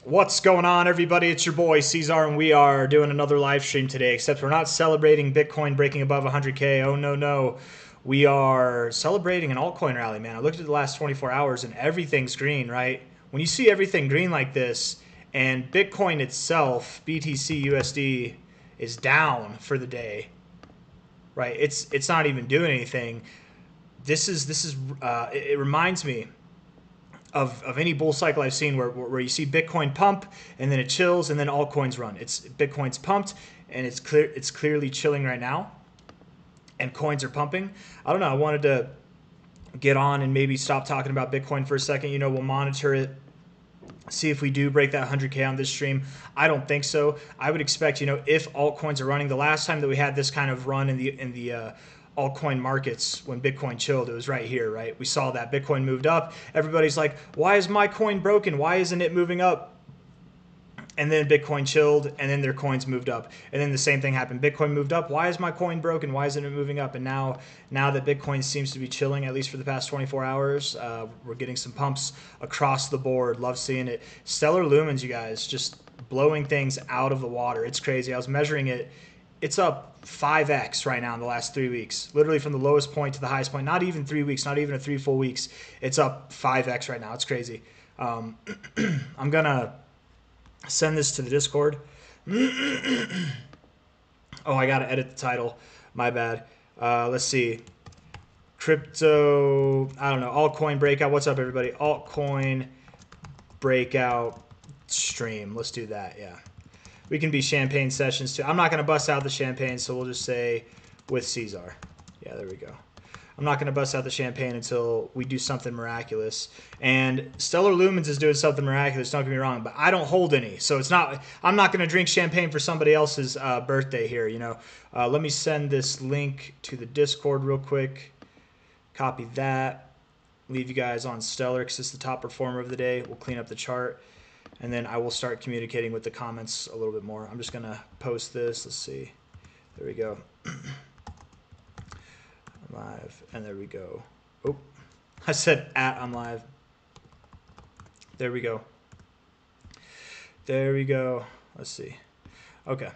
What's going on, everybody? It's your boy C-Zar, and we are doing another live stream today, except we're not celebrating Bitcoin breaking above 100K. Oh, no, no. We are celebrating an altcoin rally, man. I looked at the last 24 hours, and everything's green, right? When you see everything green like this, and Bitcoin itself, BTC USD, is down for the day, right? It's not even doing anything. It reminds me of any bull cycle I've seen where you see Bitcoin pump and then it chills and then altcoins run. It's Bitcoin's pumped and it's clearly chilling right now, and coins are pumping. I don't know. I wanted to get on and maybe stop talking about Bitcoin for a second. You know, we'll monitor it, see if we do break that 100K on this stream. I don't think so. I would expect, you know, if altcoins are running, the last time that we had this kind of run in the altcoin markets when Bitcoin chilled, it was right here, right? We saw that Bitcoin moved up. Everybody's like, why is my coin broken? Why isn't it moving up? And then Bitcoin chilled, and then their coins moved up. And then the same thing happened. Bitcoin moved up. Why is my coin broken? Why isn't it moving up? And now that Bitcoin seems to be chilling, at least for the past 24 hours, we're getting some pumps across the board. Love seeing it. Stellar lumens, you guys, just blowing things out of the water. It's crazy. I was measuring it. It's up 5x right now in the last 3 weeks. Literally from the lowest point to the highest point. Not even 3 weeks, not even 3 full weeks. It's up 5x right now. It's crazy. I'm going to send this to the Discord. Oh, I got to edit the title. My bad. Let's see. Crypto, I don't know. Altcoin breakout. What's up, everybody? Altcoin breakout stream. Let's do that. Yeah. We can be champagne sessions too. I'm not going to bust out the champagne, so we'll just say with C-Zar. Yeah, there we go. I'm not going to bust out the champagne until we do something miraculous. And Stellar Lumens is doing something miraculous, don't get me wrong, but I don't hold any. So it's not, I'm not going to drink champagne for somebody else's birthday here, you know. Let me send this link to the Discord real quick. Copy that. Leave you guys on Stellar because it's the top performer of the day. We'll clean up the chart. And then I will start communicating with the comments a little bit more. I'm just going to post this. Let's see. There we go. Live. And there we go. Oh, I said I'm live. There we go. There we go. Let's see. Okay.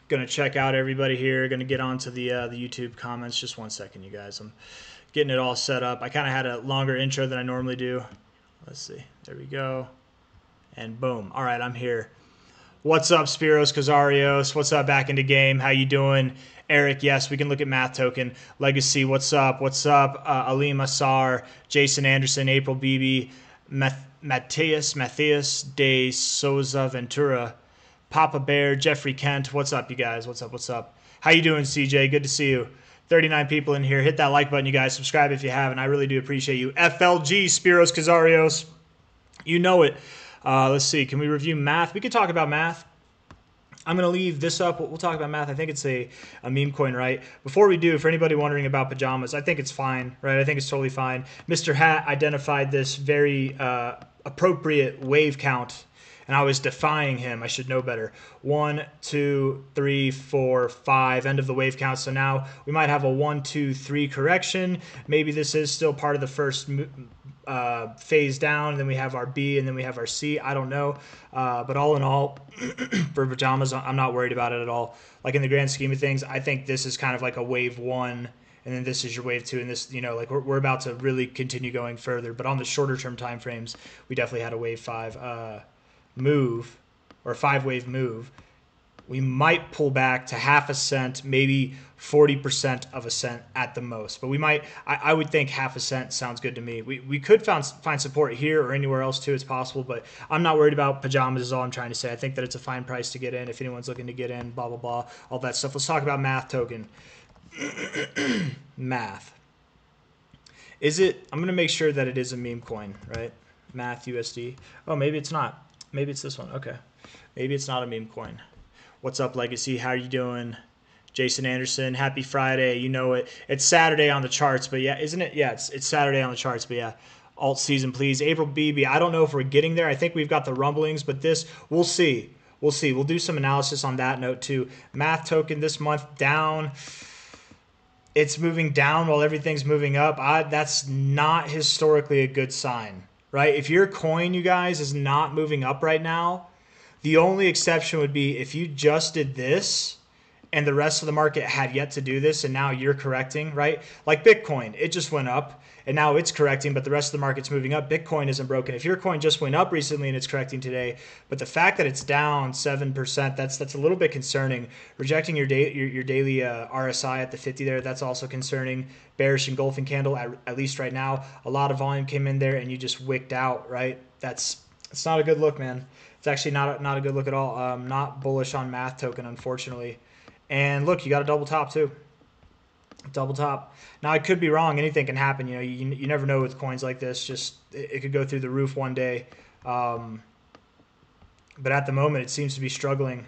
Going to check out everybody here. Going to get onto the YouTube comments. Just 1 second, you guys. I'm getting it all set up. I kind of had a longer intro than I normally do. Let's see. There we go. And boom. All right, I'm here. What's up, Spiros Kazarios? What's up, back into game? How you doing? Eric, yes, we can look at Math Token. Legacy, what's up? What's up? Alim Asar, Jason Anderson, April Beebe, Matthias de Souza Ventura, Papa Bear, Jeffrey Kent. What's up, you guys? What's up? What's up? How you doing, CJ? Good to see you. 39 people in here. Hit that like button, you guys. Subscribe if you haven't. I really do appreciate you. FLG, Spiros Kazarios. You know it. Let's see. Can we review math? We could talk about math. I'm going to leave this up. We'll talk about math. I think it's a meme coin, right? Before we do, for anybody wondering about Pajamas, I think it's fine, right? I think it's totally fine. Mr. Hat identified this very appropriate wave count, and I was defying him. I should know better. 1, 2, 3, 4, 5, end of the wave count. So now we might have a 1, 2, 3 correction. Maybe this is still part of the first phase down, and then we have our B, and then we have our C. I don't know. But all in all, for Pajamas, I'm not worried about it at all. Like in the grand scheme of things, I think this is kind of like a wave 1, and then this is your wave 2, and this, you know, like we're about to really continue going further. But on the shorter term time frames, we definitely had a wave 5 move, or 5-wave move. We might pull back to half a cent, maybe 40% of a cent at the most. But we might, I would think half a cent sounds good to me. We could find support here or anywhere else too. It's possible, but I'm not worried about Pajamas is all I'm trying to say. I think that it's a fine price to get in if anyone's looking to get in, blah, blah, blah, all that stuff. Let's talk about Math Token. Math. Is it, I'm going to make sure that it is a meme coin, right? Math USD. Oh, maybe it's not. Maybe it's this one. Okay. Maybe it's not a meme coin. What's up, Legacy? How are you doing? Jason Anderson, happy Friday. You know it. It's Saturday on the charts, but yeah, isn't it? Yeah, it's Saturday on the charts, but yeah. Alt season, please. April BB, I don't know if we're getting there. I think we've got the rumblings, but this, we'll see. We'll see. We'll do some analysis on that note too. Math Token this month down. It's moving down while everything's moving up. That's not historically a good sign. right? If your coin, you guys, is not moving up right now, the only exception would be if you just did this and the rest of the market had yet to do this and now you're correcting, right? Like Bitcoin, it just went up and now it's correcting, but the rest of the market's moving up. Bitcoin isn't broken. If your coin just went up recently and it's correcting today, but the fact that it's down 7%, that's a little bit concerning. Rejecting your daily RSI at the 50 there, that's also concerning. Bearish engulfing candle, at least right now. A lot of volume came in there and you just wicked out, right? It's not a good look, man. It's actually not a good look at all. Not bullish on Math Token, unfortunately. And look, you got a double top too. Double top. Now, I could be wrong. Anything can happen. You never know with coins like this. Just it could go through the roof one day. But at the moment, it seems to be struggling.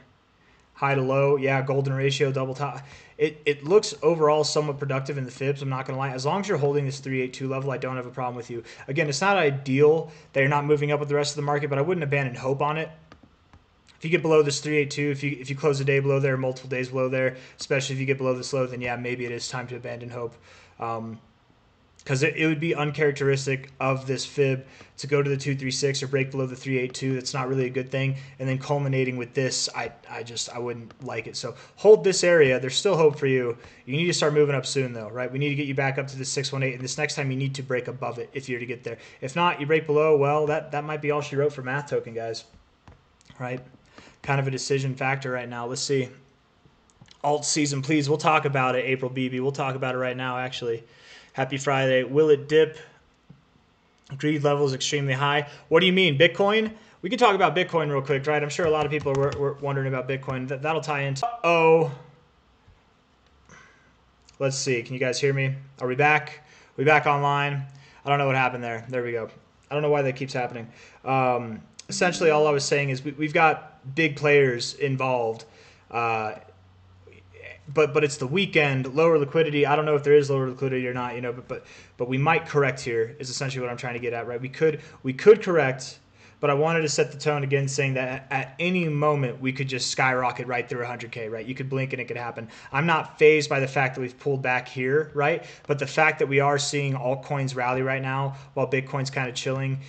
High to low. Yeah, golden ratio, double top. It looks overall somewhat productive in the fibs. I'm not going to lie. As long as you're holding this 382 level, I don't have a problem with you. Again, it's not ideal that you're not moving up with the rest of the market, but I wouldn't abandon hope on it. If you get below this 382, if you close a day below there, multiple days below there, especially if you get below this low, then yeah, maybe it is time to abandon hope. Because it would be uncharacteristic of this fib to go to the 236 or break below the 382. That's not really a good thing. And then culminating with this, I wouldn't like it. So hold this area. There's still hope for you. You need to start moving up soon, though, right? We need to get you back up to the 618. And this next time, you need to break above it if you're to get there. If not, you break below. Well, that might be all she wrote for Math Token, guys. Right? Kind of a decision factor right now. Let's see. Alt season, please. We'll talk about it, April BB. We'll talk about it right now, actually. Happy Friday. Will it dip? Greed level is extremely high. What do you mean, Bitcoin? We can talk about Bitcoin real quick, right? I'm sure a lot of people were wondering about Bitcoin. That'll tie into... Uh-oh. Let's see. Can you guys hear me? Are we back? We back online? I don't know what happened there. There we go. I don't know why that keeps happening. Essentially, all I was saying is we've got big players involved, but it's the weekend, lower liquidity. I don't know if there is lower liquidity or not, but we might correct here is essentially what I'm trying to get at, right? We could correct, but I wanted to set the tone again, saying that at any moment we could just skyrocket right through 100K, right? You could blink and it could happen. I'm not fazed by the fact that we've pulled back here, right? But the fact that we are seeing altcoins rally right now while Bitcoin's kind of chilling.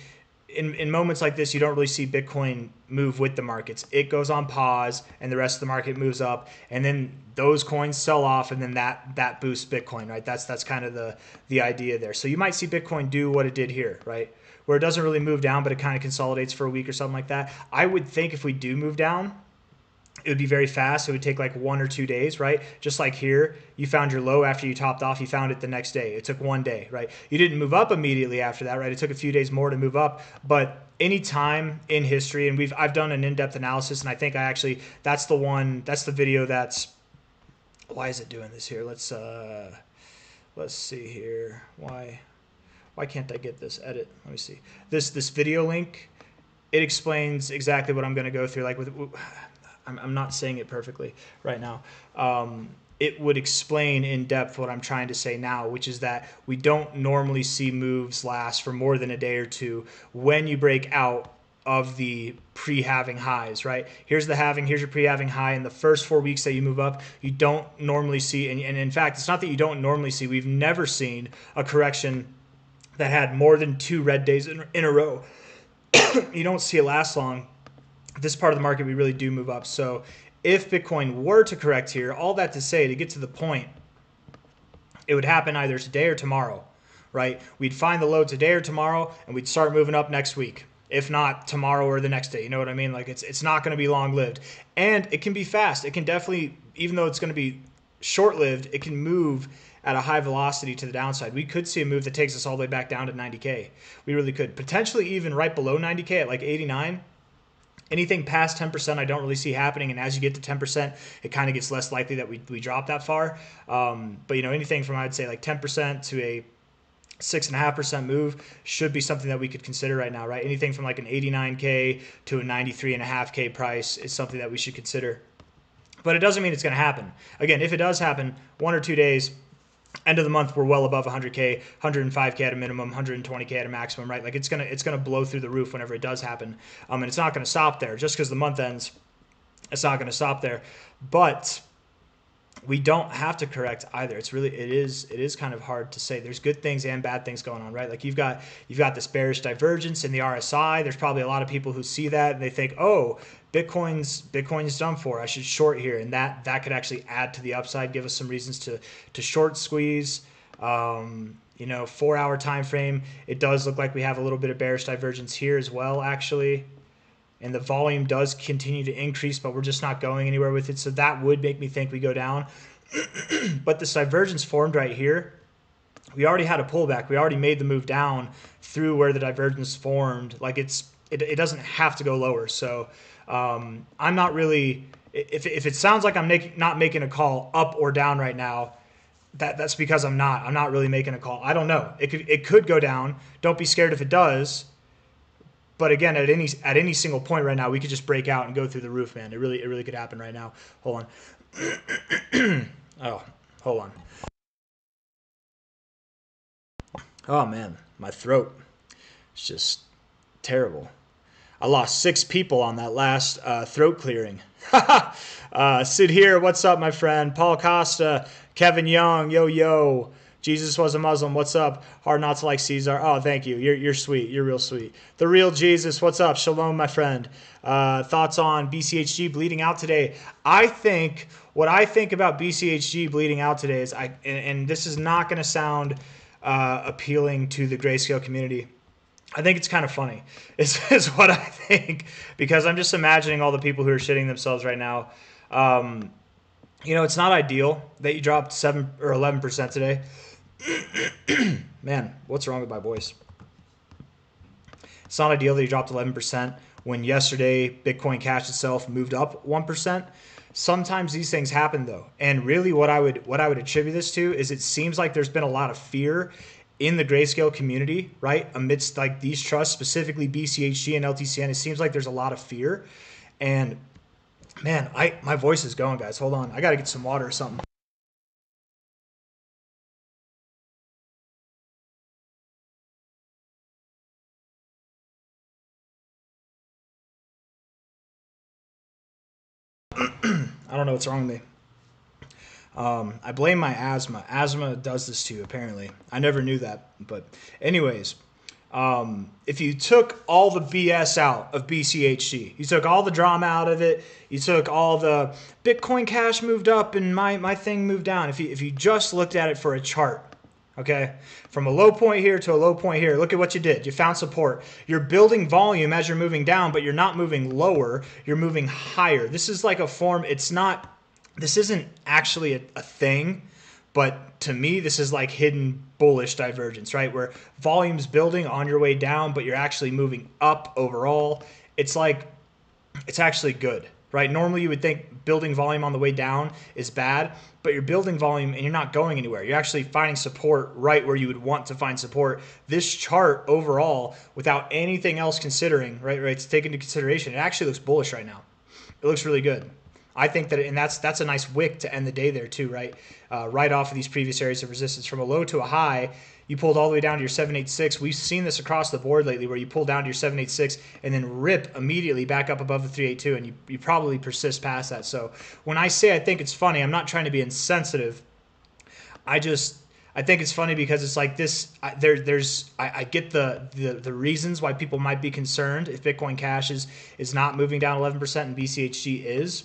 In moments like this, you don't really see Bitcoin move with the markets. It goes on pause, and the rest of the market moves up, and then those coins sell off, and then that boosts Bitcoin, right? That's kind of the idea there. So you might see Bitcoin do what it did here, right? Where it doesn't really move down, but it kind of consolidates for a week or something like that. I would think if we do move down, it would be very fast. It would take like 1 or 2 days, right? Just like here, you found your low after you topped off, you found it the next day. It took 1 day, right? You didn't move up immediately after that, right? It took a few days more to move up, but any time in history, and I've done an in-depth analysis, and I think that's the video why is it doing this here? Let's see here. Why can't I get this edit? Let me see. This video link, it explains exactly what I'm going to go through. Like I'm not saying it perfectly right now. It would explain in depth what I'm trying to say now, which is that we don't normally see moves last for more than a day or two when you break out of the pre-halving highs, right? Here's the halving, here's your pre-halving high. In the first 4 weeks that you move up, you don't normally see, and in fact, it's not that you don't normally see, we've never seen a correction that had more than 2 red days in a row. You don't see it last long. This part of the market, we really do move up. So if Bitcoin were to correct here, all that to say, to get to the point, it would happen either today or tomorrow, right? We'd find the low today or tomorrow, and we'd start moving up next week. If not tomorrow or the next day, you know what I mean? Like it's not going to be long-lived. And it can be fast. It can definitely, even though it's going to be short-lived, it can move at a high velocity to the downside. We could see a move that takes us all the way back down to 90K. We really could. Potentially even right below 90K at like 89. Anything past 10%, I don't really see happening. And as you get to 10%, it kind of gets less likely that we drop that far. But, anything from, I'd say, like 10% to a 6.5% move should be something that we could consider right now, right? Anything from like an 89K to a 93.5K price is something that we should consider. But it doesn't mean it's going to happen. Again, if it does happen, 1 or 2 days, end of the month, we're well above 100K, 105K at a minimum, 120K at a maximum, right? Like it's gonna blow through the roof whenever it does happen. And it's not gonna stop there. Just because the month ends, it's not gonna stop there. But we don't have to correct either. It is kind of hard to say. There's good things and bad things going on, right? Like you've got this bearish divergence in the RSI. There's probably a lot of people who see that and they think, oh, Bitcoin's done for. I should short here, and that could actually add to the upside, give us some reasons to short squeeze. 4-hour time frame. It does look like we have a little bit of bearish divergence here as well, actually. And the volume does continue to increase, but we're just not going anywhere with it. So that would make me think we go down. But this divergence formed right here. We already had a pullback. We already made the move down through where the divergence formed. Like it doesn't have to go lower. So I'm not really, if it sounds like I'm not making a call up or down right now, that's because I'm not really making a call. I don't know. It could go down. Don't be scared if it does. But again, at any single point right now, we could just break out and go through the roof, man. It really could happen right now. Hold on. Oh, hold on. Oh man, my throat. It's just terrible. I lost 6 people on that last throat clearing. Sid here, what's up, my friend? Paul Costa, Kevin Young, yo. Jesus was a Muslim. What's up? Hard not to like C-Zar. Oh, thank you. You're sweet. You're real sweet. The real Jesus. What's up? Shalom, my friend. Thoughts on BCHG bleeding out today? What I think about BCHG bleeding out today is and this is not going to sound appealing to the grayscale community. I think it's kind of funny. Is what I think, because I'm just imagining all the people who are shitting themselves right now. It's not ideal that you dropped 7 or 11% today. Man, what's wrong with my voice? It's not ideal that you dropped 11% when yesterday Bitcoin Cash itself moved up 1%. Sometimes these things happen though, and really what I would attribute this to is it seems like there's been a lot of fear in the grayscale community, right? Amidst like these trusts, specifically BCHG and LTCN, it seems like there's a lot of fear. And man, my voice is going, guys. Hold on, I gotta get some water or something. I don't know what's wrong with me. I blame my asthma. Asthma does this to you, apparently. I never knew that. But anyways, if you took all the BS out of BCHG, you took all the drama out of it, you took all the Bitcoin Cash moved up and my thing moved down. If you just looked at it for a chart, okay, from a low point here to a low point here, look at what you did. You found support. You're building volume as you're moving down, but you're not moving lower. You're moving higher. This is like a form. This isn't actually a thing, but to me, this is like hidden bullish divergence, right? Where volume's building on your way down, but you're actually moving up overall. It's actually good, right? Normally you would think building volume on the way down is bad, but you're building volume and you're not going anywhere. You're actually finding support right where you would want to find support. This chart overall, without anything else considering, right, to take into consideration, it actually looks bullish right now. It looks really good. I think that, and that's a nice wick to end the day there too, right? Right off of these previous areas of resistance, from a low to a high, you pulled all the way down to your 786. We've seen this across the board lately, where you pull down to your 786 and then rip immediately back up above the 382, and you probably persist past that. So when I say I think it's funny, I'm not trying to be insensitive. I think it's funny because it's like this. I get the reasons why people might be concerned if Bitcoin Cash is not moving down 11% and BCHG is.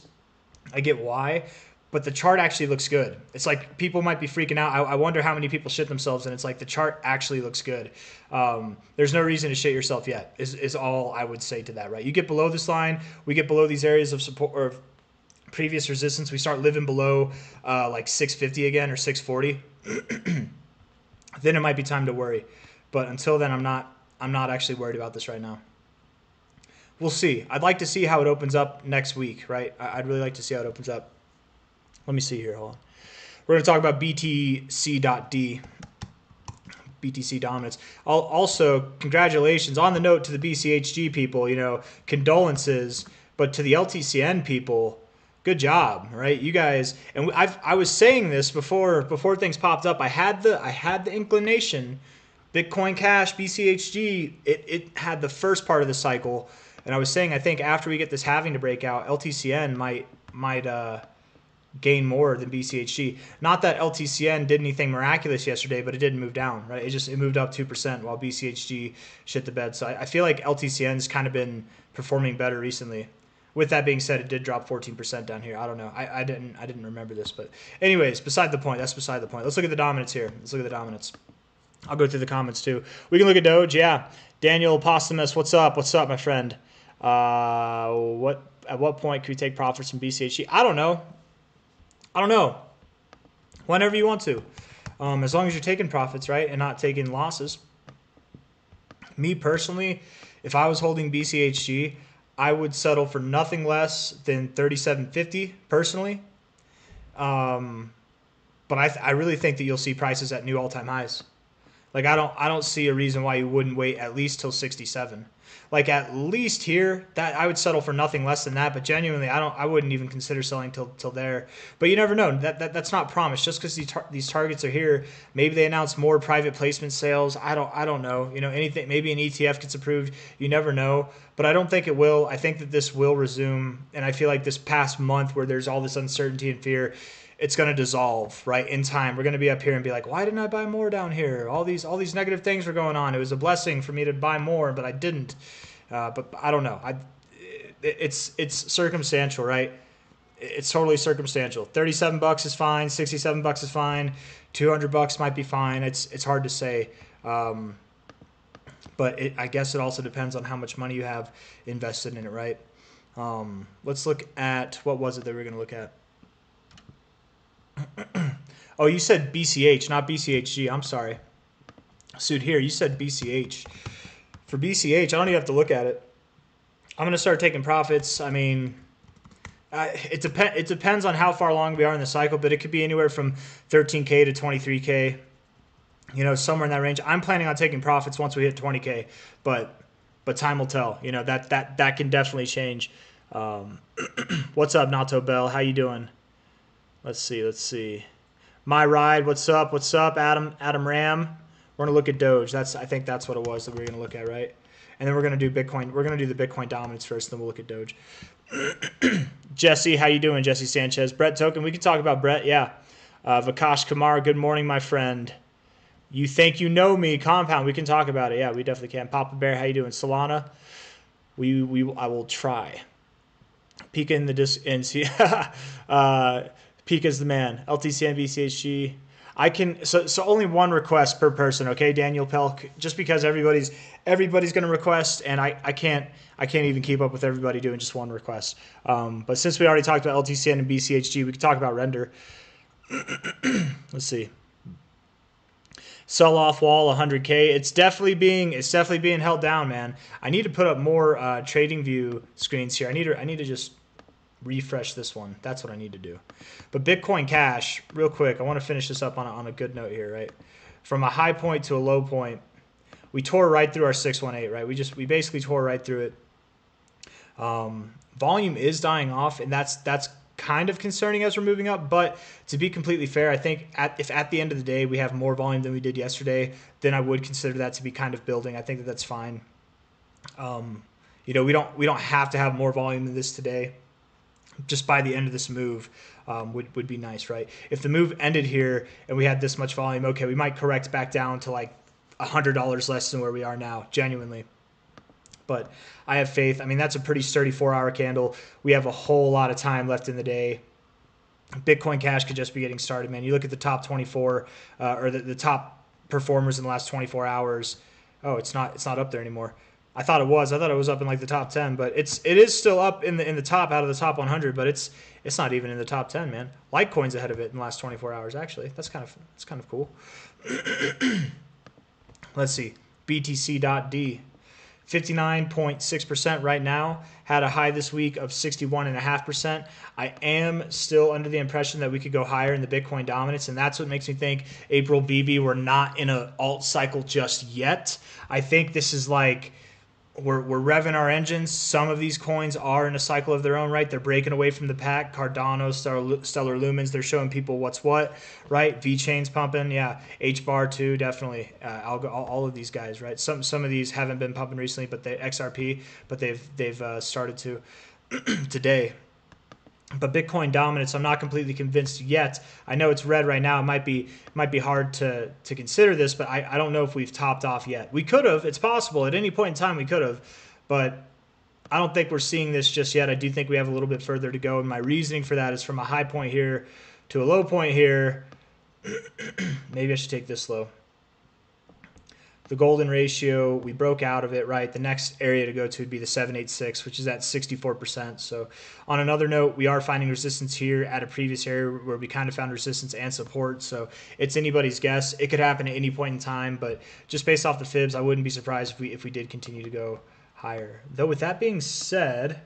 I get why, but the chart actually looks good. It's like people might be freaking out. I wonder how many people shit themselves, and it's like the chart actually looks good. There's no reason to shit yourself yet, is all I would say to that, right? You get below this line, we get below these areas of support or previous resistance, we start living below like 650 again or 640. Then it might be time to worry. But until then, I'm not actually worried about this right now. We'll see. I'd like to see how it opens up next week, right? I'd really like to see how it opens up. Let me see here. Hold on. We're going to talk about BTC.D. BTC dominance. Also, congratulations on the note to the BCHG people. Condolences. But to the LTCN people, good job, right? You guys. And I was saying this before things popped up. I had the inclination. Bitcoin Cash, BCHG, it had the first part of the cycle. And I was saying, I think after we get this halving to break out, LTCN might gain more than BCHG. Not that LTCN did anything miraculous yesterday, but it didn't move down, right? It moved up 2% while BCHG shit the bed. So I feel like LTCN's kind of been performing better recently. With that being said, it did drop 14% down here. I don't know. I didn't remember this, but anyways, beside the point. That's beside the point. Let's look at the dominance here. Let's look at the dominance. I'll go through the comments too. We can look at Doge. Yeah, Daniel Postumus, what's up? What's up, my friend? At what point can we take profits from BCHG? I don't know. Whenever you want to, as long as you're taking profits, right, and not taking losses. Me personally, if I was holding BCHG, I would settle for nothing less than 37.50 personally. But I really think that you'll see prices at new all-time highs. Like I don't see a reason why you wouldn't wait at least till 67. Like at least here, that I would settle for nothing less than that. But genuinely, I wouldn't even consider selling till there. But you never know. That's not promised. Just because these targets are here, maybe they announce more private placement sales. I don't know. You know, anything. Maybe an ETF gets approved. You never know. But I don't think it will. I think that this will resume. And I feel like this past month where there's all this uncertainty and fear, it's going to dissolve, right, in time. We're going to be up here and be like, why didn't I buy more down here? All these negative things were going on. It was a blessing for me to buy more, but I didn't. But I don't know. It's circumstantial, right? It's totally circumstantial. $37 is fine. $67 is fine. $200 might be fine. It's hard to say. But I guess it also depends on how much money you have invested in it, right? Let's look at, what was it that we were going to look at? Oh, you said BCH, not BCHG. I'm sorry. Suit here, you said BCH. For BCH, I don't even have to look at it. I'm going to start taking profits. I mean, it depends on how far along we are in the cycle, but it could be anywhere from 13K to 23K, you know, somewhere in that range. I'm planning on taking profits once we hit 20K, but time will tell. You know, that can definitely change. What's up, Nato Bell? How you doing? Let's see. My Ride, what's up? Adam Ram. We're going to look at Doge. I think that's what it was that we were going to look at, right? And then we're going to do Bitcoin. We're going to do the Bitcoin dominance first, then we'll look at Doge. Jesse, how you doing? Jesse Sanchez. Brett Token, we can talk about Brett, yeah. Vakash Kumar, good morning, my friend. You think you know me, Compound. We can talk about it. Yeah, we definitely can. Papa Bear, how you doing? Solana, I will try. Pika in the disc and see. Pika's the man. LTCN, BCHG. I can so only one request per person, okay, Daniel Pelk. Just because everybody's going to request, and I can't even keep up with everybody doing just one request. But since we already talked about LTCN and BCHG, we can talk about render. Let's see. Sell off wall 100K. It's definitely being held down, man. I need to put up more trading view screens here. I need to just refresh this one. That's what I need to do. But Bitcoin Cash, real quick, I want to finish this up on a good note here, right? From a high point to a low point, we tore right through our 618, right? We basically tore right through it. Volume is dying off, and that's kind of concerning as we're moving up. But to be completely fair, I think if at the end of the day we have more volume than we did yesterday, then I would consider that to be kind of building. I think that's fine. You know, we don't have to have more volume than this today. Just by the end of this move would be nice, right? If the move ended here and we had this much volume, okay, we might correct back down to like $100 less than where we are now, genuinely. But I have faith. I mean, that's a pretty sturdy 4-hour candle. We have a whole lot of time left in the day. Bitcoin Cash could just be getting started, man. You look at the top 24 or the top performers in the last 24 hours. Oh, it's not up there anymore. I thought it was up in like the top 10, but it is still up in the top out of the top 100, but it's not even in the top 10, man. Litecoin's ahead of it in the last 24 hours actually. That's kind of cool. Let's see. BTC.D 59.6% right now. Had a high this week of 61.5%. I am still under the impression that we could go higher in the Bitcoin dominance, and that's what makes me think April BB, we're not in an alt cycle just yet. I think this is like we're revving our engines. Some of these coins are in a cycle of their own right. They're breaking away from the pack. Cardano, Stellar Lumens, they're showing people what's what, right? V-Chain's pumping, yeah. H-Bar too, definitely. All of these guys, right? Some of these haven't been pumping recently, but XRP, but they've started to today. But Bitcoin dominance, I'm not completely convinced yet. I know it's red right now. It might be hard to consider this, but I don't know if we've topped off yet. We could have. It's possible. At any point in time, we could have. But I don't think we're seeing this just yet. I do think we have a little bit further to go. And my reasoning for that is from a high point here to a low point here. Maybe I should take this low. The golden ratio, we broke out of it, right? The next area to go to would be the 786, which is at 64%. So on another note, we are finding resistance here at a previous area where we kind of found resistance and support. So it's anybody's guess. It could happen at any point in time, but just based off the fibs, I wouldn't be surprised if we did continue to go higher. Though with that being said,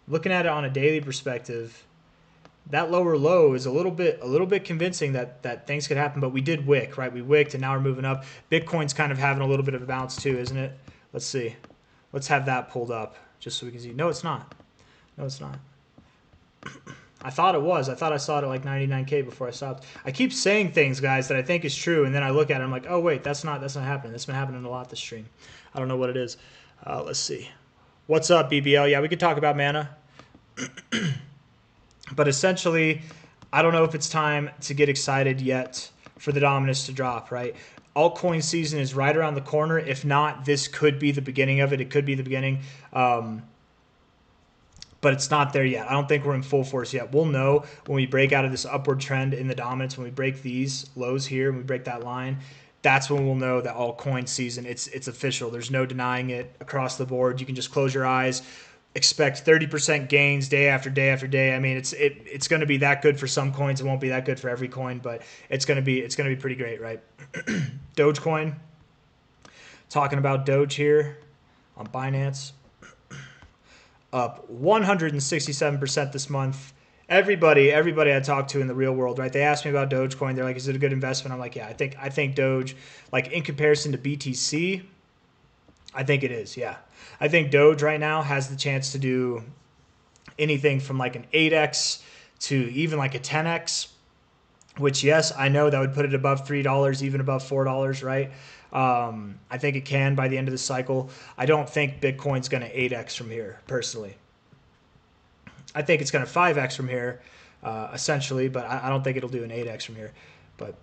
looking at it on a daily perspective, that lower low is a little bit convincing that things could happen, but we did wick, right? We wicked and now we're moving up. Bitcoin's kind of having a little bit of a bounce too, isn't it? Let's see. Let's have that pulled up just so we can see. No, it's not. No, it's not. I thought it was. I thought I saw it at like 99K before I stopped. I keep saying things, guys, that I think is true, and then I look at it, I'm like, oh wait, that's not happening. That's been happening a lot this stream. I don't know what it is. Let's see. What's up, BBL? Yeah, we could talk about mana. But essentially, I don't know if it's time to get excited yet for the dominance to drop, right? Altcoin season is right around the corner. If not, this could be the beginning of it. It could be the beginning. But it's not there yet. I don't think we're in full force yet. We'll know when we break out of this upward trend in the dominance, when we break these lows here, when we break that line, that's when we'll know that altcoin season, it's official. There's no denying it across the board. You can just close your eyes, expect 30% gains day after day after day. I mean, it's going to be that good for some coins. It won't be that good for every coin, but it's going to be pretty great, right? Dogecoin. Talking about Doge here on Binance. Up 167% this month. Everybody I talked to in the real world, right? They asked me about Dogecoin. They're like, "Is it a good investment?" I'm like, "Yeah, I think Doge, like in comparison to BTC, I think it is, yeah. I think Doge right now has the chance to do anything from like an 8x to even like a 10x, which, yes, I know that would put it above $3, even above $4, right? I think it can by the end of the cycle. I don't think Bitcoin's going to 8x from here, personally. I think it's going to 5x from here, essentially, but I don't think it'll do an 8x from here. But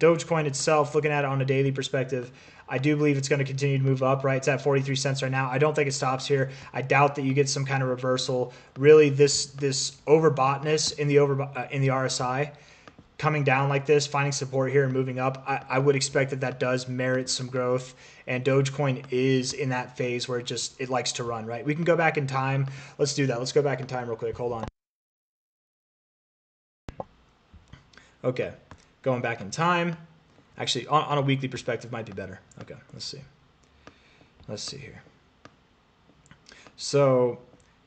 Dogecoin itself, looking at it on a daily perspective, I do believe it's going to continue to move up, right? It's at 43 cents right now. I don't think it stops here. I doubt that you get some kind of reversal. Really, this overboughtness in the RSI coming down like this, finding support here and moving up, I would expect that does merit some growth. And Dogecoin is in that phase where it likes to run, right? We can go back in time. Let's do that. Let's go back in time real quick. Hold on. Okay, going back in time. Actually, on a weekly perspective might be better. Okay, let's see. Let's see here. So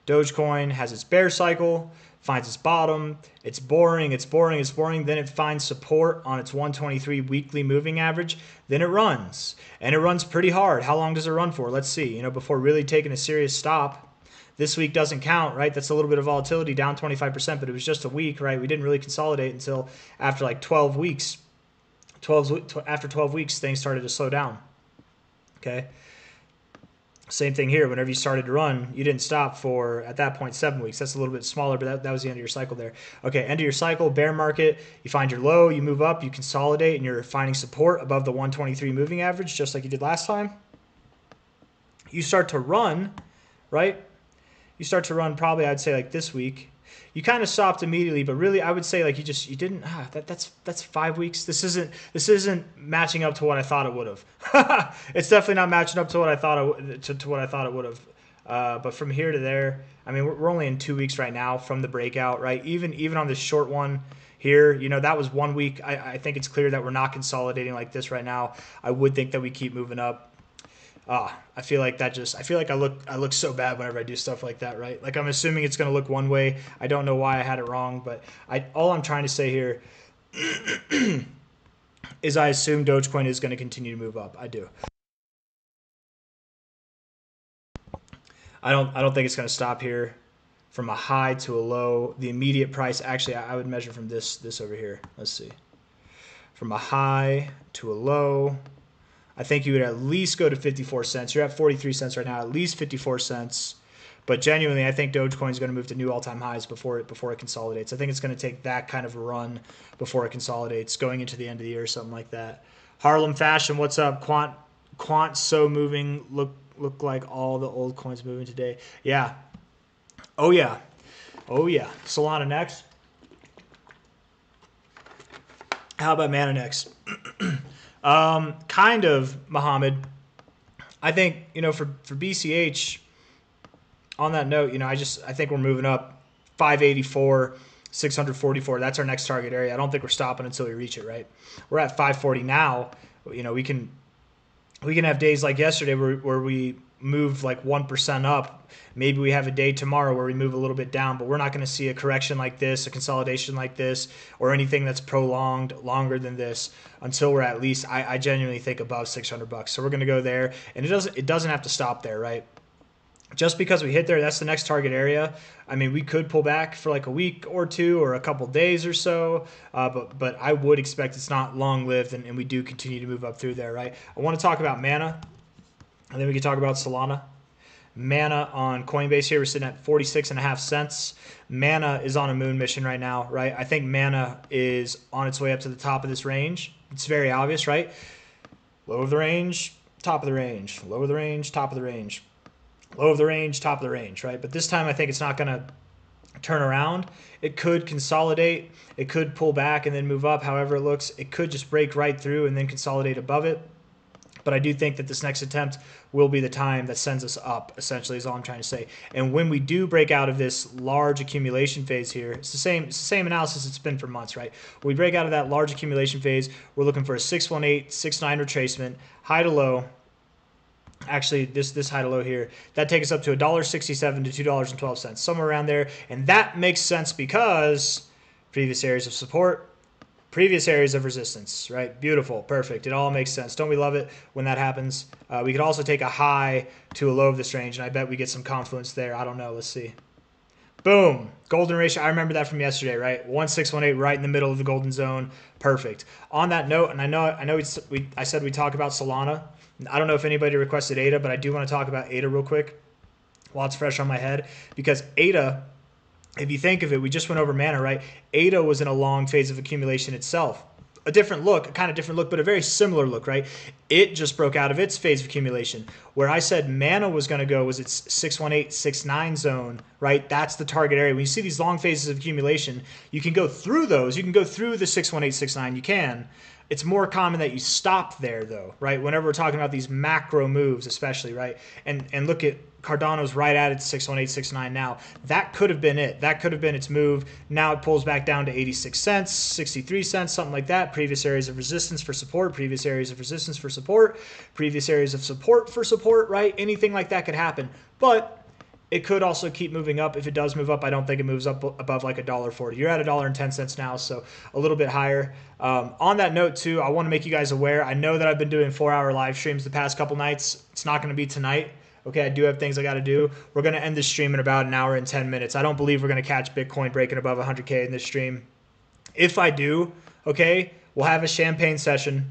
Dogecoin has its bear cycle, finds its bottom. It's boring, it's boring, it's boring. Then it finds support on its 123 weekly moving average. Then it runs, and it runs pretty hard. How long does it run for? Let's see. Before really taking a serious stop. This week doesn't count, right? That's a little bit of volatility, down 25%, but it was just a week, right? We didn't really consolidate until after like 12 weeks. After 12 weeks, things started to slow down. Okay. Same thing here. Whenever you started to run, you didn't stop for, at that point, 7 weeks. That's a little bit smaller, but that was the end of your cycle there. Okay, end of your cycle, bear market. You find your low, you move up, you consolidate, and you're finding support above the 123 moving average, just like you did last time. You start to run, right? You start to run probably, I'd say, like this week. You kind of stopped immediately, but really, I would say like you didn't. That's 5 weeks. This isn't matching up to what I thought it would have. It's definitely not matching up to what I thought it would have. But from here to there, I mean, we're only in 2 weeks right now from the breakout, right? Even on this short one here, that was 1 week. I think it's clear that we're not consolidating like this right now. I would think that we keep moving up. I feel like I look so bad whenever I do stuff like that, right? Like I'm assuming it's going to look one way. I don't know why I had it wrong, but all I'm trying to say here is I assume Dogecoin is going to continue to move up. I do. I don't think it's going to stop here from a high to a low. The immediate price, actually, I would measure from this over here. Let's see. From a high to a low, I think you would at least go to 54 cents. You're at 43 cents right now, at least 54 cents. But genuinely, I think Dogecoin is going to move to new all-time highs before it consolidates. I think it's going to take that kind of a run before it consolidates, going into the end of the year or something like that. Harlem Fashion, what's up? Quant so moving. Look like all the old coins moving today. Yeah. Oh yeah. Oh yeah. Solana next. How about Mana next? Kind of, Mohammed. I think, you know, for BCH, on that note, you know, I think we're moving up 584, 644. That's our next target area. I don't think we're stopping until we reach it, right? We're at 540 now. You know, we can have days like yesterday where we move like 1% up. Maybe we have a day tomorrow where we move a little bit down, but we're not going to see a correction like this, a consolidation like this, or anything that's prolonged longer than this until we're at least, I genuinely think, above $600. So we're going to go there, and it doesn't have to stop there, right? Just because we hit there, that's the next target area. I mean, we could pull back for like a week or two or a couple days or so, but I would expect it's not long-lived, and we do continue to move up through there, right? I want to talk about Mana, and then we can talk about Solana. Mana on Coinbase here, we're sitting at 46.5 cents. Mana is on a moon mission right now, right? I think Mana is on its way up to the top of this range. It's very obvious, right? Low of the range, top of the range. Low of the range, top of the range. Low of the range, top of the range, right? But this time I think it's not going to turn around. It could consolidate. It could pull back and then move up, however it looks. It could just break right through and then consolidate above it. But I do think that this next attempt will be the time that sends us up, essentially, is all I'm trying to say. And when we do break out of this large accumulation phase here, it's the same analysis it's been for months, right? When we break out of that large accumulation phase, we're looking for a 618, 69 retracement, high to low. Actually, this high to low here, that takes us up to $1.67 to $2.12, somewhere around there. And that makes sense because previous areas of support, previous areas of resistance, right? Beautiful, perfect. It all makes sense. Don't we love it when that happens? We could also take a high to a low of this range, and I bet we get some confluence there. I don't know. Let's see. Boom. Golden ratio. I remember that from yesterday, right? 1618 right in the middle of the golden zone. Perfect. On that note, and I know I said we talk about Solana. I don't know if anybody requested ADA, but I do want to talk about ADA real quick while it's fresh on my head, because ADA, if you think of it, we just went over Mana, right? ADA was in a long phase of accumulation itself. A different look, a kind of different look, but a very similar look, right? It just broke out of its phase of accumulation. Where I said Mana was going to go was its 618, 69 zone, right? That's the target area. When you see these long phases of accumulation, you can go through those. You can go through the 618, 69. You can. It's more common that you stop there, though, right? Whenever we're talking about these macro moves, especially, right? And look at Cardano's right at its 61869 now. That could have been it. That could have been its move. Now it pulls back down to 86 cents, 63 cents, something like that. Previous areas of resistance for support, previous areas of resistance for support, previous areas of support for support, right? Anything like that could happen. But it could also keep moving up. If it does move up, I don't think it moves up above like $1.40. You're at $1.10 now, so a little bit higher. On that note, too, I want to make you guys aware. I know that I've been doing 4-hour live streams the past couple nights. It's not going to be tonight. Okay, I do have things I got to do. We're going to end this stream in about 1 hour and 10 minutes. I don't believe we're going to catch Bitcoin breaking above 100K in this stream. If I do, okay, we'll have a champagne session.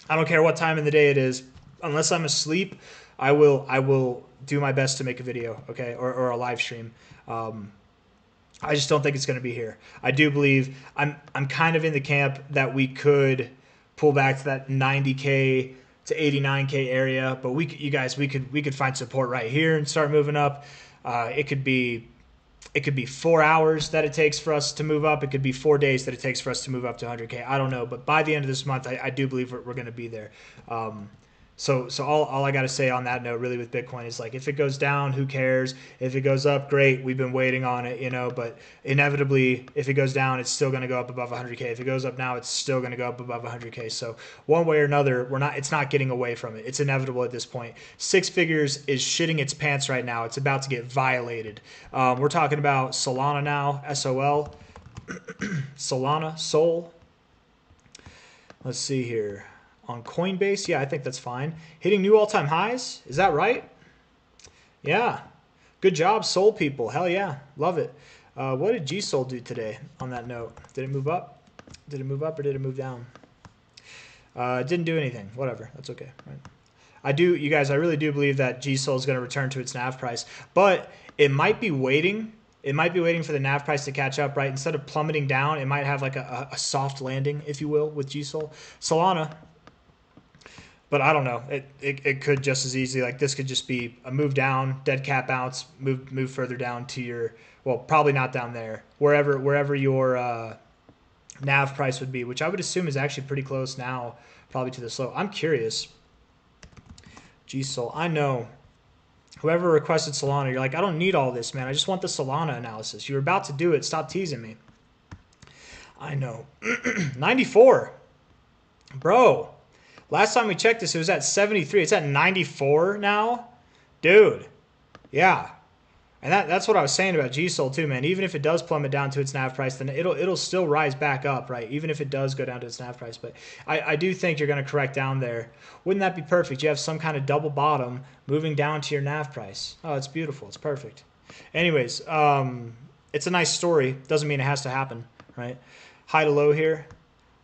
I don't care what time in the day it is. Unless I'm asleep, I will do my best to make a video, okay, or a live stream. I just don't think it's going to be here. I do believe I'm kind of in the camp that we could pull back to that 90K to 89K area, but we could find support right here and start moving up. It could be 4 hours that it takes for us to move up. It could be 4 days that it takes for us to move up to 100K. I don't know, but by the end of this month, I do believe we're going to be there. So all I got to say on that note, really, with Bitcoin is, like, if it goes down, who cares? If it goes up, great. We've been waiting on it, you know. But inevitably, if it goes down, it's still going to go up above 100K. If it goes up now, it's still going to go up above 100K. So one way or another, it's not getting away from it. It's inevitable at this point. Six figures is shitting its pants right now. It's about to get violated. We're talking about Solana now, SOL. Solana, Sol. Let's see here. On Coinbase, yeah, I think that's fine. Hitting new all-time highs, is that right? Yeah, good job, Sol people. Hell yeah, love it. What did G-Sol do today on that note? Did it move up? Did it move up or did it move down? It didn't do anything. Whatever, that's okay. Right? You guys, I really do believe that G-Sol is going to return to its NAV price. But it might be waiting. It might be waiting for the NAV price to catch up, right? Instead of plummeting down, it might have like a soft landing, if you will, with GSOL. Solana, but I don't know. It could just as easily, like this could just be a move down, dead cat bounce, move further down to your, well, probably not down there, wherever your NAV price would be, which I would assume is actually pretty close now, probably to the slow. I'm curious. GSOL, I know. Whoever requested Solana, you're like, I don't need all this, man. I just want the Solana analysis. You're about to do it. Stop teasing me. I know. 94. Bro, last time we checked this, it was at 73. It's at 94 now. Dude, yeah. And that's what I was saying about GSOL too, man. Even if it does plummet down to its NAV price, then it'll still rise back up, right? Even if it does go down to its NAV price. But I do think you're going to correct down there. Wouldn't that be perfect? You have some kind of double bottom moving down to your NAV price. Oh, it's beautiful. It's perfect. Anyways, it's a nice story. Doesn't mean it has to happen, right? High to low here.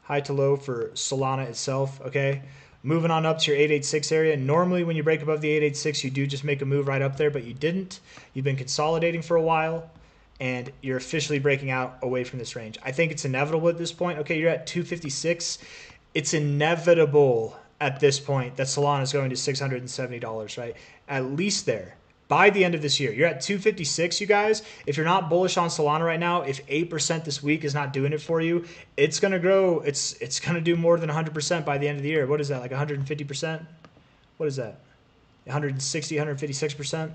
High to low for Solana itself, okay? Moving on up to your 886 area. Normally when you break above the 886, you do just make a move right up there, but you didn't. You've been consolidating for a while, and you're officially breaking out away from this range. I think it's inevitable at this point. Okay, you're at 256. It's inevitable at this point that Solana is going to $670, right? At least there. By the end of this year, you're at 256, you guys. If you're not bullish on Solana right now, if 8% this week is not doing it for you, it's going to grow. It's going to do more than 100% by the end of the year. What is that, like 150%? What is that? 160, 156%?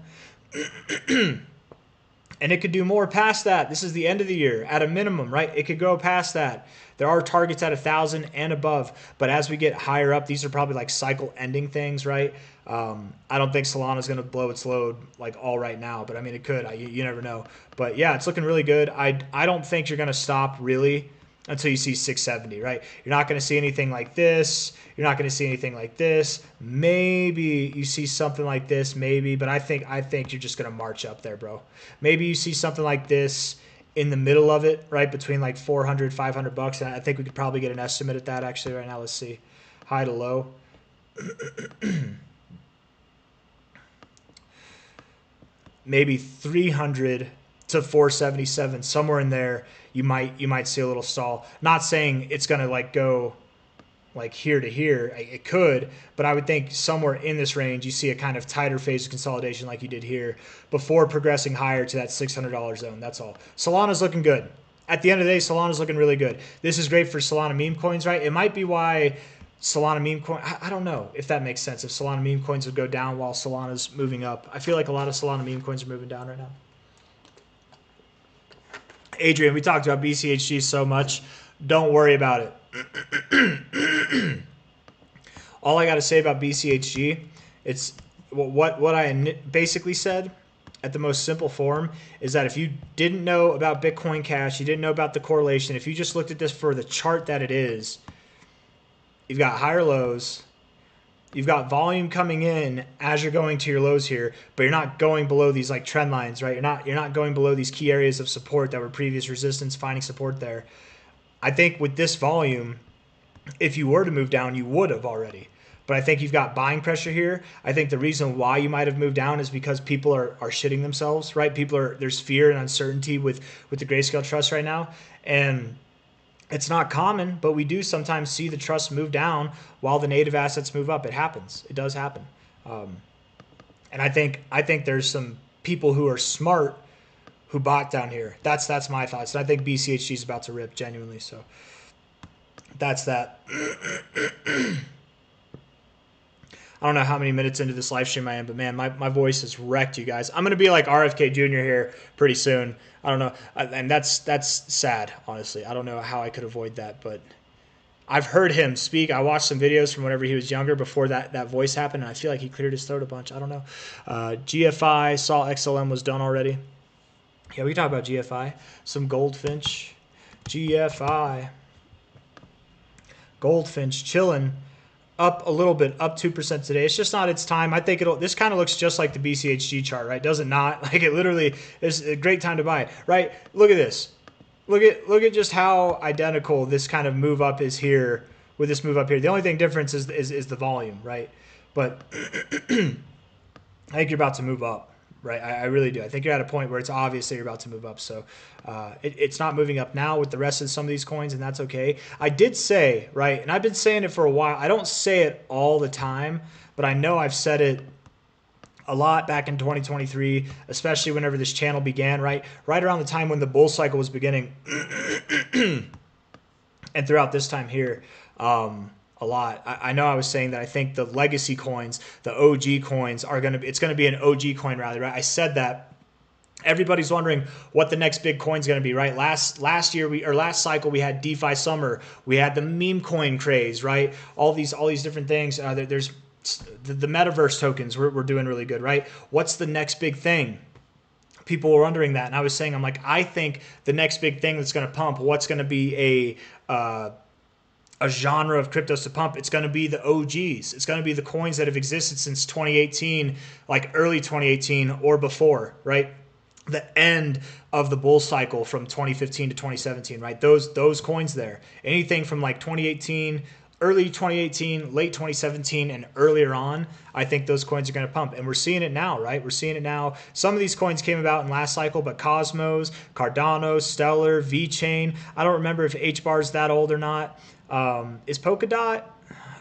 And it could do more past that. This is the end of the year at a minimum, right? It could go past that. There are targets at 1,000 and above, but as we get higher up, these are probably like cycle ending things, right? I don't think Solana is going to blow its load like all right now, but I mean, it could. You never know. But yeah, it's looking really good. I don't think you're going to stop really until you see 670, right? You're not going to see anything like this. You're not going to see anything like this. Maybe you see something like this, maybe, but I think you're just going to march up there, bro. Maybe you see something like this in the middle of it, right, between like 400, 500 bucks. And I think we could probably get an estimate at that actually right now. Let's see. High to low. Maybe 300 to 477, somewhere in there. You might see a little stall. Not saying it's going to like go like here to here. It could, but I would think somewhere in this range you see a kind of tighter phase of consolidation like you did here before progressing higher to that $600 zone. That's all. Solana's looking good. At the end of the day, Solana's looking really good. This is great for Solana meme coins, right? It might be why Solana meme coin, I don't know if that makes sense. If Solana meme coins would go down while Solana's moving up. I feel like a lot of Solana meme coins are moving down right now. Adrian, we talked about BCHG so much. Don't worry about it. All I got to say about BCHG, it's what I basically said at the most simple form is that if you didn't know about Bitcoin Cash, you didn't know about the correlation, if you just looked at this for the chart that it is, you've got higher lows, you've got volume coming in as you're going to your lows here, but you're not going below these like trend lines, right? You're not going below these key areas of support that were previous resistance, finding support there. I think with this volume, if you were to move down, you would have already. But I think you've got buying pressure here. I think the reason why you might have moved down is because people are shitting themselves, right? There's fear and uncertainty with the Grayscale Trust right now. And it's not common, but we do sometimes see the trust move down while the native assets move up. It happens. It does happen. And I think there's some people who are smart who bought down here. That's my thoughts. And I think BCHG is about to rip genuinely. So that's that. I don't know how many minutes into this live stream I am, but man, my voice is wrecked, you guys. I'm going to be like RFK Jr. here pretty soon. I don't know. And that's sad, honestly. I don't know how I could avoid that, but I've heard him speak. I watched some videos from whenever he was younger before that voice happened, and I feel like he cleared his throat a bunch. I don't know. GFI, saw XLM was done already. Yeah, we can talk about GFI. Some Goldfinch. GFI. Goldfinch chilling. Up a little bit, up 2% today. It's just not its time. I think this kind of looks just like the BCHG chart, right? Does it not? Like it literally is a great time to buy, right? Look at this. Look at just how identical this kind of move up is here with this move up here. The only thing difference is the volume, right? But I think you're about to move up. right? I really do. I think you're at a point where it's obvious that you're about to move up. So it's not moving up now with the rest of some of these coins, and that's okay. I did say, right, and I've been saying it for a while. I don't say it all the time, but I know I've said it a lot back in 2023, especially whenever this channel began, right around the time when the bull cycle was beginning, and throughout this time here, a lot. I know I was saying that I think the legacy coins, the OG coins, it's gonna be an OG coin rally, right? I said that. Everybody's wondering what the next big coin's going to be, right? Last cycle we had DeFi summer, we had the meme coin craze, right? All these different things. There's the metaverse tokens. We're doing really good, right? What's the next big thing? People were wondering that, and I was saying, I'm like, I think the next big thing that's going to pump, what's going to be a genre of cryptos to pump, it's going to be the OGs. It's going to be the coins that have existed since 2018, like early 2018 or before, right? The end of the bull cycle from 2015 to 2017, right? Those coins there. Anything from like 2018, early 2018, late 2017, and earlier on, I think those coins are going to pump. And we're seeing it now, right? We're seeing it now. Some of these coins came about in last cycle, but Cosmos, Cardano, Stellar, VeChain. I don't remember if HBAR is that old or not. Is Polkadot?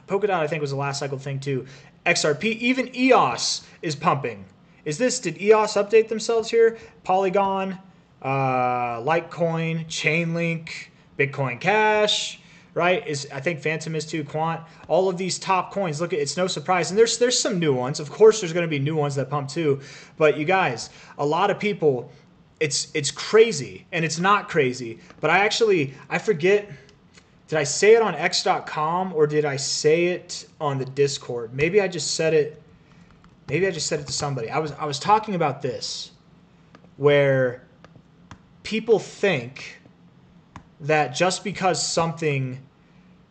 Polkadot, I think, was the last cycle thing too. XRP, even EOS is pumping. Did EOS update themselves here? Polygon, Litecoin, Chainlink, Bitcoin Cash, right? I think Phantom is too, Quant. All of these top coins, look, it's no surprise. And there's some new ones. Of course, there's going to be new ones that pump too. But you guys, a lot of people, it's crazy, and it's not crazy. But I forget, did I say it on x.com or did I say it on the Discord? Maybe I just said it to somebody. I was talking about this, where people think that just because something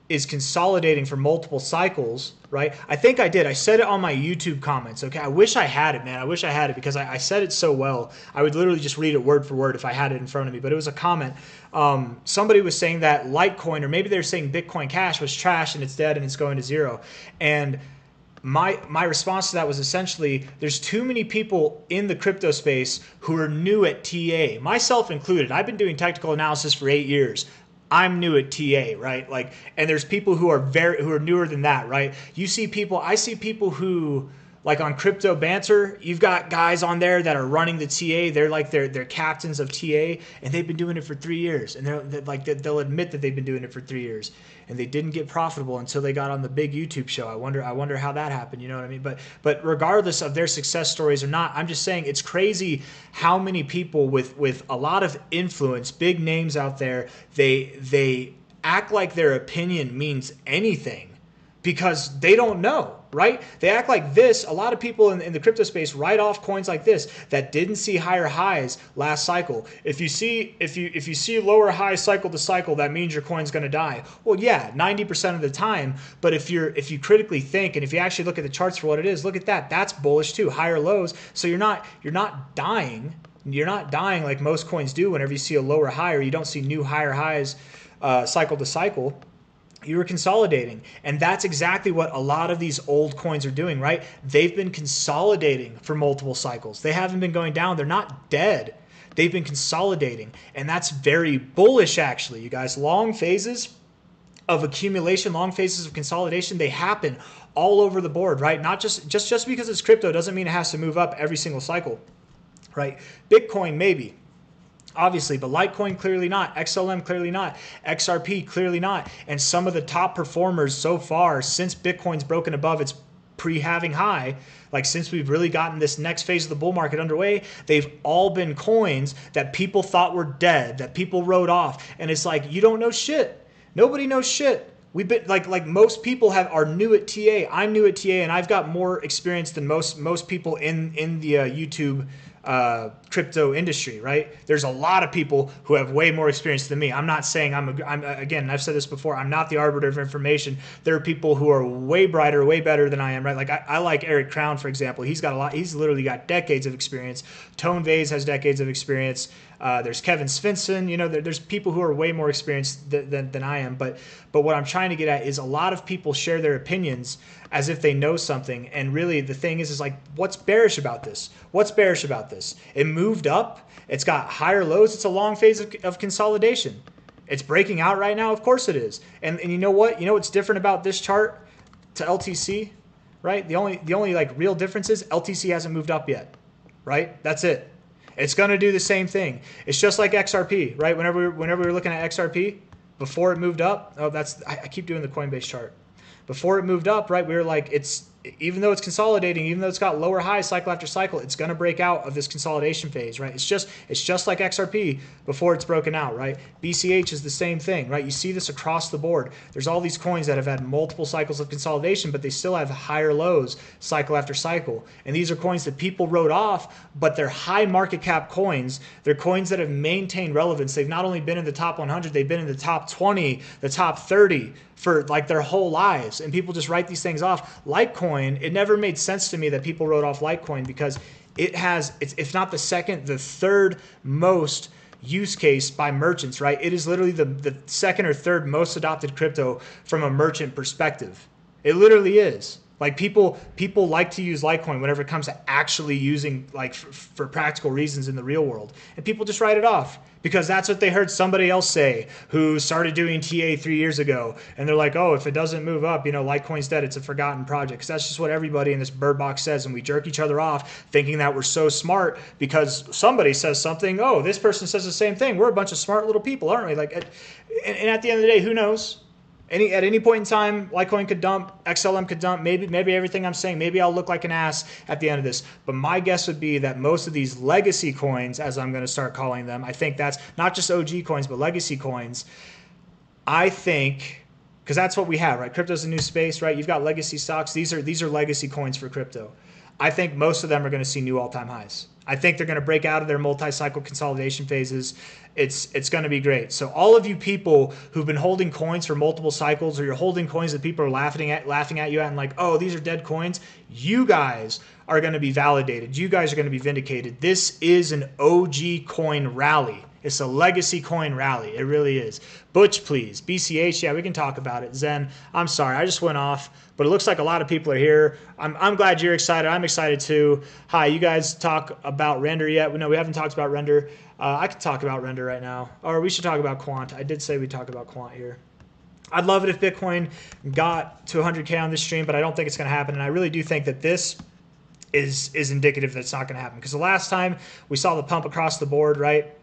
is consolidating for multiple cycles, right? I think I did. I said it on my YouTube comments, okay? I wish I had it, man. I wish I had it because I said it so well. I would literally just read it word for word if I had it in front of me, but it was a comment. Somebody was saying that Litecoin, or maybe they're saying Bitcoin Cash was trash and it's dead and it's going to zero. And my response to that was essentially, there's too many people in the crypto space who are new at TA, myself included. I've been doing technical analysis for 8 years. I'm new at TA, right? Like, and there's people who are newer than that, right? I see people who, like on Crypto Banter, you've got guys on there that are running the TA. They're like they're captains of TA, and they've been doing it for 3 years. And they'll admit that they've been doing it for 3 years, and they didn't get profitable until they got on the big YouTube show. I wonder how that happened. You know what I mean? But regardless of their success stories or not, I'm just saying it's crazy how many people with a lot of influence, big names out there, they act like their opinion means anything because they don't know. Right? They act like this. A lot of people in the crypto space write off coins like this that didn't see higher highs last cycle. If you see lower highs cycle to cycle, that means your coin's going to die. Well, yeah, 90% of the time. But if you critically think and if you actually look at the charts for what it is, look at that. That's bullish too. Higher lows. So you're not dying. You're not dying like most coins do whenever you see a lower high or you don't see new higher highs cycle to cycle. You were consolidating, and that's exactly what a lot of these old coins are doing, right? They've been consolidating for multiple cycles. They haven't been going down. They're not dead. They've been consolidating, and that's very bullish, actually, you guys. Long phases of accumulation, long phases of consolidation, they happen all over the board, right? Not just because it's crypto doesn't mean it has to move up every single cycle, right? Bitcoin, maybe. Obviously, but Litecoin clearly not, XLM clearly not, XRP clearly not, and some of the top performers so far since Bitcoin's broken above its pre-halving high, like since we've really gotten this next phase of the bull market underway, they've all been coins that people thought were dead, that people wrote off, and it's like, you don't know shit. Nobody knows shit. We've been like most people are new at TA. I'm new at TA, and I've got more experience than most people in the YouTube crypto industry, right? There's a lot of people who have way more experience than me. I'm not saying I'm again, I've said this before, I'm not the arbiter of information. There are people who are way brighter, way better than I am, right? Like I like Eric Crown, for example. He's literally got decades of experience. Tone Vase has decades of experience. There's Kevin Svensson, you know, there's people who are way more experienced than I am. But what I'm trying to get at is a lot of people share their opinions as if they know something. And really the thing is like, what's bearish about this? What's bearish about this? It moved up. It's got higher lows. It's a long phase of consolidation. It's breaking out right now. Of course it is. And you know what? You know what's different about this chart to LTC, right? The only like real difference is LTC hasn't moved up yet, right? That's it. It's going to do the same thing. It's just like XRP, right? Whenever we're looking at XRP, before it moved up, I keep doing the Coinbase chart. Before it moved up, right, we were like, even though it's consolidating, even though it's got lower highs cycle after cycle, it's going to break out of this consolidation phase, right? It's just like XRP before it's broken out, right? BCH is the same thing, right? You see this across the board. There's all these coins that have had multiple cycles of consolidation, but they still have higher lows cycle after cycle. And these are coins that people wrote off, but they're high market cap coins. They're coins that have maintained relevance. They've not only been in the top 100, they've been in the top 20, the top 30 for like their whole lives. And people just write these things off. Litecoin, it never made sense to me that people wrote off Litecoin because it's if not the second, the third most use case by merchants, right? It is literally the second or third most adopted crypto from a merchant perspective. It literally is. Like people like to use Litecoin whenever it comes to actually using like for practical reasons in the real world. And people just write it off because that's what they heard somebody else say who started doing TA 3 years ago. And they're like, oh, if it doesn't move up, you know, Litecoin's dead. It's a forgotten project. Because that's just what everybody in this bird box says. And we jerk each other off thinking that we're so smart because somebody says something. Oh, this person says the same thing. We're a bunch of smart little people, aren't we? Like, and at the end of the day, who knows? At any point in time, Litecoin could dump, XLM could dump, maybe everything I'm saying, maybe I'll look like an ass at the end of this. But my guess would be that most of these legacy coins, as I'm going to start calling them, I think that's not just OG coins, but legacy coins. I think, because that's what we have, right? Crypto's a new space, right? You've got legacy stocks. These are legacy coins for crypto. I think most of them are going to see new all-time highs. I think they're going to break out of their multi-cycle consolidation phases. It's going to be great. So all of you people who've been holding coins for multiple cycles, or you're holding coins that people are laughing at you and like, oh, these are dead coins, you guys are going to be validated. You guys are going to be vindicated. This is an OG coin rally. It's a legacy coin rally. It really is. Butch, please. BCH, yeah, we can talk about it. Zen, I'm sorry, I just went off, but it looks like a lot of people are here. I'm glad you're excited. I'm excited too. Hi, you guys talk about Render yet? No, we haven't talked about Render. I could talk about Render right now, or we should talk about Quant. I did say we talk about Quant here. I'd love it if Bitcoin got to 100K on this stream, but I don't think it's going to happen, and I really do think that this is indicative that it's not going to happen, because the last time we saw the pump across the board, right?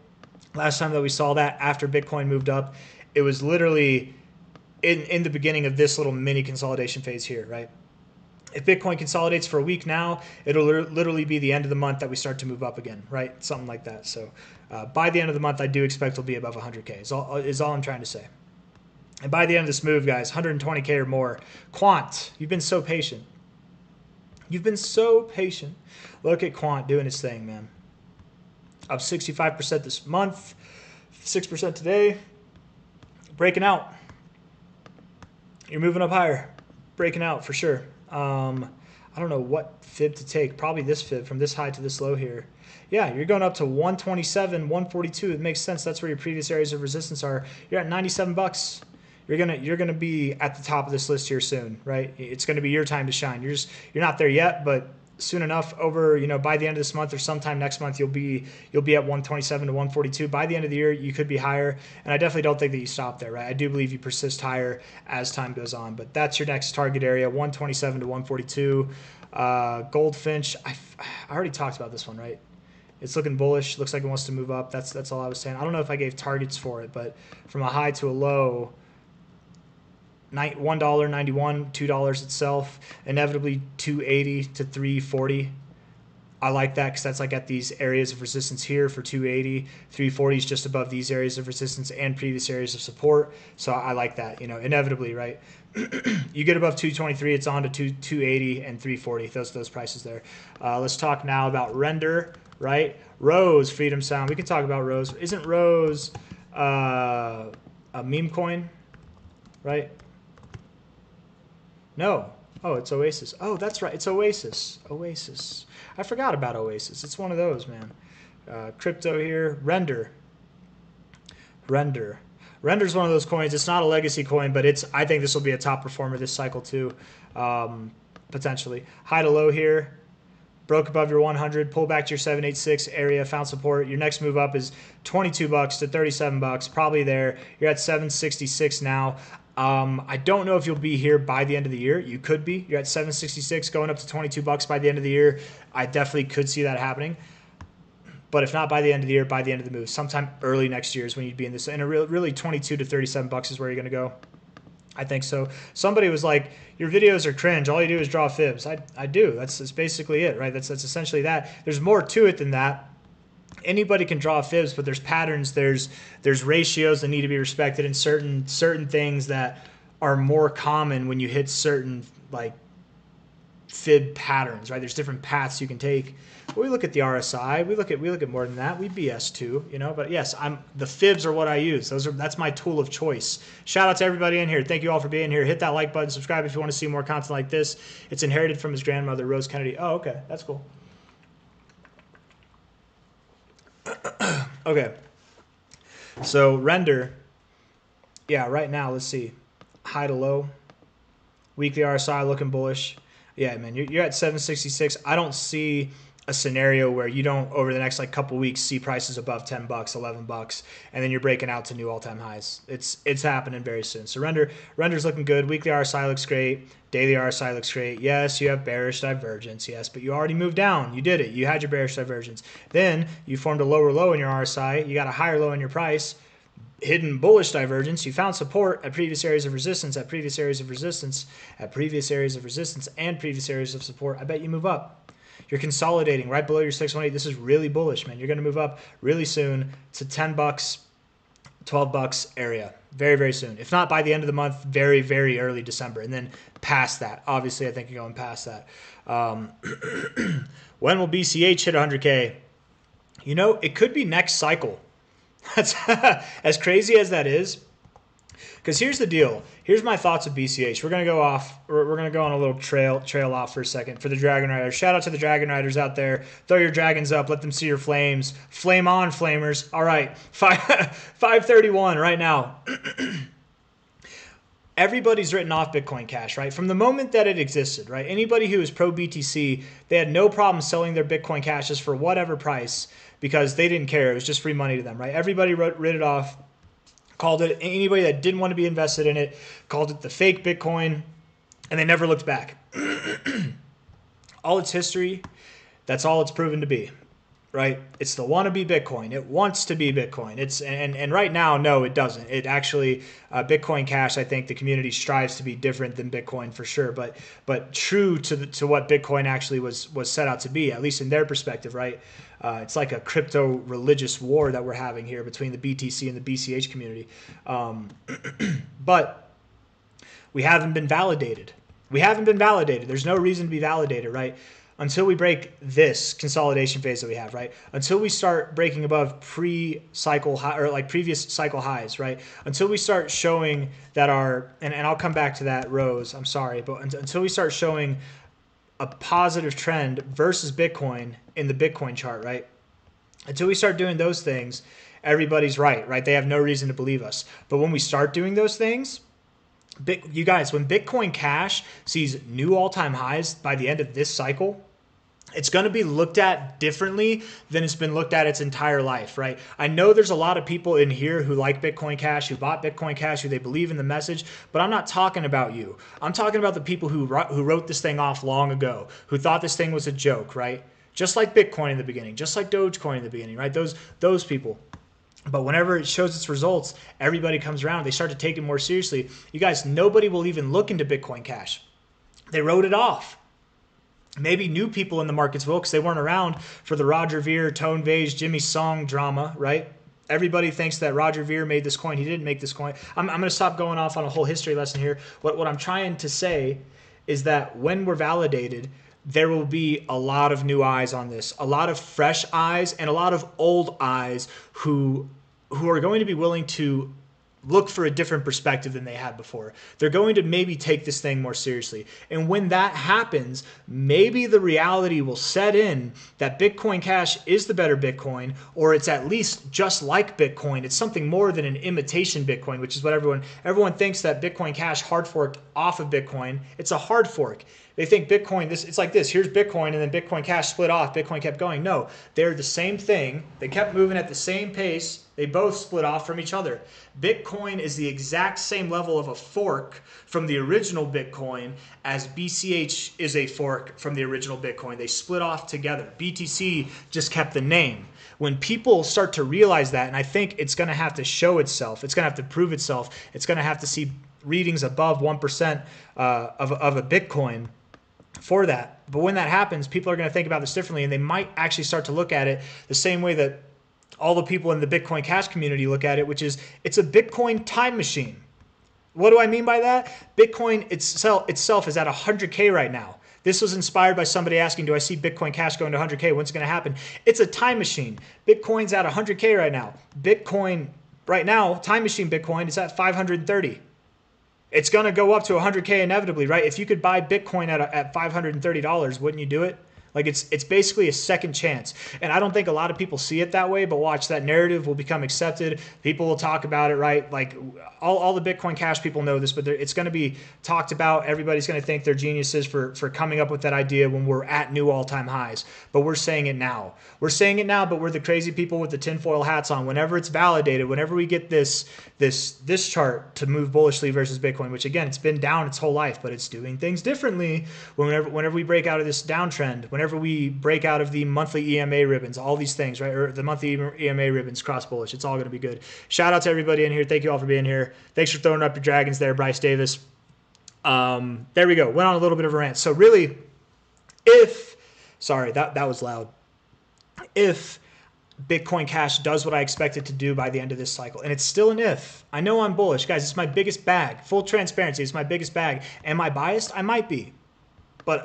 Last time that we saw that after Bitcoin moved up, it was literally in the beginning of this little mini consolidation phase here, right? If Bitcoin consolidates for a week now, it'll literally be the end of the month that we start to move up again, right? Something like that. So by the end of the month, I do expect it'll be above 100K is all I'm trying to say. And by the end of this move, guys, 120K or more. Quant, you've been so patient. You've been so patient. Look at Quant doing its thing, man. Up 65% this month, 6% today. Breaking out. You're moving up higher. Breaking out for sure. I don't know what fib to take. Probably this fib from this high to this low here. Yeah, you're going up to 127, 142. It makes sense. That's where your previous areas of resistance are. You're at 97 bucks. You're gonna be at the top of this list here soon, right? It's gonna be your time to shine. You're not there yet, but soon enough, over by the end of this month or sometime next month, you'll be at 127 to 142. By the end of the year, you could be higher, and I definitely don't think that you stop there, right? I do believe you persist higher as time goes on, but that's your next target area, 127 to 142. Goldfinch, I already talked about this one, right? It's looking bullish. Looks like it wants to move up. That's all I was saying. I don't know if I gave targets for it, but from a high to a low, $1.91, $2 itself, inevitably 280 to 340. I like that because that's like at these areas of resistance here for 280. 340 is just above these areas of resistance and previous areas of support. So I like that, inevitably, right? You get above 223, it's on to 280 and 340, those prices there. Let's talk now about Render. right? Rose, Freedom Sound. We can talk about Rose. Isn't Rose a meme coin, right? No. Oh, it's Oasis. Oh, that's right. It's Oasis. Oasis. I forgot about Oasis. It's one of those, man. Crypto here. Render. Render. Render's one of those coins. It's not a legacy coin, but I think this will be a top performer this cycle too, potentially. High to low here. Broke above your 100, pull back to your 786 area, found support. Your next move up is 22 bucks to 37 bucks, probably there. You're at 766 now. I don't know if you'll be here by the end of the year. You could be. You're at 766, going up to 22 bucks by the end of the year. I definitely could see that happening. But if not by the end of the year, by the end of the move, sometime early next year is when you'd be in this. And really 22 to 37 bucks is where you're going to go. I think so. Somebody was like, your videos are cringe. All you do is draw fibs. I do. That's basically it, right? That's essentially that. There's more to it than that. Anybody can draw fibs, but there's patterns. There's ratios that need to be respected, and certain things that are more common when you hit certain like fib patterns, right? There's different paths you can take. But we look at the RSI. We look at more than that. We BS too, you know. But yes, the fibs are what I use. That's my tool of choice. Shout out to everybody in here. Thank you all for being here. Hit that like button. Subscribe if you want to see more content like this. It's inherited from his grandmother, Rose Kennedy. Oh, okay, that's cool. Okay. So render. Yeah, right now let's see. High to low. Weekly RSI looking bullish. Yeah, man, you're at 766. I don't see a scenario where you don't, over the next like couple weeks, see prices above 10 bucks, 11 bucks, and then you're breaking out to new all-time highs. It's happening very soon. So render's looking good. Weekly RSI looks great. Daily RSI looks great. Yes, you have bearish divergence. Yes, but you already moved down. You did it. You had your bearish divergence. Then you formed a lower low in your RSI. You got a higher low in your price. Hidden bullish divergence. You found support at previous areas of resistance, at previous areas of resistance, at previous areas of resistance, and previous areas of support. I bet you move up. You're consolidating right below your 618. This is really bullish, man. You're going to move up really soon to 10 bucks, 12 bucks area. Very, very soon. If not by the end of the month, very, very early December. And then past that. Obviously, I think you're going past that. When will BCH hit 100K? You know, it could be next cycle. That's as crazy as that is. Because here's the deal. Here's my thoughts of BCH. We're gonna go off. We're gonna go on a little trail off for a second for the Dragon Riders. Shout out to the Dragon Riders out there. Throw your dragons up. Let them see your flames. Flame on, flamers. All right, 531 right now. Everybody's written off Bitcoin Cash, right? From the moment that it existed, right? Anybody who was pro BTC, they had no problem selling their Bitcoin Cashes for whatever price because they didn't care. It was just free money to them, right? Everybody writ it off. Called it, anybody that didn't want to be invested in it, called it the fake Bitcoin, and they never looked back. All its history, that's all it's proven to be, right? It's the wannabe Bitcoin. It wants to be Bitcoin. And right now, no, it doesn't. It actually, Bitcoin Cash, I think the community strives to be different than Bitcoin for sure, but true to what Bitcoin actually was set out to be, at least in their perspective, right? It's like a crypto religious war that we're having here between the BTC and the BCH community. But we haven't been validated. We haven't been validated. There's no reason to be validated, right? Until we break this consolidation phase that we have, right? Until we start breaking above pre-cycle high or like previous cycle highs, right? Until we start showing that and I'll come back to that, Rose, I'm sorry, but until we start showing a positive trend versus Bitcoin in the Bitcoin chart, right? Until we start doing those things, everybody's right? They have no reason to believe us. But when we start doing those things, you guys, when Bitcoin Cash sees new all-time highs by the end of this cycle, it's going to be looked at differently than it's been looked at its entire life, right? I know there's a lot of people in here who like Bitcoin Cash, who bought Bitcoin Cash, who they believe in the message, but I'm not talking about you. I'm talking about the people who wrote this thing off long ago, who thought this thing was a joke, right? Just like Bitcoin in the beginning, just like Dogecoin in the beginning, right? Those people. But whenever it shows its results, everybody comes around. They start to take it more seriously. You guys, nobody will even look into Bitcoin Cash. They wrote it off. Maybe new people in the markets will because they weren't around for the Roger Ver, Tone Vase, Jimmy Song drama, right? Everybody thinks that Roger Ver made this coin. He didn't make this coin. I'm going to stop going off on a whole history lesson here. What I'm trying to say is that when we're validated, there will be a lot of new eyes on this, a lot of fresh eyes and a lot of old eyes who are going to be willing to look for a different perspective than they had before. They're going to maybe take this thing more seriously. And when that happens, maybe the reality will set in that Bitcoin Cash is the better Bitcoin, or it's at least just like Bitcoin. It's something more than an imitation Bitcoin, which is what everyone thinks, that Bitcoin Cash hard forked off of Bitcoin. It's a hard fork. They think Bitcoin, it's like this, here's Bitcoin, and then Bitcoin Cash split off, Bitcoin kept going. No, they're the same thing. They kept moving at the same pace. They both split off from each other. Bitcoin is the exact same level of a fork from the original Bitcoin as BCH is a fork from the original Bitcoin. They split off together. BTC just kept the name. When people start to realize that, and I think it's going to have to show itself, it's going to have to prove itself, it's going to have to see readings above 1% of a Bitcoin for that. But when that happens, people are going to think about this differently, and they might actually start to look at it the same way that all the people in the Bitcoin Cash community look at it, which is it's a Bitcoin time machine. What do I mean by that? Bitcoin itself is at 100K right now. This was inspired by somebody asking, do I see Bitcoin Cash going to 100K? When's it going to happen? It's a time machine. Bitcoin's at 100K right now. Bitcoin right now, time machine Bitcoin is at 530. It's going to go up to 100K inevitably, right? If you could buy Bitcoin at $530, wouldn't you do it? Like it's basically a second chance. And I don't think a lot of people see it that way, but watch, that narrative will become accepted. People will talk about it, right? Like all the Bitcoin Cash people know this, but it's going to be talked about. Everybody's going to think they're geniuses for coming up with that idea when we're at new all-time highs. But we're saying it now. We're saying it now, but we're the crazy people with the tinfoil hats on. Whenever it's validated, whenever we get this chart to move bullishly versus Bitcoin, which again, it's been down its whole life, but it's doing things differently. Whenever we break out of this downtrend, whenever we break out of the monthly EMA ribbons, all these things, right? Or the monthly EMA ribbons cross bullish. It's all going to be good. Shout out to everybody in here. Thank you all for being here. Thanks for throwing up your dragons there, Bryce Davis. There we go. Went on a little bit of a rant. So really, sorry, that was loud. If Bitcoin Cash does what I expect it to do by the end of this cycle, and it's still an if. I know I'm bullish. Guys, it's my biggest bag. Full transparency, it's my biggest bag. Am I biased? I might be. But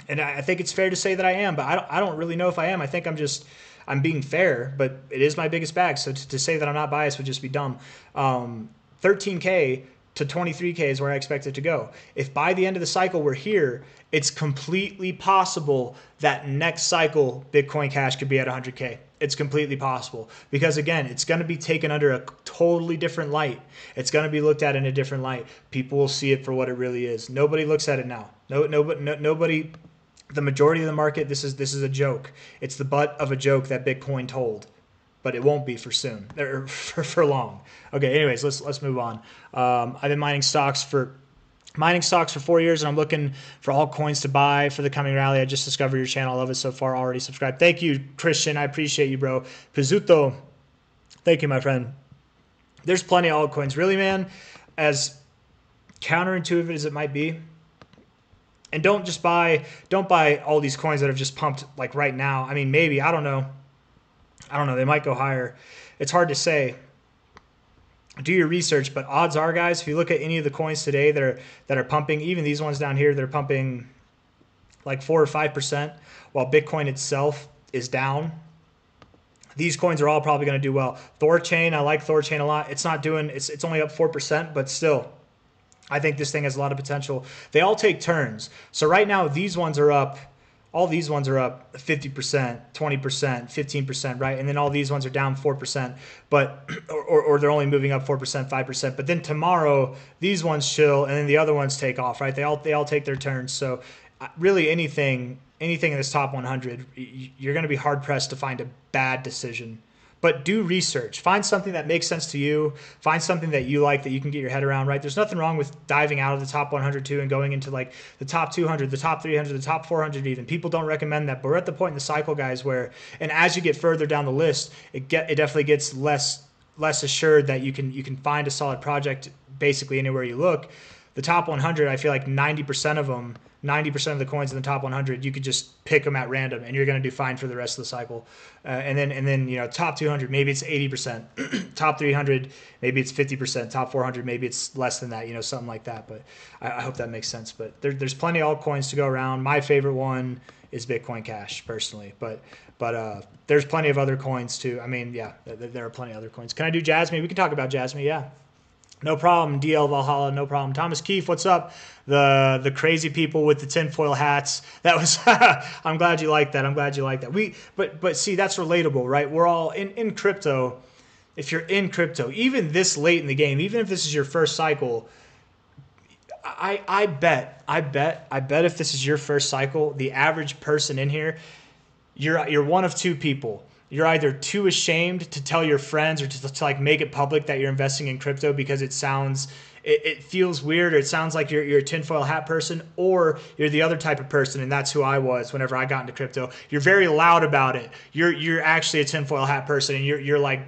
and I think it's fair to say that I am, but I don't really know if I am. I think I'm being fair, but it is my biggest bag. So to say that I'm not biased would just be dumb. 13K to 23K is where I expect it to go. If by the end of the cycle we're here, it's completely possible that next cycle Bitcoin Cash could be at 100K. It's completely possible because, again, it's going to be taken under a totally different light. It's going to be looked at in a different light. People will see it for what it really is. Nobody looks at it now. Nobody. The majority of the market, this is a joke. It's the butt of a joke that Bitcoin told, but it won't be for soon or for long. Okay, anyways, let's move on. I've been mining stocks for 4 years, and I'm looking for altcoins to buy for the coming rally. I just discovered your channel. I love it so far. Already subscribed. Thank you, Christian. I appreciate you, bro. Pizzuto, thank you, my friend. There's plenty of altcoins. Really, man, as counterintuitive as it might be, and don't buy all these coins that have just pumped like right now. I mean, maybe, I don't know. They might go higher. It's hard to say. Do your research, but odds are, guys, if you look at any of the coins today that are pumping, even these ones down here, they're pumping like 4 or 5%, while Bitcoin itself is down. These coins are all probably going to do well. Thorchain, I like Thorchain a lot. It's only up 4%, but still, I think this thing has a lot of potential. They all take turns. So right now, these ones are up. All these ones are up 50%, 20%, 15%, right? And then all these ones are down 4%, but or they're only moving up 4%, 5%. But then tomorrow, these ones chill, and then the other ones take off, right? They all take their turns. So really, anything in this top 100, you're going to be hard pressed to find a bad decision. But do research. Find something that makes sense to you. Find something that you like, that you can get your head around, right? There's nothing wrong with diving out of the top 100 too and going into like the top 200, the top 300, the top 400 even. People don't recommend that. But we're at the point in the cycle, guys, where, and as you get further down the list, it definitely gets less assured that you can find a solid project basically anywhere you look. The top 100, I feel like 90% of them, 90% of the coins in the top 100, you could just pick them at random, and you're going to do fine for the rest of the cycle. And then you know, top 200, maybe it's 80%. Top 300, maybe it's 50%. Top 400, maybe it's less than that. You know, something like that. But I hope that makes sense. But there's plenty of altcoins to go around. My favorite one is Bitcoin Cash, personally. But there's plenty of other coins too. I mean, yeah, there are plenty of other coins. Can I do Jasmi? We can talk about Jasmi. Yeah. No problem, DL Valhalla, no problem. Thomas Keefe, what's up? The crazy people with the tinfoil hats. That was I'm glad you like that. I'm glad you like that. But see, that's relatable, right? We're all in crypto. If you're in crypto, even this late in the game, even if this is your first cycle, I bet if this is your first cycle, the average person in here, you're one of two people. You're either too ashamed to tell your friends or to like make it public that you're investing in crypto because it feels weird, or it sounds like you're a tinfoil hat person, or you're the other type of person, and that's who I was whenever I got into crypto. You're very loud about it. You're actually a tinfoil hat person, and you're like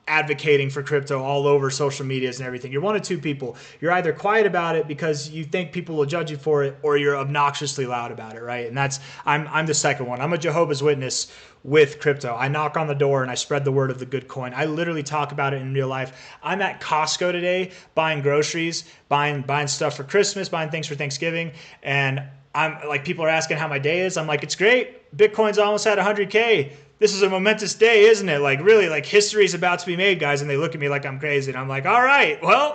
advocating for crypto all over social medias and everything. You're one of two people. You're either quiet about it because you think people will judge you for it, or you're obnoxiously loud about it, right? And I'm the second one. I'm a Jehovah's Witness with crypto. I knock on the door and I spread the word of the good coin. I literally talk about it in real life. I'm at Costco today buying groceries, buying stuff for Christmas, buying things for Thanksgiving, and I'm like, people are asking how my day is. I'm like, it's great. Bitcoin's almost at 100K. This is a momentous day, isn't it? Like, really, like, history is about to be made, guys. And they look at me like I'm crazy. And I'm like, all right, well,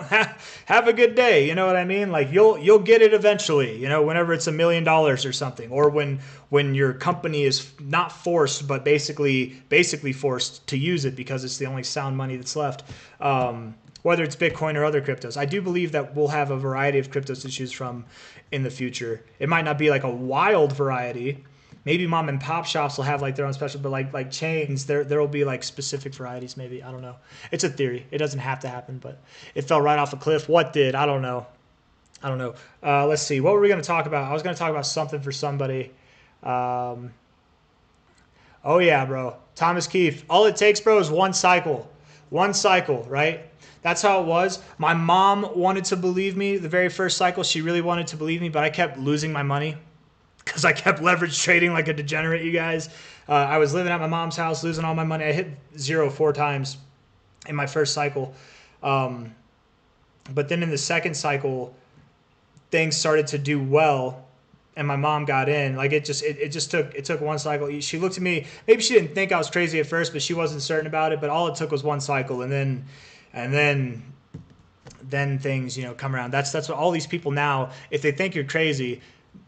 have a good day. You know what I mean? Like, you'll get it eventually, you know, whenever it's $1 million or something. Or when your company is not forced, but basically forced to use it because it's the only sound money that's left. Whether it's Bitcoin or other cryptos. I do believe that we'll have a variety of cryptos to choose from in the future. It might not be like a wild variety. Maybe mom and pop shops will have like their own special, but like chains, there will be like specific varieties. Maybe, I don't know. It's a theory. It doesn't have to happen, but it fell right off a cliff. What did? I don't know. Let's see. What were we going to talk about? I was going to talk about something for somebody. Oh yeah, bro. Thomas Keefe. All it takes, bro, is one cycle. One cycle, right? That's how it was. My mom wanted to believe me the very first cycle. She really wanted to believe me, but I kept losing my money because I kept leverage trading like a degenerate, you guys. I was living at my mom's house, losing all my money. I hit 0 4 times in my first cycle. But then in the second cycle, things started to do well, and my mom got in. Like, it took one cycle. She looked at me. Maybe she didn't think I was crazy at first, but she wasn't certain about it. But all it took was one cycle, and then things, you know, come around. That's what all these people now, if they think you're crazy,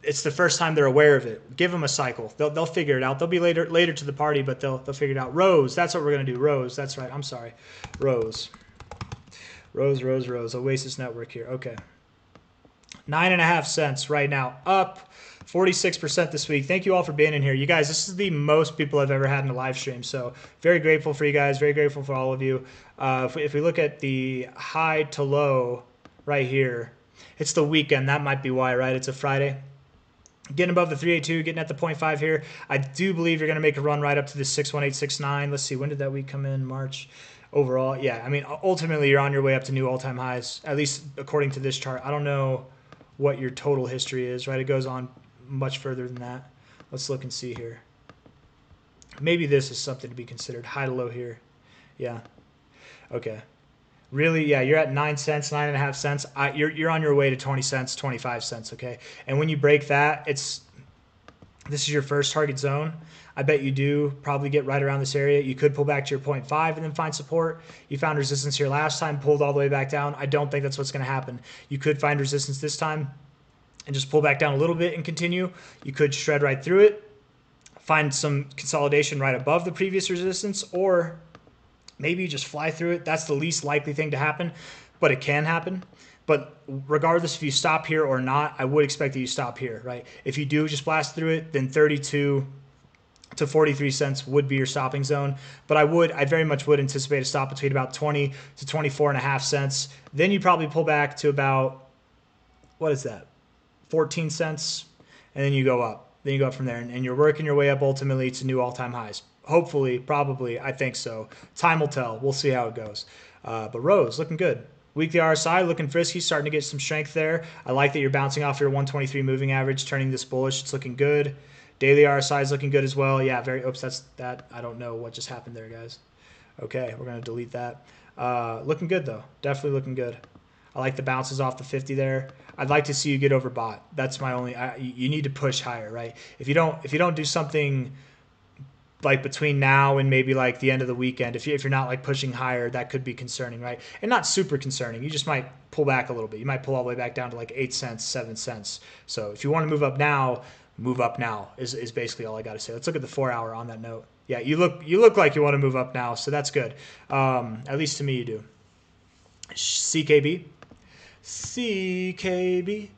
it's the first time they're aware of it. Give them a cycle. They'll figure it out. They'll be later to the party, but they'll figure it out. Rose, that's what we're gonna do. Rose, that's right. I'm sorry. Rose. Oasis Network here. Okay. 9.5 cents right now. Up 46% this week. Thank you all for being in here. You guys, this is the most people I've ever had in a live stream. So very grateful for you guys. Very grateful for all of you. If we look at the high to low right here, it's the weekend. That might be why, right? It's a Friday. Getting above the 382, getting at the 0.5 here. I do believe you're going to make a run right up to the 61869. Let's see, when did that week come in? March. Overall, yeah. I mean, ultimately, you're on your way up to new all-time highs, at least according to this chart. I don't know what your total history is, right? It goes on much further than that. Let's look and see here. Maybe this is something to be considered. High to low here. Yeah. Okay. Really, yeah, you're at 9 cents, 9.5 cents. You're on your way to 20 cents, 25 cents, okay? And when you break that, this is your first target zone. I bet you do probably get right around this area. You could pull back to your 0.5 and then find support. You found resistance here last time, pulled all the way back down. I don't think that's what's going to happen. You could find resistance this time and just pull back down a little bit and continue. You could shred right through it, find some consolidation right above the previous resistance, or maybe you just fly through it. That's the least likely thing to happen, but it can happen. But regardless if you stop here or not, I would expect that you stop here, right? If you do just blast through it, then 32 to 43 cents would be your stopping zone. But I very much would anticipate a stop between about 20 to 24.5 cents. Then you probably pull back to about, what is that? 14 cents. And then you go up. Then you go up from there, and you're working your way up ultimately to new all-time highs. Hopefully, probably, I think so. Time will tell. We'll see how it goes. But Rose, looking good. Weekly RSI looking frisky, starting to get some strength there. I like that you're bouncing off your 123 moving average, turning this bullish. It's looking good. Daily RSI is looking good as well. Yeah, oops, that's that. I don't know what just happened there, guys. Okay, we're going to delete that. Looking good, though. Definitely looking good. I like the bounces off the 50 there. I'd like to see you get overbought. That's my only. You need to push higher, right? If you don't do something like between now and maybe like the end of the weekend, if you're not like pushing higher, that could be concerning, right? And not super concerning. You just might pull back a little bit. You might pull all the way back down to like 8 cents, 7 cents. So if you want to move up now is basically all I got to say. Let's look at the 4 hour on that note. Yeah, you look like you want to move up now, so that's good. At least to me, you do. CKB.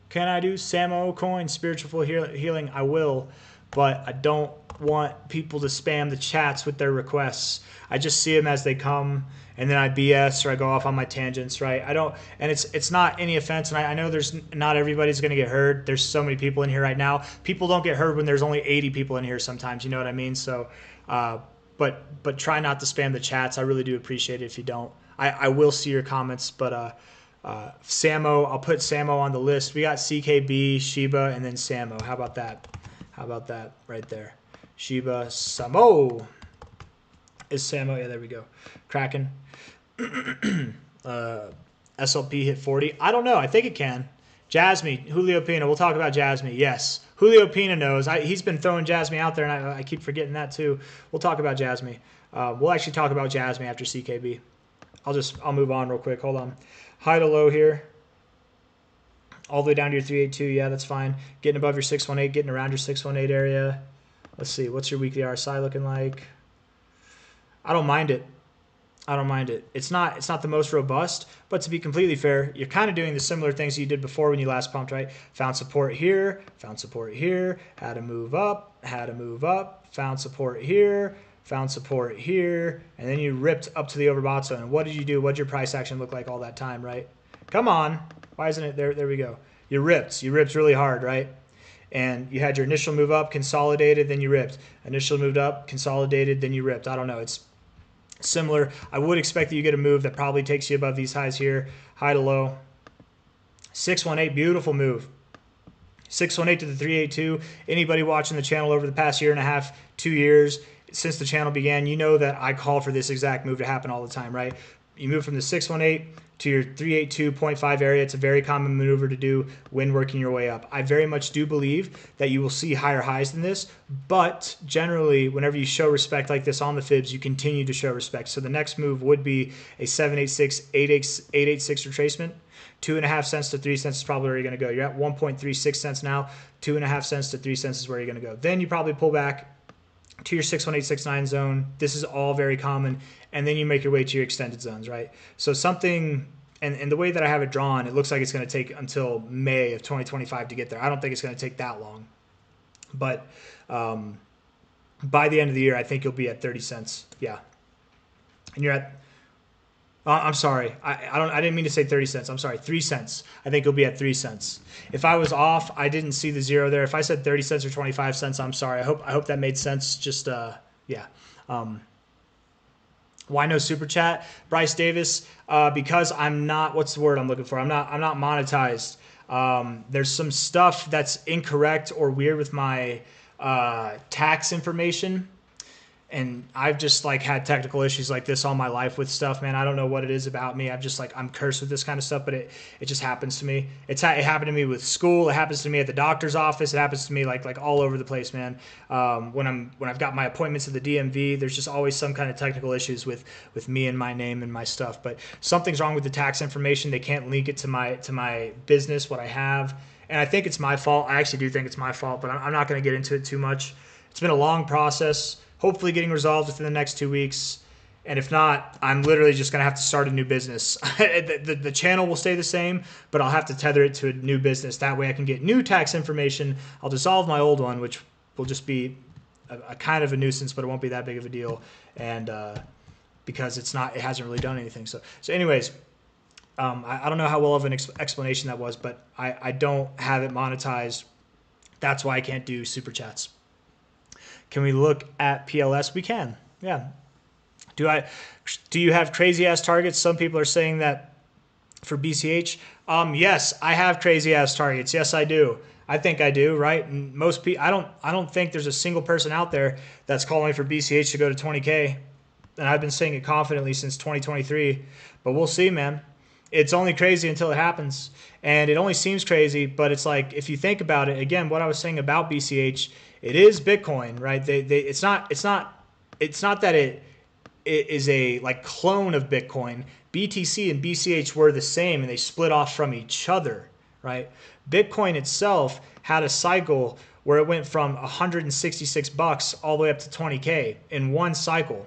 Can I do Samo coin spiritual healing? I will, but I don't want people to spam the chats with their requests. I just see them as they come, and then I BS or I go off on my tangents, right? I don't, and it's not any offense, and I know there's not everybody's going to get heard. There's so many people in here right now. People don't get heard when there's only 80 people in here sometimes, you know what I mean? So, but try not to spam the chats. I really do appreciate it if you don't. I will see your comments, but Samo, I'll put Samo on the list. We got CKB, Shiba, and then Samo. How about that? How about that right there? Shiba, Samo. Is Samo? Yeah, there we go. Kraken. SLP hit 40. I don't know. I think it can. Jasmi, Julio Pina. We'll talk about Jasmi. Yes. Julio Pina knows. He's been throwing Jasmi out there, and I keep forgetting that too. We'll talk about Jasmi. We'll actually talk about Jasmi after CKB. I'll move on real quick. Hold on. High to low here. All the way down to your 382. Yeah, that's fine. Getting above your 618, getting around your 618 area. Let's see. What's your weekly RSI looking like? I don't mind it. I don't mind it. It's not the most robust, but to be completely fair, you're kind of doing the similar things you did before when you last pumped, right? Found support here, had to move up, found support here, and then you ripped up to the overbought zone. And what did you do? What did your price action look like all that time, right? Come on. Why isn't it there? There we go. You ripped really hard, right? And you had your initial move up, consolidated, then you ripped. Initial moved up, consolidated, then you ripped. I don't know. It's similar. I would expect that you get a move that probably takes you above these highs here, high to low. 618, beautiful move. 618 to the 382. Anybody watching the channel over the past year and a half, 2 years, since the channel began, you know that I call for this exact move to happen all the time, right? You move from the 618 to your 382.5 area. It's a very common maneuver to do when working your way up. I very much do believe that you will see higher highs than this, but generally, whenever you show respect like this on the fibs, you continue to show respect. So the next move would be a 786, 886 retracement. 2.5 cents to 3 cents is probably where you're going to go. You're at 1.36 cents now. 2.5 cents to 3 cents is where you're going to go. Then you probably pull back to your 61869 zone. This is all very common. And then you make your way to your extended zones, right? So something, and the way that I have it drawn, it looks like it's going to take until May of 2025 to get there. I don't think it's going to take that long. But by the end of the year, I think you'll be at 30 cents. Yeah. And you're at, I'm sorry. I didn't mean to say 30 cents. I'm sorry, 3 cents. I think you'll be at 3 cents. If I was off, I didn't see the zero there. If I said 30 cents or 25 cents, I'm sorry. I hope that made sense. Just, yeah. Why no super chat? Bryce Davis, because I'm not, what's the word I'm looking for? I'm not monetized. There's some stuff that's incorrect or weird with my tax information. And I've just like had technical issues like this all my life with stuff, man. I don't know what it is about me. I'm cursed with this kind of stuff, but it just happens to me. It happened to me with school. It happens to me at the doctor's office. It happens to me like all over the place, man. When I've got my appointments at the DMV, there's just always some kind of technical issues with me and my name and my stuff. But something's wrong with the tax information. They can't link it to my business, what I have. And I think it's my fault. I actually do think it's my fault, but I'm not going to get into it too much. It's been a long process. Hopefully getting resolved within the next 2 weeks. And if not, I'm literally just going to have to start a new business. The channel will stay the same, but I'll have to tether it to a new business. That way I can get new tax information. I'll dissolve my old one, which will just be a kind of a nuisance, but it won't be that big of a deal. And because it hasn't really done anything. So anyways, I don't know how well of an explanation that was, but I don't have it monetized. That's why I can't do super chats. Can we look at PLS? We can. Yeah. Do you have crazy ass targets? Some people are saying that for BCH. Yes, I have crazy ass targets. Yes, I do. I think I do, right? And most people, I don't think there's a single person out there that's calling for BCH to go to 20K. And I've been saying it confidently since 2023, but we'll see, man. It's only crazy until it happens. And it only seems crazy, but it's like, if you think about it, again, what I was saying about BCH, it is Bitcoin, right? It's not that it is a like clone of Bitcoin. BTC and BCH were the same and they split off from each other, right? Bitcoin itself had a cycle where it went from 166 bucks all the way up to 20K in one cycle.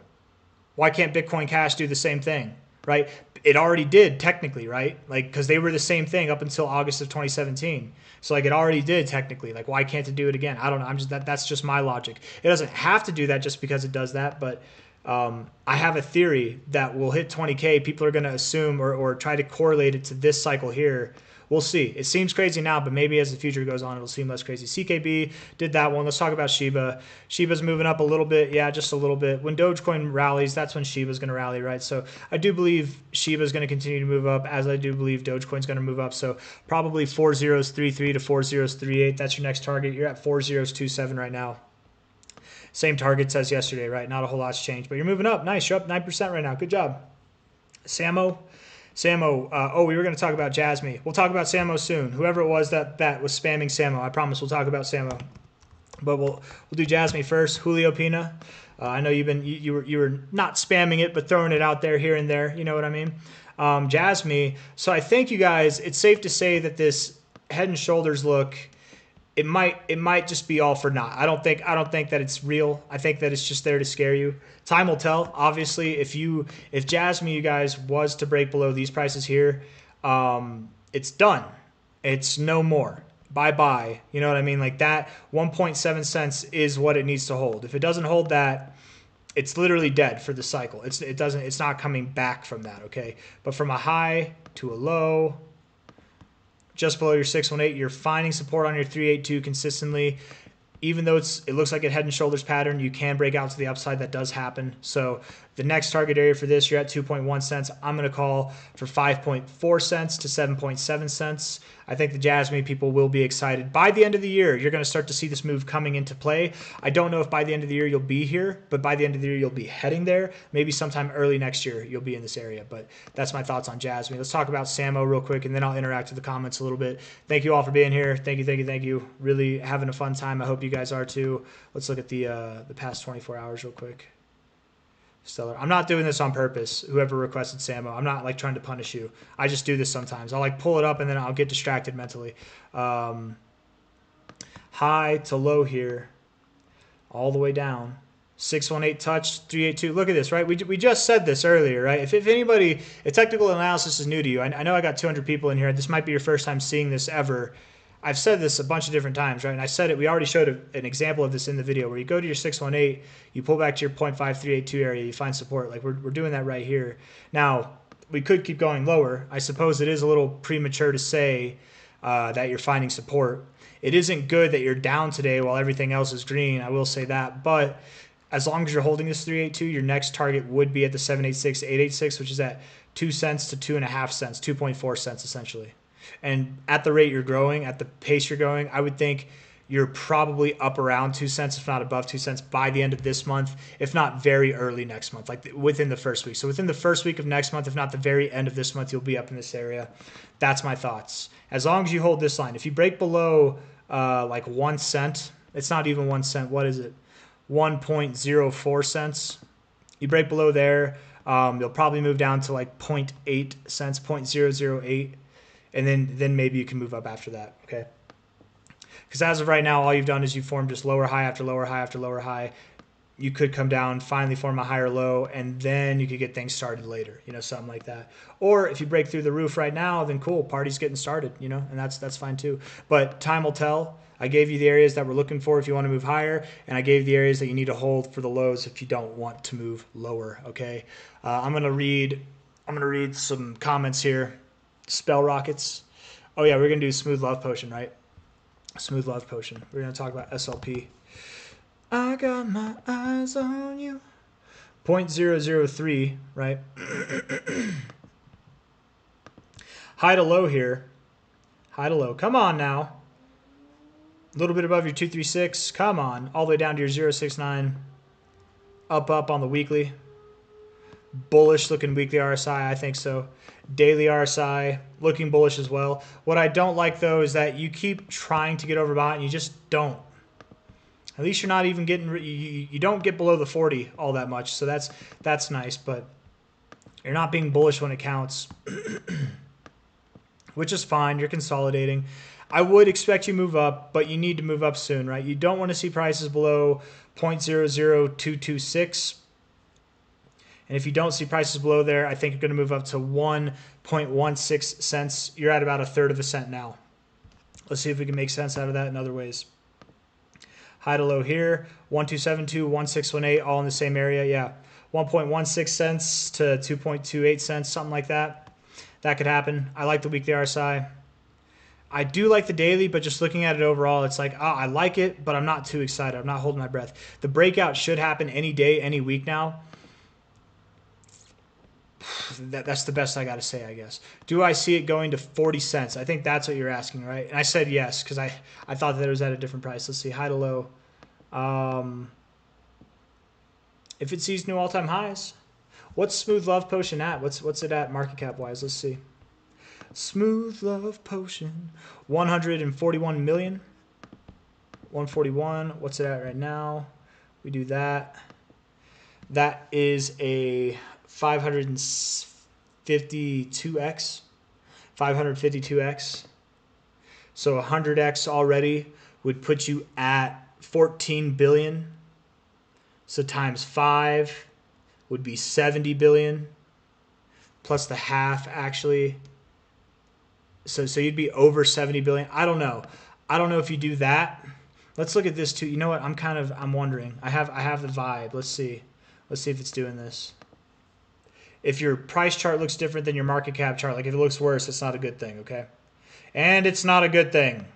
Why can't Bitcoin Cash do the same thing, right? It already did technically, right? Like, because they were the same thing up until August of 2017. So like it already did technically. Like, why can't it do it again? I don't know. That's just my logic. It doesn't have to do that just because it does that, but I have a theory that we'll hit 20K. People are going to assume or try to correlate it to this cycle here. We'll see. It seems crazy now, but maybe as the future goes on, it'll seem less crazy. CKB did that one. Let's talk about Shiba. Shiba's moving up a little bit. Yeah, just a little bit. When Dogecoin rallies, that's when Shiba's going to rally, right? So I do believe Shiba's going to continue to move up, as I do believe Dogecoin's going to move up. So probably 4033 to 4038. That's your next target. You're at 4027 right now. Same targets as yesterday, right? Not a whole lot's changed, but you're moving up. Nice. You're up 9% right now. Good job. Samo. Oh, we were going to talk about Jasmi. We'll talk about Samo soon. Whoever it was that was spamming Samo, I promise we'll talk about Samo. But we'll do Jasmi first. Julio Pina. I know you were not spamming it, but throwing it out there here and there. You know what I mean? Jasmi. So I think you guys, it's safe to say that this head and shoulders look, it might just be all for naught. I don't think that it's real. I think that it's just there to scare you. Time will tell. Obviously, if Jasmi, you guys, was to break below these prices here, it's done. It's no more. Bye-bye. You know what I mean? Like that 1.7 cents is what it needs to hold. If it doesn't hold that, it's literally dead for the cycle. It's not coming back from that, okay? But from a high to a low, just below your 618, you're finding support on your 382 consistently. Even though it looks like a head and shoulders pattern, you can break out to the upside. That does happen. So the next target area for this, you're at 2.1 cents. I'm going to call for 5.4 cents to 7.7 cents. I think the Jasmi people will be excited. By the end of the year, you're going to start to see this move coming into play. I don't know if by the end of the year you'll be here, but by the end of the year you'll be heading there. Maybe sometime early next year you'll be in this area. But that's my thoughts on Jasmi. Let's talk about Samo real quick, and then I'll interact with the comments a little bit. Thank you all for being here. Thank you. Really having a fun time. I hope you guys are too. Let's look at the past 24 hours real quick. Stellar. I'm not doing this on purpose. Whoever requested Samo, I'm not like trying to punish you. I just do this sometimes. I'll like pull it up and then I'll get distracted mentally. High to low here, all the way down. 618 touch, 382. Look at this, right? We just said this earlier, right? If anybody, if technical analysis is new to you, I know I got 200 people in here. This might be your first time seeing this ever. I've said this a bunch of different times, right? And I said it, we already showed an example of this in the video where you go to your 618, you pull back to your 0.5382 area, you find support. Like we're doing that right here. Now, we could keep going lower. I suppose it is a little premature to say that you're finding support. It isn't good that you're down today while everything else is green. I will say that. But as long as you're holding this 382, your next target would be at the 786, 886, which is at 2 cents to 2.5 cents, 2.4 cents essentially. And at the rate you're growing, at the pace you're going, I would think you're probably up around 2 cents, if not above 2 cents by the end of this month, if not very early next month, like within the first week. So within the first week of next month, if not the very end of this month, you'll be up in this area. That's my thoughts. As long as you hold this line. If you break below like 1 cent, it's not even 1 cent. What is it? 1.04 cents. You break below there, you'll probably move down to like 0.8 cents, 0.008. And then maybe you can move up after that, okay? Because as of right now, all you've done is you formed just lower high after lower high after lower high. You could come down, finally form a higher low, and then you could get things started later, you know, something like that. Or if you break through the roof right now, then cool, party's getting started, you know, and that's fine too. But time will tell. I gave you the areas that we're looking for if you want to move higher, and I gave the areas that you need to hold for the lows if you don't want to move lower, okay? I'm gonna read some comments here. Spell rockets. Oh yeah, we're gonna do smooth love potion, right? Smooth love potion. We're gonna talk about SLP. I got my eyes on you. 0.003, right? High to low here. High to low. Come on now. A little bit above your 236. Come on. All the way down to your 069. Up on the weekly. Bullish looking weekly RSI. I think so. Daily RSI looking bullish as well. What I don't like, though, is that you keep trying to get overbought and you just don't. At least you're not even getting, you don't get below the 40 all that much. So that's nice, but you're not being bullish when it counts, which is fine. You're consolidating. I would expect you move up, but you need to move up soon, right? You don't want to see prices below 0.00226. And if you don't see prices below there, I think you're going to move up to 1.16 cents. You're at about a third of a cent now. Let's see if we can make sense out of that in other ways. High to low here, 1272, 1618, all in the same area. Yeah, 1.16 cents to 2.28 cents, something like that. That could happen. I like the weekly RSI. I do like the daily, but just looking at it overall, it's like, oh, I like it, but I'm not too excited. I'm not holding my breath. The breakout should happen any day, any week now. That's the best I got to say, I guess. Do I see it going to 40 cents? I think that's what you're asking, right? And I said yes because I thought that it was at a different price. Let's see, high to low. If it sees new all-time highs, what's Smooth Love Potion at? What's it at market cap-wise? Let's see. Smooth Love Potion, 141 million. 141. What's it at right now? We do that. That is a 552x. 552x. So 100x already would put you at 14 billion. So times 5 would be 70 billion. Plus the half, actually. So you'd be over 70 billion. I don't know. I don't know if you do that. Let's look at this too. You know what? I'm wondering. I have the vibe. Let's see. Let's see if it's doing this. If your price chart looks different than your market cap chart, like if it looks worse, it's not a good thing, okay? And it's not a good thing.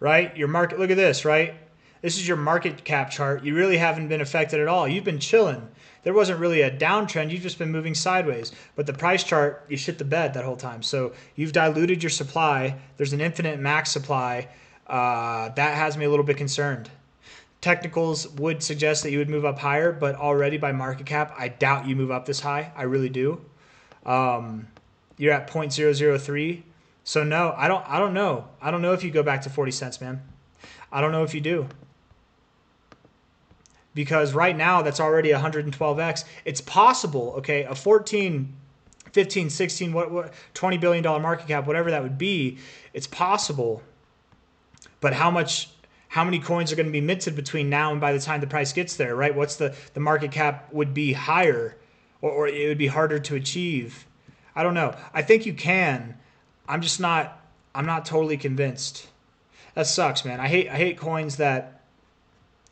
Right? Your market, look at this, right? This is your market cap chart. You really haven't been affected at all. You've been chilling. There wasn't really a downtrend. You've just been moving sideways. But the price chart, you shit the bed that whole time. So you've diluted your supply. There's an infinite max supply. That has me a little bit concerned. Technicals would suggest that you would move up higher, but already by market cap, I doubt you move up this high. I really do. You're at 0.003. So no, I don't know. I don't know if you go back to 40 cents, man. I don't know if you do. Because right now, that's already 112x. It's possible, okay, a 14, 15, 16, $20 billion market cap, whatever that would be, it's possible. But how many coins are going to be minted between now and by the time the price gets there, right? What's the market cap would be higher or it would be harder to achieve? I don't know. I think you can. I'm not totally convinced. That sucks, man. I hate coins that,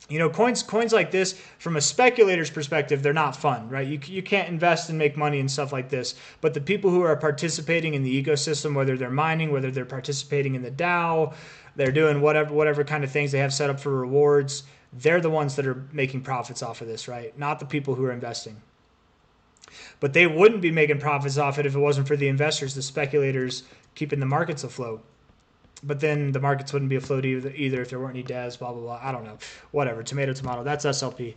you know, coins like this, from a speculator's perspective, they're not fun, right? You can't invest and make money and stuff like this. But the people who are participating in the ecosystem, whether they're mining, whether they're participating in the DAO, they're doing whatever kind of things they have set up for rewards, they're the ones that are making profits off of this, right? Not the people who are investing. But they wouldn't be making profits off it if it wasn't for the investors, the speculators keeping the markets afloat. But then the markets wouldn't be afloat either if there weren't any devs, blah, blah, blah. I don't know. Whatever. Tomato, tomato. That's SLP.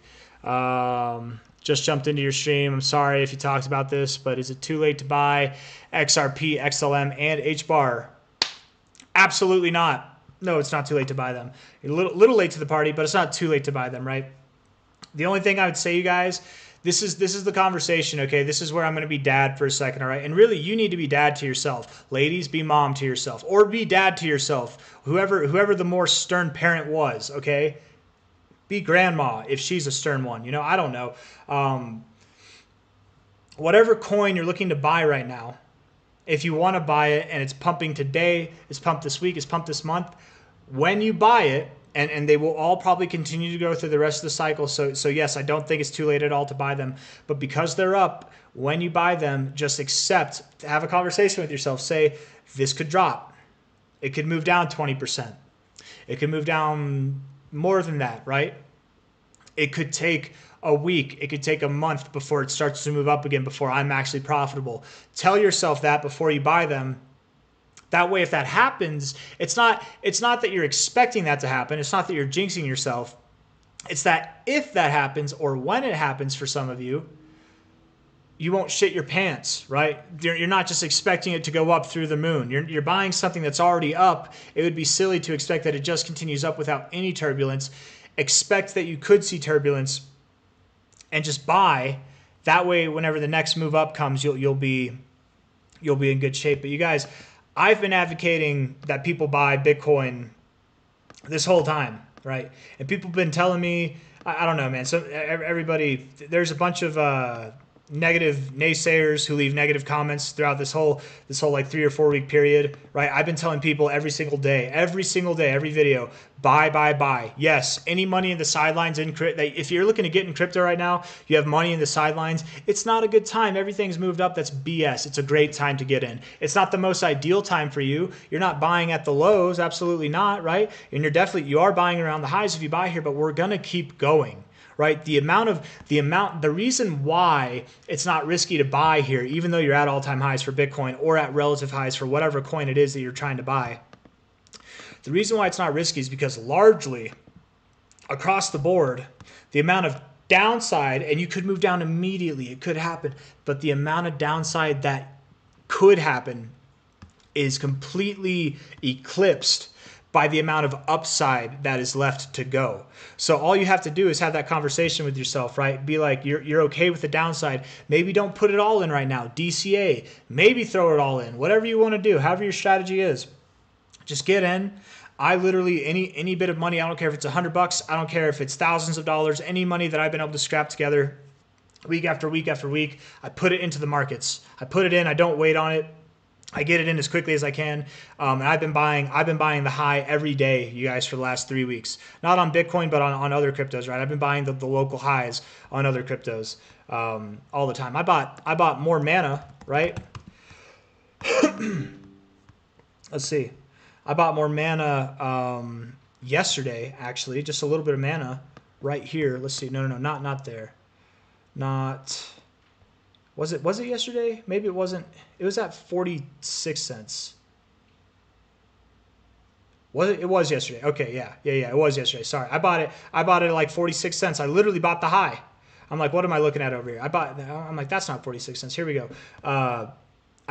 Just jumped into your stream. I'm sorry if you talked about this, but is it too late to buy XRP, XLM, and HBAR? Absolutely not. No, it's not too late to buy them. You're a little late to the party, but it's not too late to buy them, right? The only thing I would say, you guys, this is the conversation, okay? This is where I'm going to be dad for a second, all right? And really, you need to be dad to yourself. Ladies, be mom to yourself. Or be dad to yourself. Whoever the more stern parent was, okay? Be grandma if she's a stern one. You know, I don't know. Whatever coin you're looking to buy right now, if you want to buy it and it's pumping today, it's pumped this week, it's pumped this month, when you buy it, and they will all probably continue to go through the rest of the cycle. So yes, I don't think it's too late at all to buy them. But because they're up, when you buy them, just accept, have a conversation with yourself. Say, this could drop. It could move down 20%. It could move down more than that, right? It could take a week, it could take a month before it starts to move up again, before I'm actually profitable. Tell yourself that before you buy them. That way, if that happens, it's not that you're expecting that to happen. It's not that you're jinxing yourself. It's that if that happens, or when it happens for some of you, you won't shit your pants, right? You're not just expecting it to go up through the moon. You're buying something that's already up. It would be silly to expect that it just continues up without any turbulence. Expect that you could see turbulence and just buy. That way, whenever the next move up comes, you'll be in good shape. But you guys, I've been advocating that people buy Bitcoin this whole time, right? And people have been telling me, I don't know, man. So everybody, there's a bunch of negative naysayers who leave negative comments throughout this whole like 3 or 4 week period, right? I've been telling people every single day, every video, buy. Yes, any money in the sidelines in crypto. If you're looking to get in crypto right now, you have money in the sidelines. It's not a good time. Everything's moved up. That's BS. It's a great time to get in. It's not the most ideal time for you. You're not buying at the lows, absolutely not, right? And you are buying around the highs if you buy here, but we're gonna keep going. Right? The reason why it's not risky to buy here, even though you're at all-time highs for Bitcoin or at relative highs for whatever coin it is that you're trying to buy. The reason why it's not risky is because largely across the board, the amount of downside, and you could move down immediately, it could happen, but the amount of downside that could happen is completely eclipsed by the amount of upside that is left to go. So all you have to do is have that conversation with yourself, right? Be like, you're okay with the downside. Maybe don't put it all in right now. DCA, maybe throw it all in. Whatever you want to do, however your strategy is, just get in. I literally, any bit of money, I don't care if it's $100, I don't care if it's thousands of dollars, any money that I've been able to scrap together week after week after week, I put it into the markets. I put it in, I don't wait on it. I get it in as quickly as I can, and I've been buying the high every day, you guys, for the last 3 weeks. Not on Bitcoin, but on other cryptos, right? I've been buying the local highs on other cryptos all the time. I bought more mana, right? Let's see. I bought more mana yesterday, actually, just a little bit of mana right here. Let's see. No, not there. Not. Was it yesterday? Maybe it wasn't. It was at 46 cents. Was it? It was yesterday. Okay, yeah. It was yesterday. Sorry, I bought it at like 46 cents. I literally bought the high. I'm like, what am I looking at over here? I'm like, that's not 46 cents. Here we go. I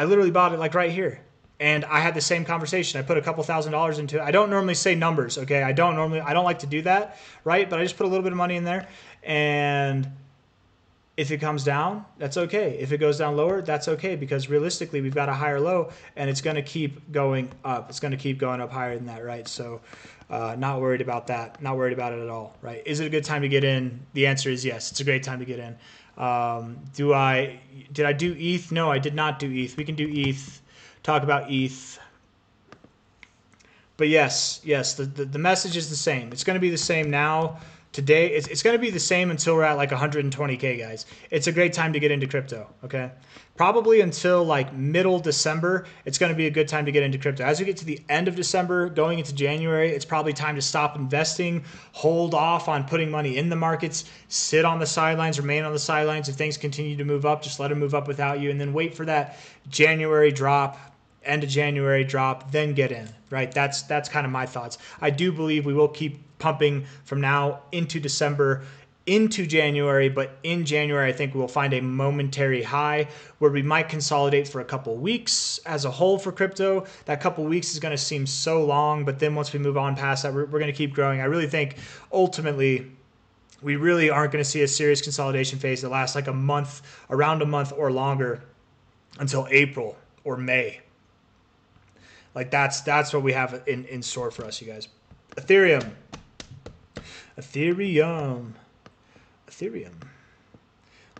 literally bought it like right here. And I had the same conversation. I put a couple $1,000s into it. I don't normally say numbers, okay? I don't like to do that, right? But I just put a little bit of money in there, and if it comes down, that's okay. If it goes down lower, that's okay, because realistically, we've got a higher low, and it's going to keep going up. It's going to keep going up higher than that, right? So not worried about that. Not worried about it at all, right? Is it a good time to get in? The answer is yes. It's a great time to get in. Did I do ETH? No, I did not do ETH. We can do ETH. Talk about ETH. But yes, the message is the same. It's going to be the same now. Today, it's going to be the same until we're at like 120K, guys. It's a great time to get into crypto, okay? Probably until like middle December, it's going to be a good time to get into crypto. As we get to the end of December, going into January, it's probably time to stop investing, hold off on putting money in the markets, sit on the sidelines, remain on the sidelines. If things continue to move up, just let them move up without you, and then wait for that January drop, end of January drop, then get in, right? That's kind of my thoughts. I do believe we will keep pumping from now into December, into January, but in January, I think we'll find a momentary high where we might consolidate for a couple weeks as a whole for crypto. That couple weeks is going to seem so long, but then once we move on past that, we're going to keep growing. I really think ultimately we really aren't going to see a serious consolidation phase that lasts like a month, around a month or longer, until April or May. Like that's what we have in store for us, you guys. Ethereum.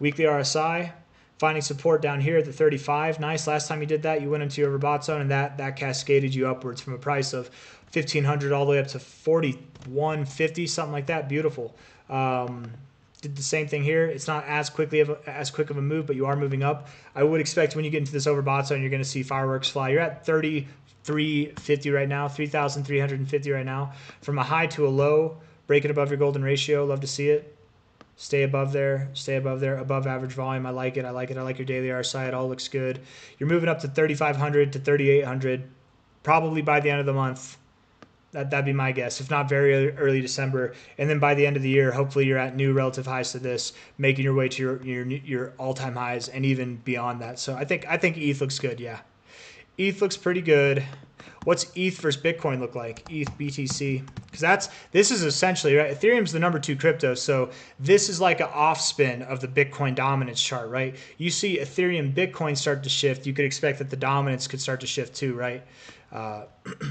Weekly RSI, finding support down here at the 35. Nice. Last time you did that, you went into your overbought zone, and that cascaded you upwards from a price of 1,500 all the way up to 4,150, something like that. Beautiful. Did the same thing here. It's not as quick of a move, but you are moving up. I would expect when you get into this overbought zone, you're going to see fireworks fly. You're at 3,350 right now, 3,350 right now. From a high to a low, break it above your golden ratio. Love to see it. Stay above there. Stay above there. Above average volume. I like it. I like it. I like your daily RSI. It all looks good. You're moving up to 3,500 to 3,800 probably by the end of the month. That'd be my guess, if not very early December. And then by the end of the year, hopefully you're at new relative highs to this, making your way to your all-time highs and even beyond that. So I think ETH looks good, yeah. ETH looks pretty good. What's ETH versus Bitcoin look like? ETH BTC, because this is essentially, right, Ethereum's the #2 crypto, so this is like an off spin of the Bitcoin dominance chart, right? You see Ethereum Bitcoin start to shift, you could expect that the dominance could start to shift too, right?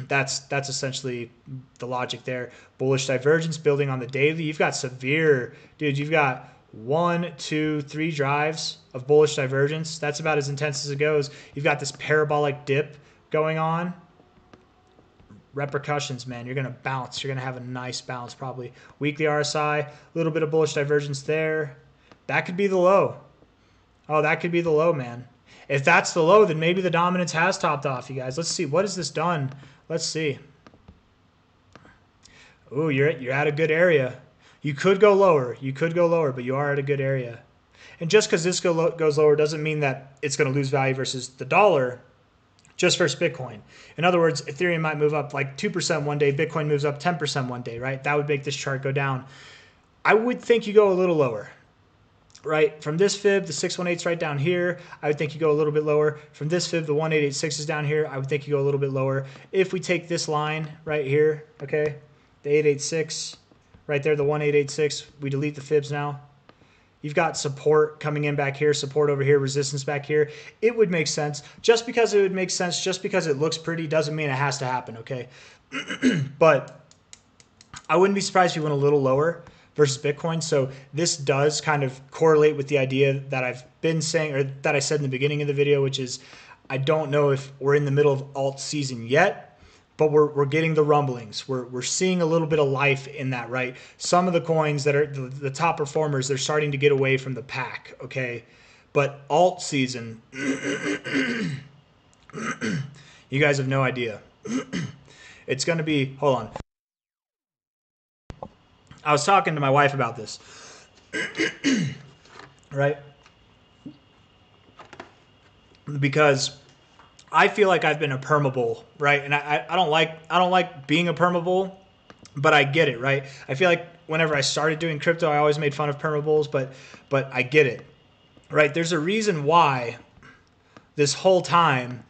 That's essentially the logic there. Bullish divergence building on the daily. You've got severe, dude, you've got 1, 2, 3 drives of bullish divergence. That's about as intense as it goes. You've got this parabolic dip going on. Repercussions, man. You're going to bounce. You're going to have a nice bounce probably. Weekly RSI, a little bit of bullish divergence there. That could be the low. Oh, that could be the low, man. If that's the low, then maybe the dominance has topped off, you guys. Let's see. What has this done? Let's see. Ooh, you're at a good area. You could go lower. You could go lower, but you are at a good area. And just because this goes lower doesn't mean that it's going to lose value versus the dollar, just versus Bitcoin. In other words, Ethereum might move up like 2% one day. Bitcoin moves up 10% one day, right? That would make this chart go down. I would think you go a little lower. Right, from this fib, the 618 is right down here. I would think you go a little bit lower. From this fib, the 1886 is down here. I would think you go a little bit lower. If we take this line right here, okay, the 886, right there, the 1886, we delete the fibs now. You've got support coming in back here, support over here, resistance back here. It would make sense. Just because it would make sense, just because it looks pretty, doesn't mean it has to happen, okay? But I wouldn't be surprised if you went a little lower versus Bitcoin. So this does kind of correlate with the idea that I've been saying, or that I said in the beginning of the video, which is I don't know if we're in the middle of alt season yet, but we're getting the rumblings. We're seeing a little bit of life in that, right? Some of the coins that are the top performers, they're starting to get away from the pack, okay? But alt season, you guys have no idea. It's going to be, hold on. I was talking to my wife about this, right? Because I feel like I've been a permabull, right? And I don't like being a permabull, but I get it, right? I feel like whenever I started doing crypto, I always made fun of permabulls, but I get it, right? There's a reason why this whole time,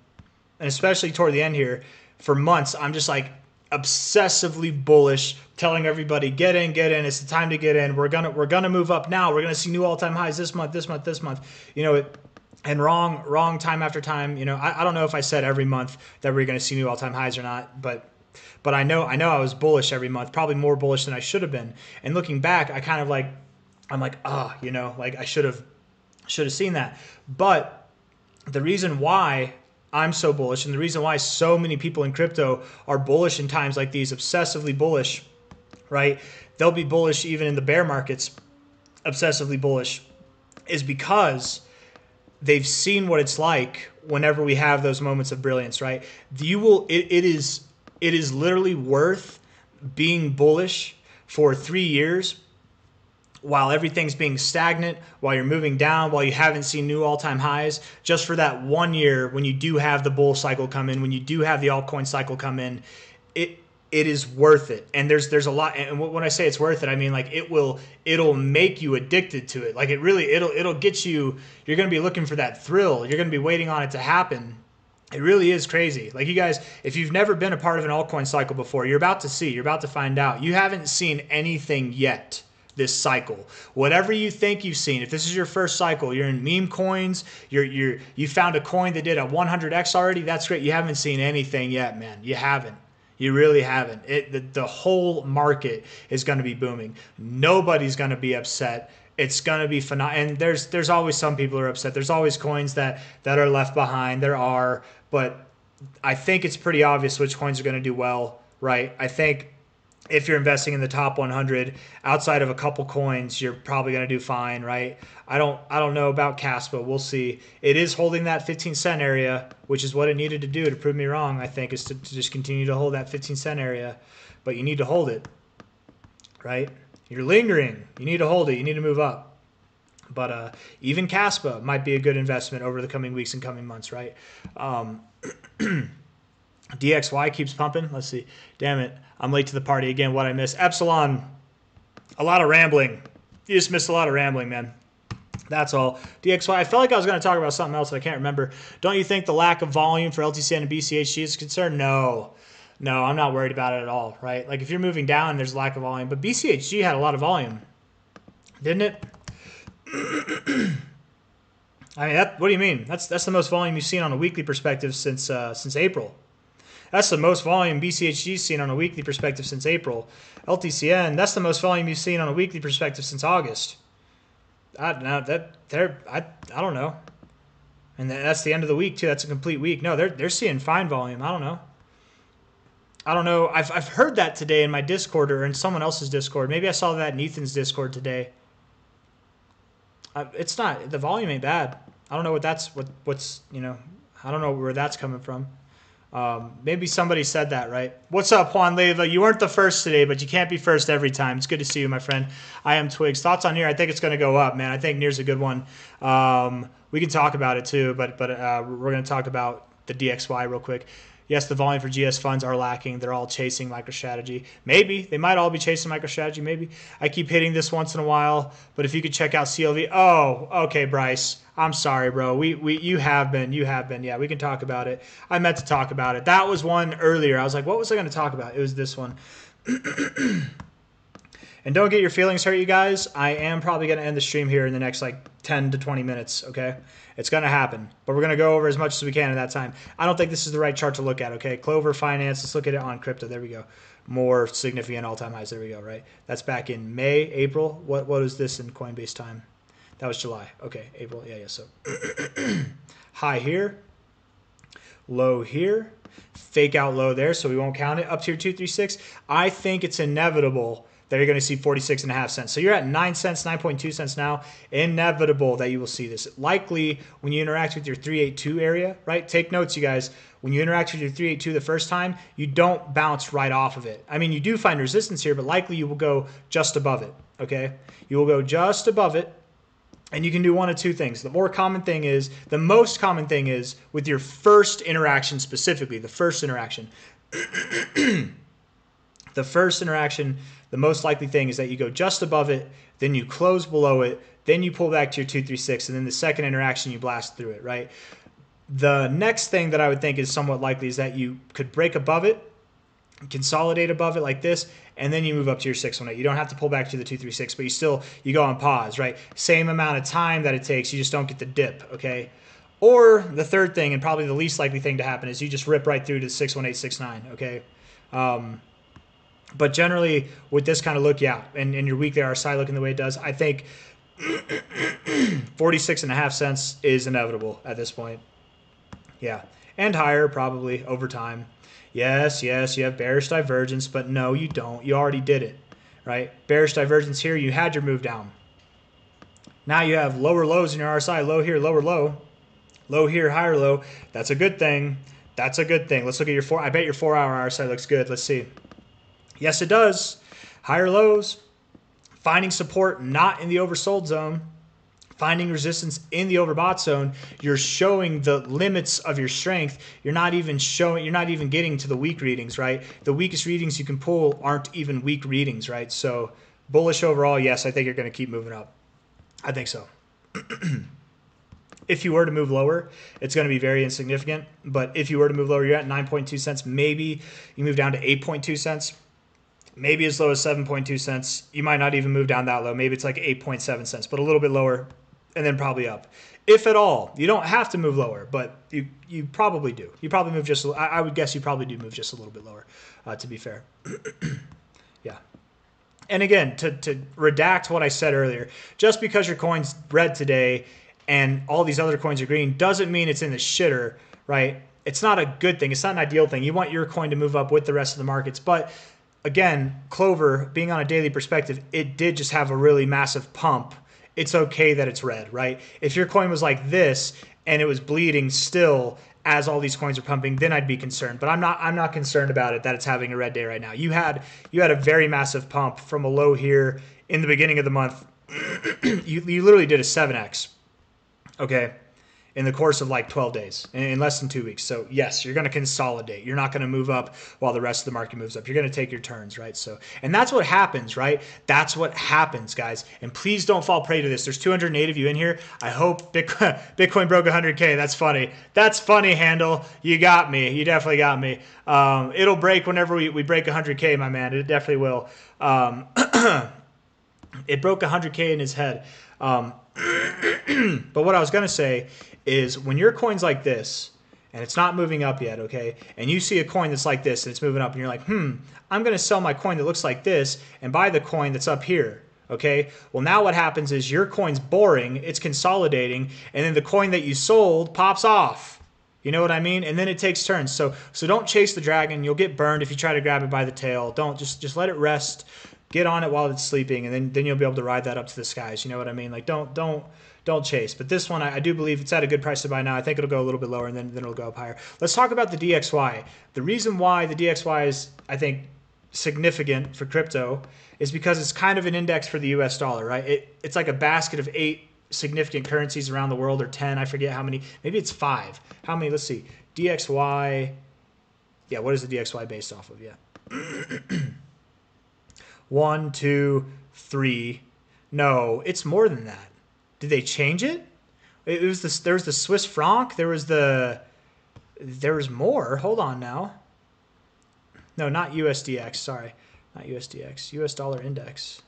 and especially toward the end here, for months, I'm just like obsessively bullish, telling everybody, get in, it's the time to get in. We're gonna move up now. We're gonna see new all-time highs this month. You know, and wrong time after time. You know, I don't know if I said every month that we're gonna see new all-time highs or not, but I know I was bullish every month, probably more bullish than I should have been. And looking back, I'm like, you know, like I should have seen that. But the reason why I'm so bullish, and the reason why so many people in crypto are bullish in times like these, obsessively bullish, right? They'll be bullish even in the bear markets, obsessively bullish, is because they've seen what it's like whenever we have those moments of brilliance, right? It is literally worth being bullish for 3 years while everything's being stagnant, while you're moving down, while you haven't seen new all-time highs, just for that 1 year when you do have the bull cycle come in, when you do have the altcoin cycle come in, it is worth it. And there's a lot, and when I say it's worth it, I mean like it'll make you addicted to it. Like it'll get you, you're going to be looking for that thrill. You're going to be waiting on it to happen. It really is crazy. Like you guys, if you've never been a part of an altcoin cycle before, you're about to find out. You haven't seen anything yet this cycle. Whatever you think you've seen, if this is your first cycle, you're in meme coins, you found a coin that did a 100x already, that's great. You haven't seen anything yet, man. You haven't. You really haven't. The whole market is going to be booming. Nobody's going to be upset. It's going to be phenomenal. And there's always some people who are upset. There's always coins that are left behind. There are, but I think it's pretty obvious which coins are going to do well, right? I think if you're investing in the top 100, outside of a couple coins, you're probably going to do fine, right? I don't know about Caspa. We'll see. It is holding that 15-cent area, which is what it needed to do to prove me wrong, I think, is to just continue to hold that 15-cent area. But you need to hold it, right? You You're lingering. You need to hold it. You need to move up. But even Caspa might be a good investment over the coming weeks and coming months, right? DXY keeps pumping. Let's see. Damn it. I'm late to the party again. What I missed. Epsilon. A lot of rambling. You just missed a lot of rambling, man. That's all. DXY. I felt like I was going to talk about something else, but I can't remember. Don't you think the lack of volume for LTCN and BCHG is a concern? No. No, I'm not worried about it at all, right? Like if you're moving down, there's a lack of volume. But BCHG had a lot of volume. Didn't it? I mean, what do you mean? That's the most volume you've seen on a weekly perspective since April. That's the most volume BCHG's seen on a weekly perspective since April. LTCN, that's the most volume you've seen on a weekly perspective since August. I don't know. And that's the end of the week too. That's a complete week. No, they're seeing fine volume. I don't know. I've heard that today in my Discord or in someone else's Discord. Maybe I saw that in Ethan's Discord today. It's not, the volume ain't bad. I don't know what's I don't know where that's coming from. Maybe somebody said that, right? What's up, Juan Leva? You weren't the first today, but you can't be first every time. It's good to see you, my friend. I am Twigs. Thoughts on Near? I think it's going to go up, man. I think Near's a good one. We can talk about it too, but we're going to talk about the DXY real quick. Yes, the volume for GS funds are lacking. They're all chasing MicroStrategy. Maybe. They might all be chasing MicroStrategy. Maybe. I keep hitting this once in a while, but if you could check out CLV. Oh, okay, Bryce. I'm sorry, bro. You have been. Yeah, we can talk about it. I meant to talk about it. That was one earlier. I was like, what was I going to talk about? It was this one. And don't get your feelings hurt, you guys. I am probably going to end the stream here in the next like 10 to 20 minutes, okay? It's going to happen. But we're going to go over as much as we can in that time. I don't think this is the right chart to look at, okay? Clover Finance, let's look at it on crypto. There we go. More significant all-time highs. There we go, right? That's back in May, April. What is this in Coinbase time? That was July. Okay, April. Yeah, so high here, low here, fake out low there, so we won't count it. Up to your 236. I think it's inevitable that you're going to see 46.5 cents. So you're at 9 cents, 9.2 cents now. Inevitable that you will see this. Likely when you interact with your 382 area, right? Take notes, you guys. When you interact with your 382 the first time, you don't bounce right off of it. I mean, you do find resistance here, but likely you will go just above it, okay? You will go just above it. And you can do one of two things. The most common thing is with your first interaction specifically, the first interaction. The first interaction, the most likely thing is that you go just above it, then you close below it, then you pull back to your 236, and then the second interaction you blast through it, right? The next thing that I would think is somewhat likely is that you could break above it, consolidate above it like this, and then you move up to your 618. You don't have to pull back to the 236, but you go on pause, right? Same amount of time that it takes, you just don't get the dip, okay? Or the third thing, and probably the least likely thing to happen, is you just rip right through to 61869, okay? But generally, with this kind of look, yeah, and your weekly RSI looking the way it does, I think 46.5 cents is inevitable at this point. Yeah, and higher probably over time. Yes, you have bearish divergence, but no, you don't. You already did it, right? Bearish divergence here, you had your move down. Now you have lower lows in your RSI, low here, lower low, low here, higher low. That's a good thing. That's a good thing. Let's look at your I bet your 4-hour RSI looks good. Let's see. Yes, it does. Higher lows, finding support not in the oversold zone, finding resistance in the overbought zone. You're showing the limits of your strength. You're not even getting to the weak readings, right? The weakest readings you can pull aren't even weak readings, right? So bullish overall, yes, I think you're going to keep moving up. I think so. If you were to move lower, it's going to be very insignificant. But if you were to move lower, you're at 9.2 cents. Maybe you move down to 8.2 cents. Maybe as low as 7.2 cents. You might not even move down that low. Maybe it's like 8.7 cents, but a little bit lower, and then probably up. If at all. You don't have to move lower, but you probably do. You probably move just, I would guess you probably do move just a little bit lower, to be fair. Yeah. And again, to redact what I said earlier, just because your coin's red today and all these other coins are green doesn't mean it's in the shitter, right? It's not a good thing. It's not an ideal thing. You want your coin to move up with the rest of the markets, but again, Clover, being on a daily perspective, it did just have a really massive pump. It's okay that it's red, right? If your coin was like this and it was bleeding still as all these coins are pumping, then I'd be concerned. But I'm not concerned about it that it's having a red day right now. You had a very massive pump from a low here in the beginning of the month. you literally did a 7x, okay, in the course of like 12 days, in less than 2 weeks. So yes, you're going to consolidate. You're not going to move up while the rest of the market moves up. You're going to take your turns, right? So, and that's what happens, right? That's what happens, guys. And please don't fall prey to this. There's 208 of you in here. I hope Bitcoin broke 100K. That's funny. That's funny, Handle. You got me. You definitely got me. It'll break whenever we break 100K, my man. It definitely will. It broke 100K in his head. But what I was going to say is when your coin's like this and it's not moving up yet, okay, and you see a coin that's like this and it's moving up and you're like, I'm going to sell my coin that looks like this and buy the coin that's up here, okay? Well, now what happens is your coin's boring, it's consolidating, and then the coin that you sold pops off. You know what I mean? And then it takes turns. So don't chase the dragon. You'll get burned if you try to grab it by the tail. Don't. Just let it rest. Get on it while it's sleeping, and then you'll be able to ride that up to the skies. You know what I mean? Like don't chase. But this one, I do believe it's at a good price to buy now. I think it'll go a little bit lower, and then it'll go up higher. Let's talk about the DXY. The reason why the DXY is, I think, significant for crypto is because it's kind of an index for the US dollar, right? It's like a basket of 8 significant currencies around the world, or 10. I forget how many. Maybe it's 5. How many? Let's see. DXY. Yeah, what is the DXY based off of? Yeah. 1, 2, 3. No, it's more than that. Did they change it? It was this. There was the Swiss franc. There was more. Hold on now. No, not USDX. Sorry, not USDX. US dollar index.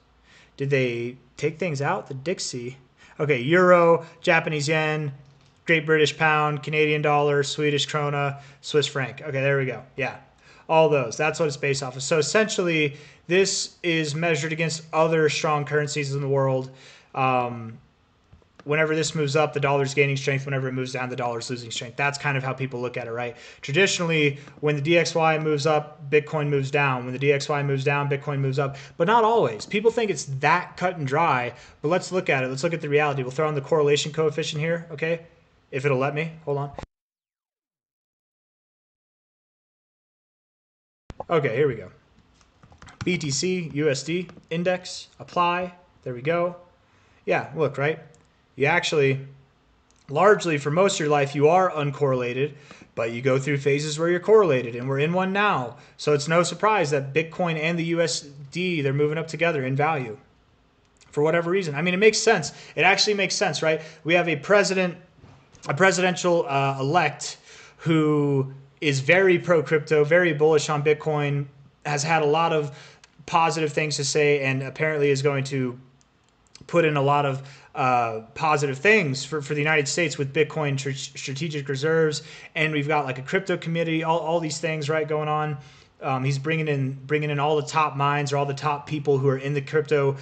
Did they take things out? The Dixie. Okay, euro, Japanese yen, Great British pound, Canadian dollar, Swedish krona, Swiss franc. Okay, there we go. Yeah, all those. That's what it's based off of. So essentially, this is measured against other strong currencies in the world. Whenever this moves up, the dollar's gaining strength. Whenever it moves down, the dollar's losing strength. That's kind of how people look at it, right? Traditionally, when the DXY moves up, Bitcoin moves down. When the DXY moves down, Bitcoin moves up. But not always. People think it's that cut and dry, but let's look at it. Let's look at the reality. We'll throw in the correlation coefficient here, okay? If it'll let me. Hold on. Okay, here we go. BTC, USD, index, apply. There we go. Yeah, look, right? You actually, largely for most of your life, you are uncorrelated, but you go through phases where you're correlated, and we're in one now. So it's no surprise that Bitcoin and the USD, they're moving up together in value for whatever reason. I mean, it makes sense. It actually makes sense, right? We have a presidential elect who is very pro-crypto, very bullish on Bitcoin, has had a lot of positive things to say, and apparently is going to put in a lot of positive things for the United States with Bitcoin strategic reserves, and we've got like a crypto committee, all these things, right, going on. He's bringing in all the top minds or all the top people who are in the crypto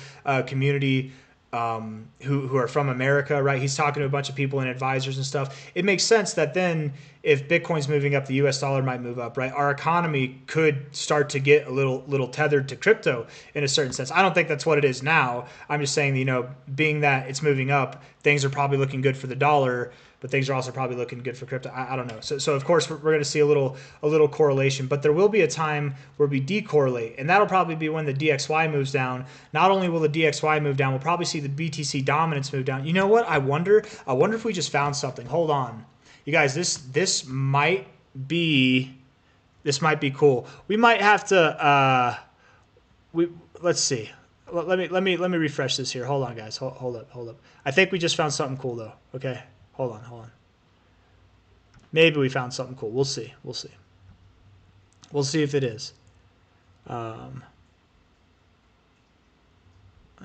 community, who are from America, right? He's talking to a bunch of people and advisors and stuff. It makes sense that then if Bitcoin's moving up, the US dollar might move up, right? Our economy could start to get a little tethered to crypto in a certain sense. I don't think that's what it is now. I'm just saying, you know, being that it's moving up, things are probably looking good for the dollar, but things are also probably looking good for crypto. I don't know. So of course we're going to see a little correlation, but there will be a time where we decorrelate, and that'll probably be when the DXY moves down. Not only will the DXY move down, we'll probably see the BTC dominance move down. You know what? I wonder if we just found something. Hold on, you guys. This might be cool. We might have to. Let's see. Let me refresh this here. Hold on, guys. Hold up. I think we just found something cool though. Okay. Hold on. Maybe we found something cool. We'll see. We'll see if it is. Let's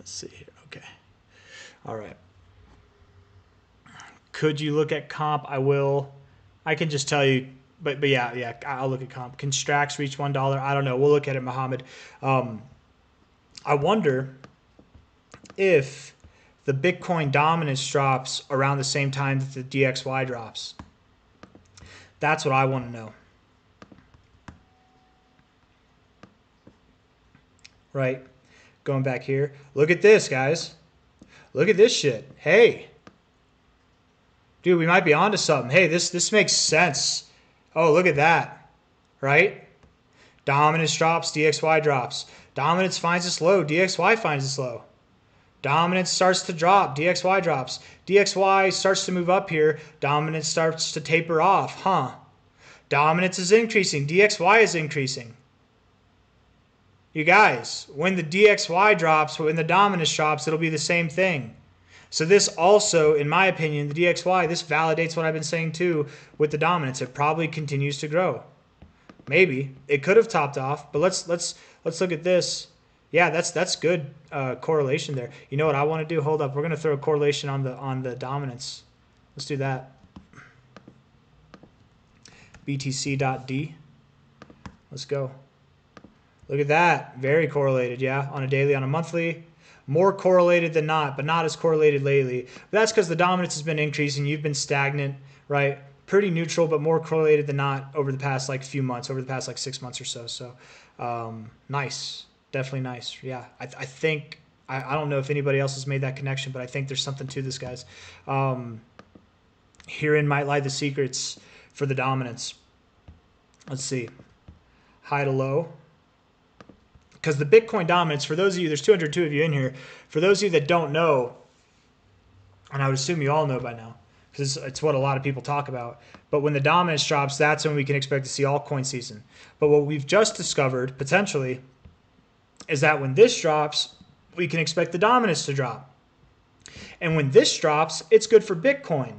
see here. Okay. All right. Could you look at comp? I will. I can just tell you. But yeah. I'll look at comp. Can Strax reach $1? I don't know. We'll look at it, Mohammed. I wonder if the Bitcoin dominance drops around the same time that the DXY drops. That's what I want to know. Right? Going back here. Look at this, guys. Look at this shit. Hey. Dude, we might be onto something. Hey, this makes sense. Oh, look at that. Right? Dominance drops, DXY drops. Dominance finds its low, DXY finds its low. Dominance starts to drop, DXY drops. DXY starts to move up here. Dominance starts to taper off. Dominance is increasing, DXY is increasing. You guys, when the DXY drops, when the dominance drops, it'll be the same thing. So this also, in my opinion, the DXY, this validates what I've been saying too with the dominance. It probably continues to grow. Maybe it could have topped off, but let's look at this. Yeah, that's good correlation there. You know what I want to do? Hold up, we're gonna throw a correlation on the dominance. Let's do that. BTC.D. Let's go. Look at that, very correlated. Yeah, on a daily, on a monthly. More correlated than not, but not as correlated lately. But that's because the dominance has been increasing. You've been stagnant, right? Pretty neutral, but more correlated than not over the past like few months, over the past like 6 months or so. So nice, definitely nice. Yeah, I think, I don't know if anybody else has made that connection, but I think there's something to this, guys. Herein might lie the secrets for the dominance. Let's see, high to low. Because the Bitcoin dominance, for those of you, there's 202 of you in here. For those of you that don't know, and I would assume you all know by now, because it's what a lot of people talk about. But when the dominance drops, that's when we can expect to see altcoin season. But what we've just discovered, potentially, is that when this drops, we can expect the dominance to drop. And when this drops, it's good for Bitcoin.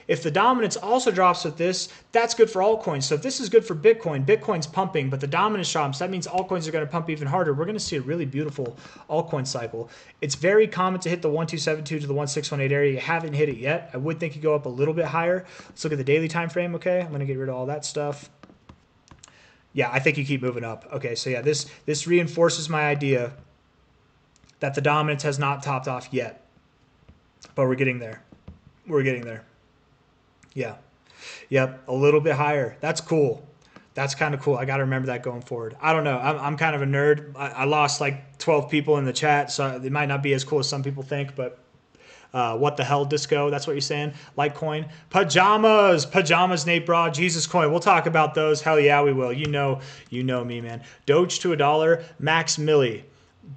If the dominance also drops with this, that's good for altcoins. So if this is good for Bitcoin, Bitcoin's pumping, but the dominance drops, that means altcoins are going to pump even harder. We're going to see a really beautiful altcoin cycle. It's very common to hit the 1272 to the 1618 area. You haven't hit it yet. I would think you go up a little bit higher. Let's look at the daily time frame, okay? I'm going to get rid of all that stuff. Yeah, I think you keep moving up. Okay, so yeah, this reinforces my idea that the dominance has not topped off yet. But we're getting there. We're getting there. Yeah. Yep. A little bit higher. That's cool. That's kind of cool. I got to remember that going forward. I don't know. I'm kind of a nerd. I lost like 12 people in the chat, so it might not be as cool as some people think, but what the hell, Disco? That's what you're saying? Litecoin. Pajamas, Nate Broad. Jesus Coin. We'll talk about those. Hell yeah, we will. You know me, man. Doge to $1. Max Milli.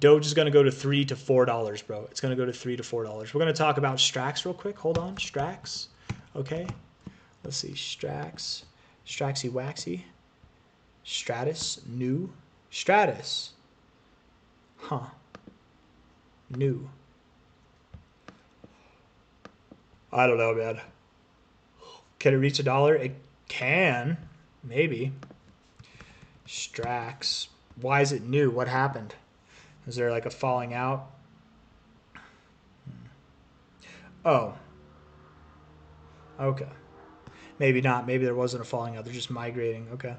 Doge is going to go to $3 to $4, bro. It's going to go to $3 to $4. We're going to talk about Strax real quick. Hold on. Strax. Okay. Let's see, Strax, Straxy Waxy, Stratus, new, Stratus, new. I don't know, man. Can it reach $1? It can, maybe. Strax, why is it new? What happened? Is there like a falling out? Oh, okay. Maybe not. Maybe there wasn't a falling out. They're just migrating. Okay.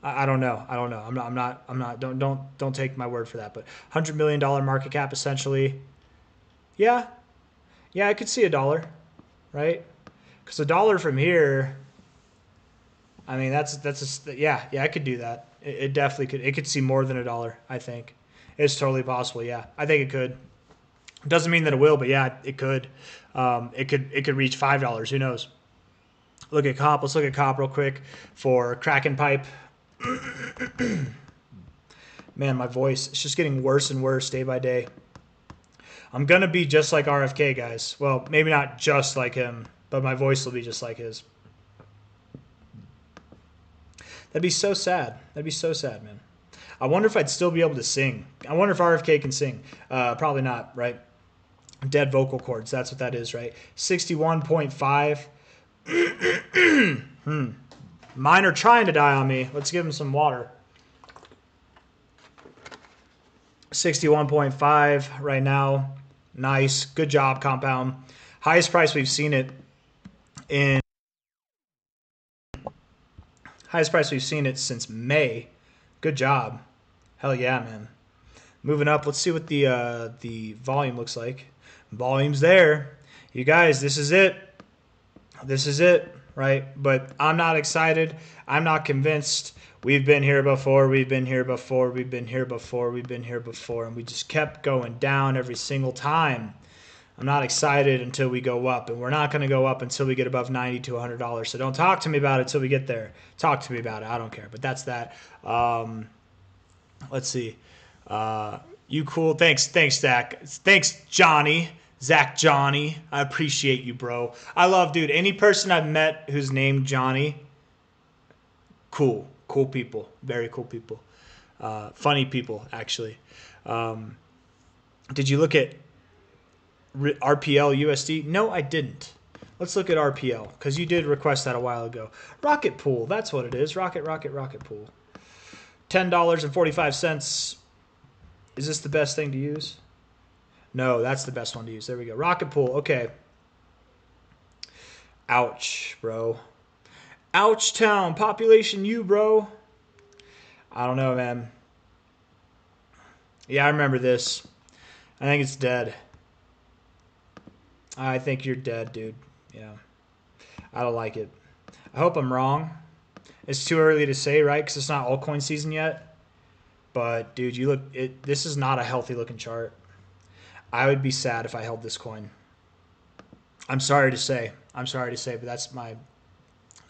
I don't know. I don't know. I'm not. Don't take my word for that. But $100 million market cap essentially. Yeah. Yeah, I could see $1, right? Because $1 from here. I mean, yeah. I could do that. It definitely could. It could see more than $1. I think it's totally possible. Yeah, I think it could. Doesn't mean that it will, but yeah, it could. It could reach $5. Who knows? Look at COP. Let's look at COP real quick for Kraken Pipe. Man, my voice is just getting worse and worse day by day. I'm going to be just like RFK, guys. Well, maybe not just like him, but my voice will be just like his. That'd be so sad. That'd be so sad, man. I wonder if I'd still be able to sing. I wonder if RFK can sing. Probably not, right? Dead vocal cords. That's what that is, right? 61.5. Mine are trying to die on me. Let's give them some water. 61.5 right now. Nice. Good job, Compound. Highest price we've seen it in. Highest price we've seen it since May. Good job. Hell yeah, man. Moving up. Let's see what the volume looks like. Volume's there. You guys, this is it. This is it, right? But I'm not excited. I'm not convinced. We've been here before. We've been here before. We've been here before. We've been here before. And we just kept going down every single time. I'm not excited until we go up, and we're not going to go up until we get above $90 to $100. So don't talk to me about it until we get there. Talk to me about it. I don't care. But that's that. Let's see. You cool. Thanks, Zach. Thanks, Johnny. Zach Johnny. I appreciate you, bro. I love, dude, any person I've met who's named Johnny, cool. Cool people. Very cool people. Funny people, actually. Did you look at RPL USD? No, I didn't. Let's look at RPL, because you did request that a while ago. Rocket Pool, that's what it is. Rocket Pool. $10.45. Is this the best thing to use? No, that's the best one to use. There we go. Rocket Pool, okay. Ouch, bro. Ouch town. Population U, bro. I don't know, man. Yeah, I remember this. I think it's dead. I think you're dead, dude. Yeah. I don't like it. I hope I'm wrong. It's too early to say, right? Because it's not altcoin season yet. But, dude, you look. This is not a healthy looking chart. I would be sad if I held this coin. I'm sorry to say. But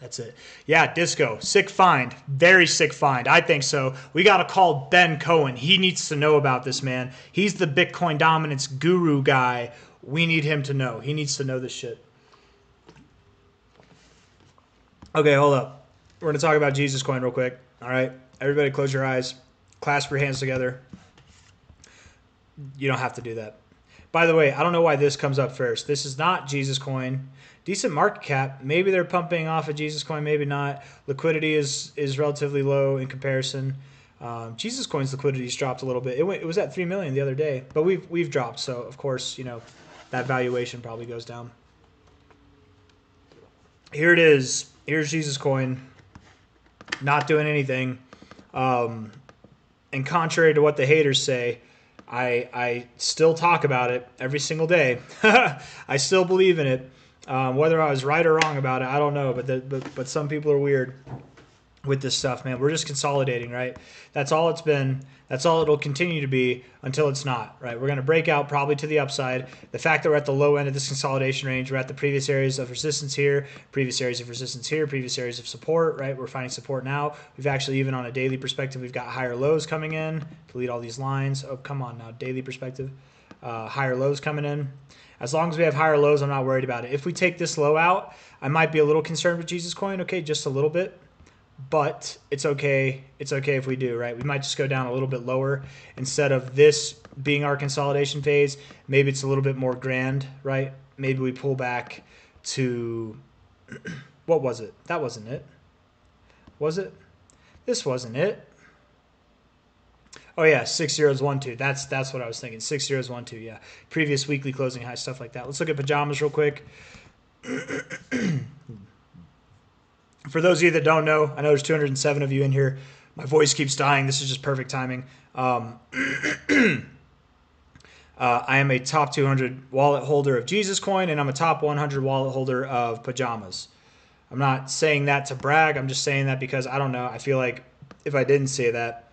that's it. Yeah, Disco. Sick find. Very sick find. I think so. We got to call Ben Cohen. He needs to know about this, man. He's the Bitcoin dominance guru guy. We need him to know. He needs to know this shit. Okay, hold up. We're going to talk about Jesus Coin real quick. All right? Everybody close your eyes. Clasp your hands together. You don't have to do that. By the way, I don't know why this comes up first. This is not Jesus Coin. Decent market cap. Maybe they're pumping off of Jesus Coin, maybe not. Liquidity is relatively low in comparison. Jesus Coin's liquidity's dropped a little bit. It was at $3 million the other day, but we've dropped. So of course, you know, that valuation probably goes down. Here it is. Here's Jesus Coin. Not doing anything. And contrary to what the haters say, I still talk about it every single day. I still believe in it. Whether I was right or wrong about it, I don't know. But some people are weird with this stuff, man. We're just consolidating, right? That's all it's been. That's all it'll continue to be until it's not, right? We're going to break out probably to the upside. The fact that we're at the low end of this consolidation range, we're at the previous areas of resistance here, previous areas of resistance here, previous areas of support, right? We're finding support now. We've actually, even on a daily perspective, we've got higher lows coming in. Delete all these lines. Oh, come on now, daily perspective. Higher lows coming in. As long as we have higher lows, I'm not worried about it. If we take this low out, I might be a little concerned with Jesus Coin. Okay, just a little bit. But it's okay. It's okay if we do, right? We might just go down a little bit lower. Instead of this being our consolidation phase, maybe it's a little bit more grand, right? Maybe we pull back to, what was it? That wasn't it. Was it? This wasn't it. Oh yeah, 6012. That's what I was thinking. 6012, yeah. Previous weekly closing high, stuff like that. Let's look at Pajamas real quick. For those of you that don't know, I know there's 207 of you in here. My voice keeps dying. This is just perfect timing. I am a top 200 wallet holder of Jesus Coin, and I'm a top 100 wallet holder of Pajamas. I'm not saying that to brag. I'm just saying that because, I don't know, I feel like if I didn't say that,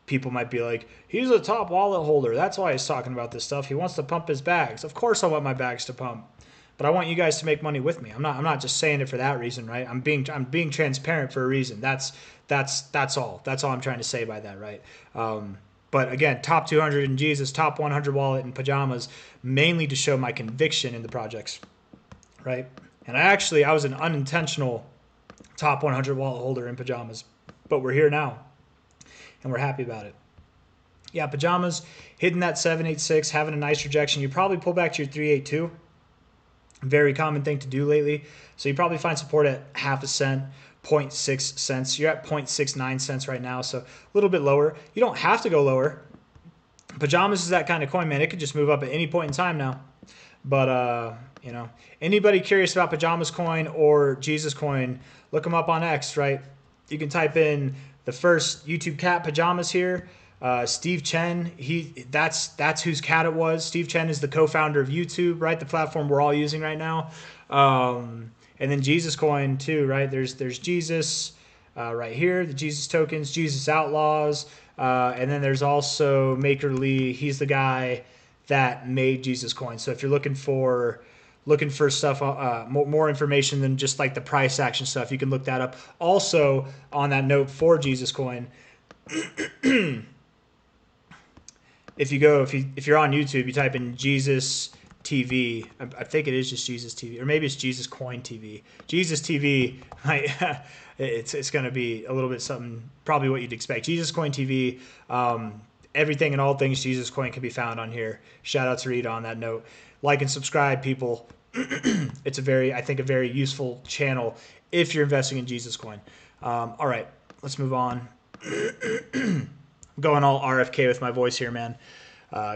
people might be like, he's a top wallet holder. That's why he's talking about this stuff. He wants to pump his bags. Of course I want my bags to pump. But I want you guys to make money with me. I'm not just saying it for that reason, right? I'm being transparent for a reason. That's all. That's all I'm trying to say by that, right? But again, top 200 in Jesus, top 100 wallet in Pajamas, mainly to show my conviction in the projects, right? And I was an unintentional top 100 wallet holder in Pajamas, but we're here now, and we're happy about it. Yeah, Pajamas hitting that 786, having a nice rejection. You probably pull back to your 382. Very common thing to do lately. So you probably find support at half a cent, 0.6 cents. You're at 0.69 cents right now, so a little bit lower. You don't have to go lower. Pajamas is that kind of coin, man. It could just move up at any point in time now. But, you know, anybody curious about Pajamas coin or Jesus Coin, look them up on X, right? You can type in the first YouTube cat Pajamas here. Steve Chen, that's whose cat it was. Steve Chen is the co-founder of YouTube, right? The platform we're all using right now. And then Jesus Coin too, right? There's Jesus right here, the Jesus tokens, Jesus Outlaws, and then there's also Maker Lee. He's the guy that made Jesus Coin. So if you're looking for stuff, more information than just like the price action stuff, you can look that up. Also, on that note for Jesus Coin, if you're on YouTube, you type in Jesus TV. I think it is just Jesus TV, or maybe it's Jesus Coin TV. Jesus TV, it's going to be a little bit something, probably what you'd expect. Jesus Coin TV. Everything and all things Jesus Coin can be found on here. Shout out to Rita on that note. Like and subscribe, people. It's I think a very useful channel if you're investing in Jesus Coin. All right, let's move on. I'm going all RFK with my voice here, man.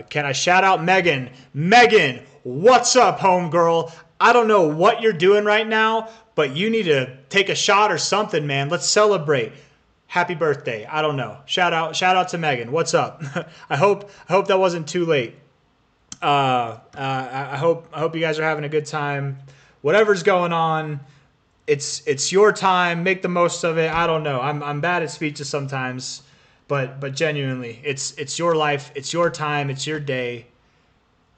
Can I shout out Megan? Megan, what's up, homegirl? I don't know what you're doing right now, but you need to take a shot or something, man. Let's celebrate. Happy birthday. I don't know. Shout out to Megan. What's up? I hope that wasn't too late. I hope you guys are having a good time. Whatever's going on, it's your time. Make the most of it. I don't know. I'm bad at speeches sometimes, but genuinely, it's your life. It's your time. It's your day.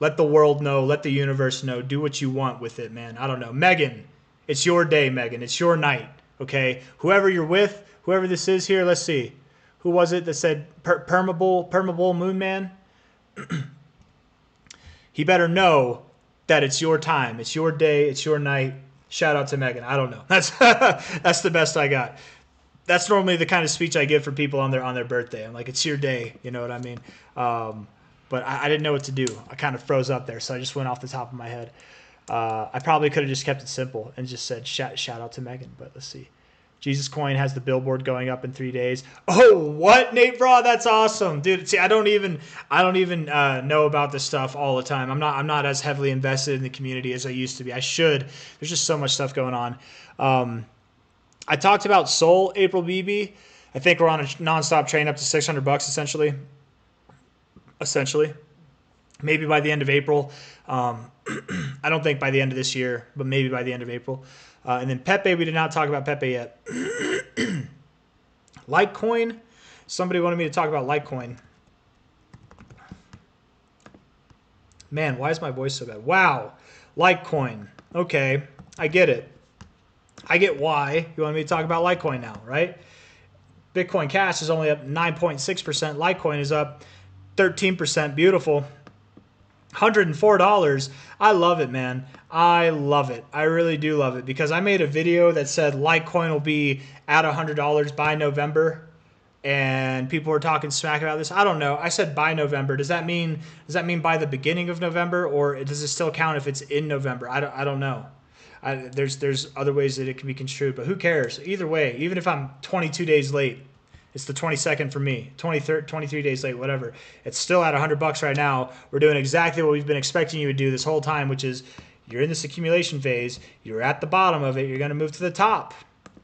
Let the world know. Let the universe know. Do what you want with it, man. I don't know. Megan, it's your day, Megan. It's your night. Okay. Whoever you're with. Whoever this is here, let's see. Who was it that said Permabull Moon Man? He better know that it's your time. It's your day. It's your night. Shout out to Megan. I don't know. That's the best I got. That's normally the kind of speech I give for people on their birthday. I'm like, it's your day. You know what I mean? But I didn't know what to do. I kind of froze up there, so I just went off the top of my head. I probably could have just kept it simple and just said shout out to Megan. But let's see. Jesus Coin has the billboard going up in 3 days. Oh, what, Nate Bra? That's awesome, dude. See, I don't even know about this stuff all the time. I'm not as heavily invested in the community as I used to be. I should. There's just so much stuff going on. I talked about Sol, April BB. I think we're on a nonstop train up to $600 essentially. Maybe by the end of April. I don't think by the end of this year, but maybe by the end of April. And then Pepe, we did not talk about Pepe yet. Litecoin. Somebody wanted me to talk about Litecoin. Man, why is my voice so bad? Wow. Litecoin. Okay, I get it. I get why you want me to talk about Litecoin now, right? Bitcoin Cash is only up 9.6%. Litecoin is up 13%. Beautiful. $104. I love it, man. I love it. I really do love it because I made a video that said Litecoin will be at $100 by November, and people were talking smack about this. I don't know. I said by November. Does that mean by the beginning of November, or does it still count if it's in November? I don't know. There's other ways that it can be construed, but who cares? Either way, even if I'm 22 days late, it's the 22nd for me, 23 days late, whatever. It's still at $100 right now. We're doing exactly what we've been expecting you to do this whole time, which is you're in this accumulation phase. You're at the bottom of it. You're going to move to the top.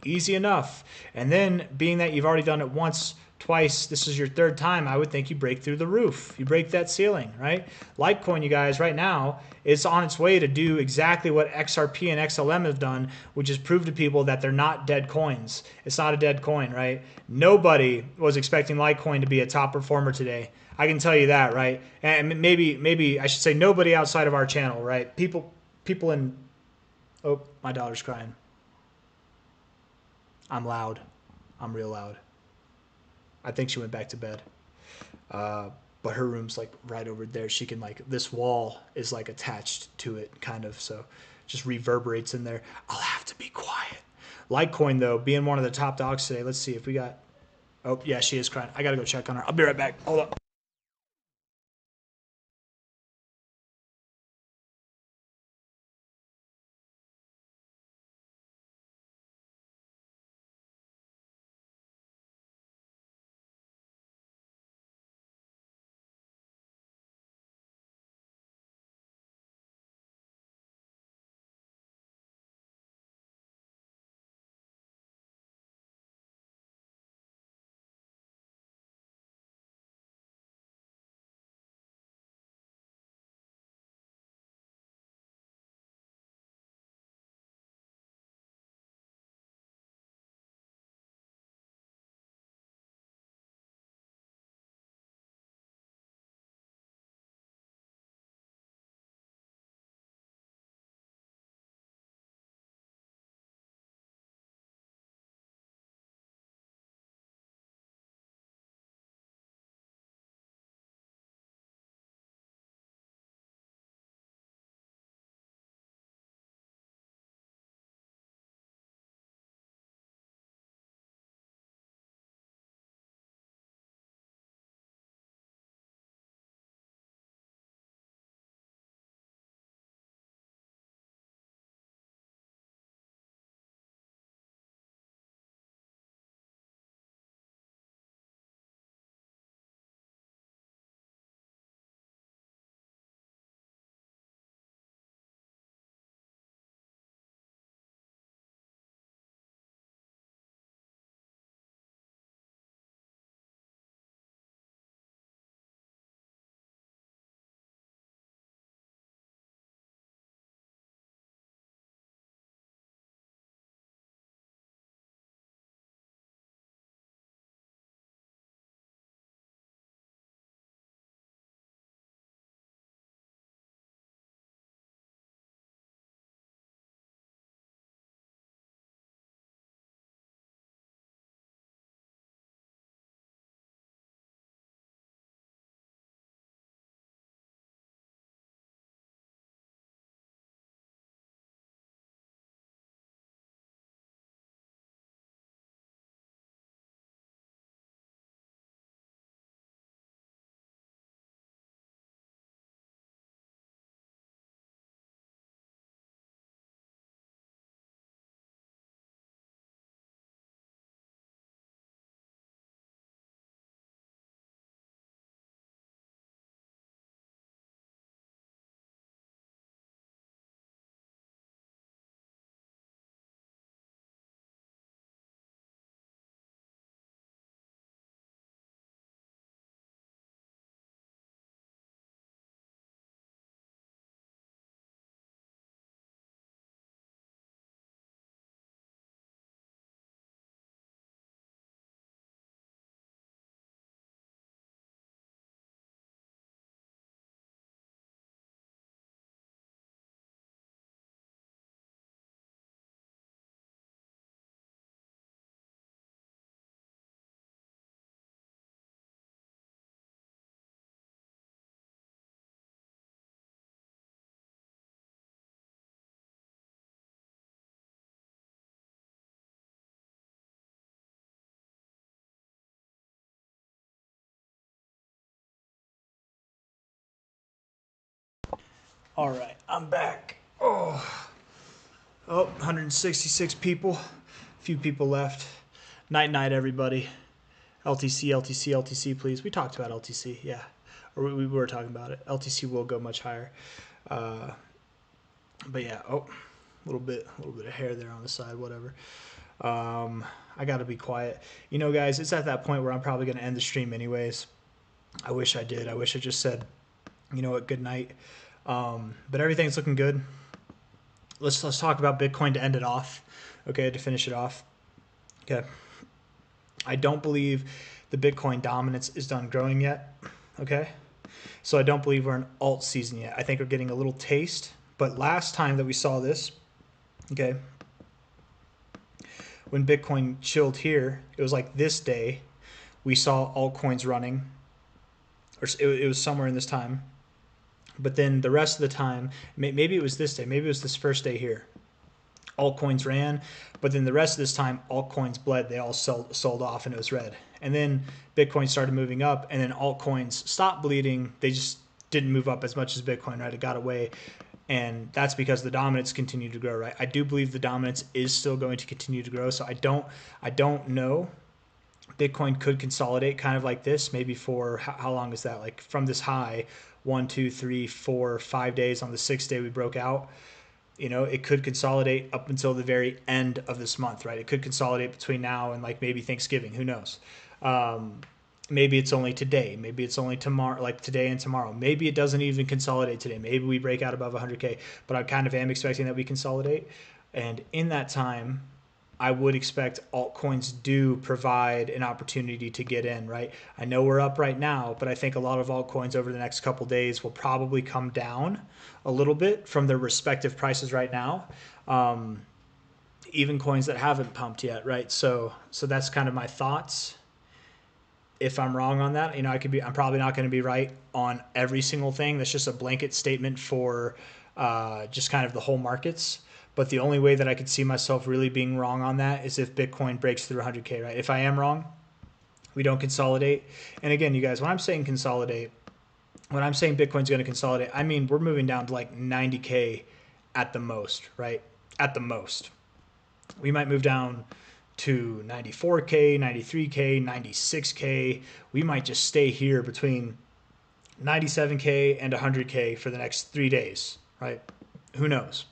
Easy enough. And then being that you've already done it once, twice, this is your third time, I would think you break through the roof. You break that ceiling, right? Litecoin, you guys, right now, is on its way to do exactly what XRP and XLM have done, which is prove to people that they're not dead coins. It's not a dead coin, right? Nobody was expecting Litecoin to be a top performer today. I can tell you that, right? And maybe I should say nobody outside of our channel, right? People in... Oh, my daughter's crying. I'm loud. I'm real loud. I think she went back to bed. But her room's like right over there. She can this wall is like attached to it kind of. So just reverberates in there. I'll have to be quiet. Litecoin though, being one of the top dogs today. Let's see if we got, oh yeah, she is crying. I got to go check on her. I'll be right back. Hold up. All right, I'm back. Oh, 166 people. A few people left. Night, night, everybody. LTC, LTC, LTC, please. We talked about LTC, yeah. Or we were talking about it. LTC will go much higher. But yeah, a little bit of hair there on the side, whatever. I got to be quiet. You know, guys, it's at that point where I'm probably going to end the stream anyways. I wish I did. I wish I just said, you know what, good night. But everything's looking good. Let's talk about Bitcoin to end it off. Okay, to finish it off. Okay. I don't believe the Bitcoin dominance is done growing yet. Okay. So I don't believe we're in alt season yet. I think we're getting a little taste. But last time that we saw this, okay, when Bitcoin chilled here, it was like this day, we saw altcoins running, or it was somewhere in this time. But then the rest of the time, maybe it was this day, maybe it was this first day here, altcoins ran, but then the rest of this time, altcoins bled. They all sold off and it was red. And then Bitcoin started moving up, and then altcoins stopped bleeding. They just didn't move up as much as Bitcoin, right? It got away. And that's because the dominance continued to grow, right? I do believe the dominance is still going to continue to grow. So I don't know. Bitcoin could consolidate kind of like this, maybe for how long is that? Like from this high, 1, 2, 3, 4, 5 days. On the 6th day we broke out. You know, it could consolidate up until the very end of this month, right? It could consolidate between now and like maybe Thanksgiving. Who knows? Maybe it's only today. Maybe it's only tomorrow, like today and tomorrow. Maybe it doesn't even consolidate today. Maybe we break out above 100K. But I kind of am expecting that we consolidate. And in that time, I would expect altcoins do provide an opportunity to get in, right? I know we're up right now, but I think a lot of altcoins over the next couple days will probably come down a little bit from their respective prices right now. Even coins that haven't pumped yet, right? So that's kind of my thoughts. If I'm wrong on that, you know, I'm probably not going to be right on every single thing. That's just a blanket statement for just kind of the whole markets. But the only way that I could see myself really being wrong on that is if Bitcoin breaks through 100K, right? If I am wrong, we don't consolidate. And again, you guys, when I'm saying consolidate, when I'm saying Bitcoin's going to consolidate, I mean we're moving down to like 90K at the most, right? At the most. We might move down to 94K, 93K, 96K. We might just stay here between 97K and 100K for the next 3 days, right? Who knows?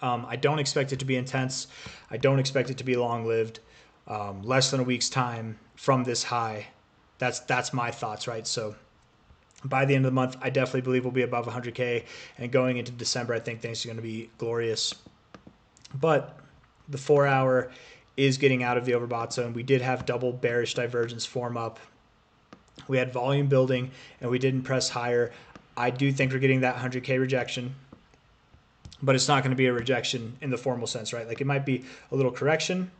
I don't expect it to be intense. I don't expect it to be long-lived. Less than a week's time from this high. That's my thoughts, right? So by the end of the month, I definitely believe we'll be above 100K. And going into December, I think things are going to be glorious. But the 4-hour is getting out of the overbought zone. We did have double bearish divergence form up. We had volume building, and we didn't press higher. I do think we're getting that 100K rejection. But it's not going to be a rejection in the formal sense, right? Like it might be a little correction,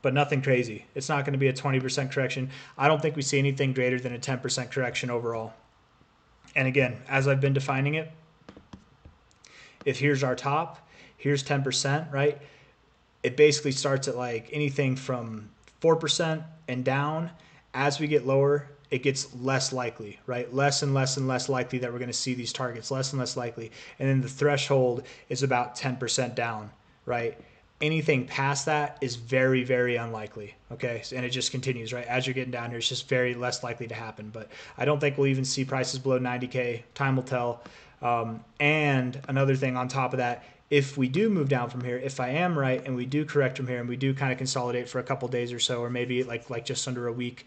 but nothing crazy. It's not going to be a 20% correction. I don't think we see anything greater than a 10% correction overall. And again, as I've been defining it, if here's our top, here's 10%, right? It basically starts at like anything from 4% and down. As we get lower, it gets less likely, right? Less and less and less likely that we're going to see these targets, less and less likely. And then the threshold is about 10% down, right? Anything past that is very, very unlikely, okay? And it just continues, right? As you're getting down here, it's just very less likely to happen. But I don't think we'll even see prices below 90K. Time will tell. And another thing on top of that, if we do move down from here, if I am right and we do correct from here and we do kind of consolidate for a couple days or so, or maybe like just under a week,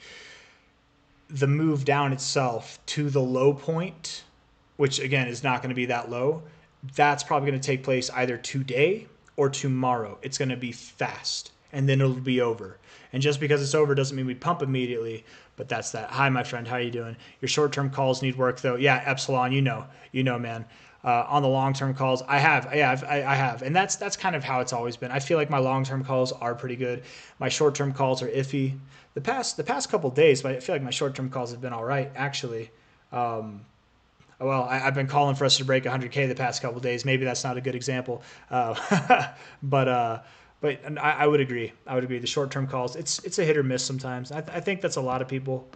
the move down itself to the low point, which again is not going to be that low, that's probably going to take place either today or tomorrow. It's going to be fast, and then it'll be over. And just because it's over doesn't mean we pump immediately, but that's that. Hi, my friend. How you doing? Your short-term calls need work, though. Yeah, Epsilon, you know, man. On the long-term calls, I have, and that's kind of how it's always been. I feel like my long-term calls are pretty good. My short-term calls are iffy. The past couple of days, but I feel like my short-term calls have been all right, actually. Well, I've been calling for us to break 100K the past couple of days. Maybe that's not a good example, but I would agree. The short-term calls, it's a hit or miss sometimes. I think that's a lot of people.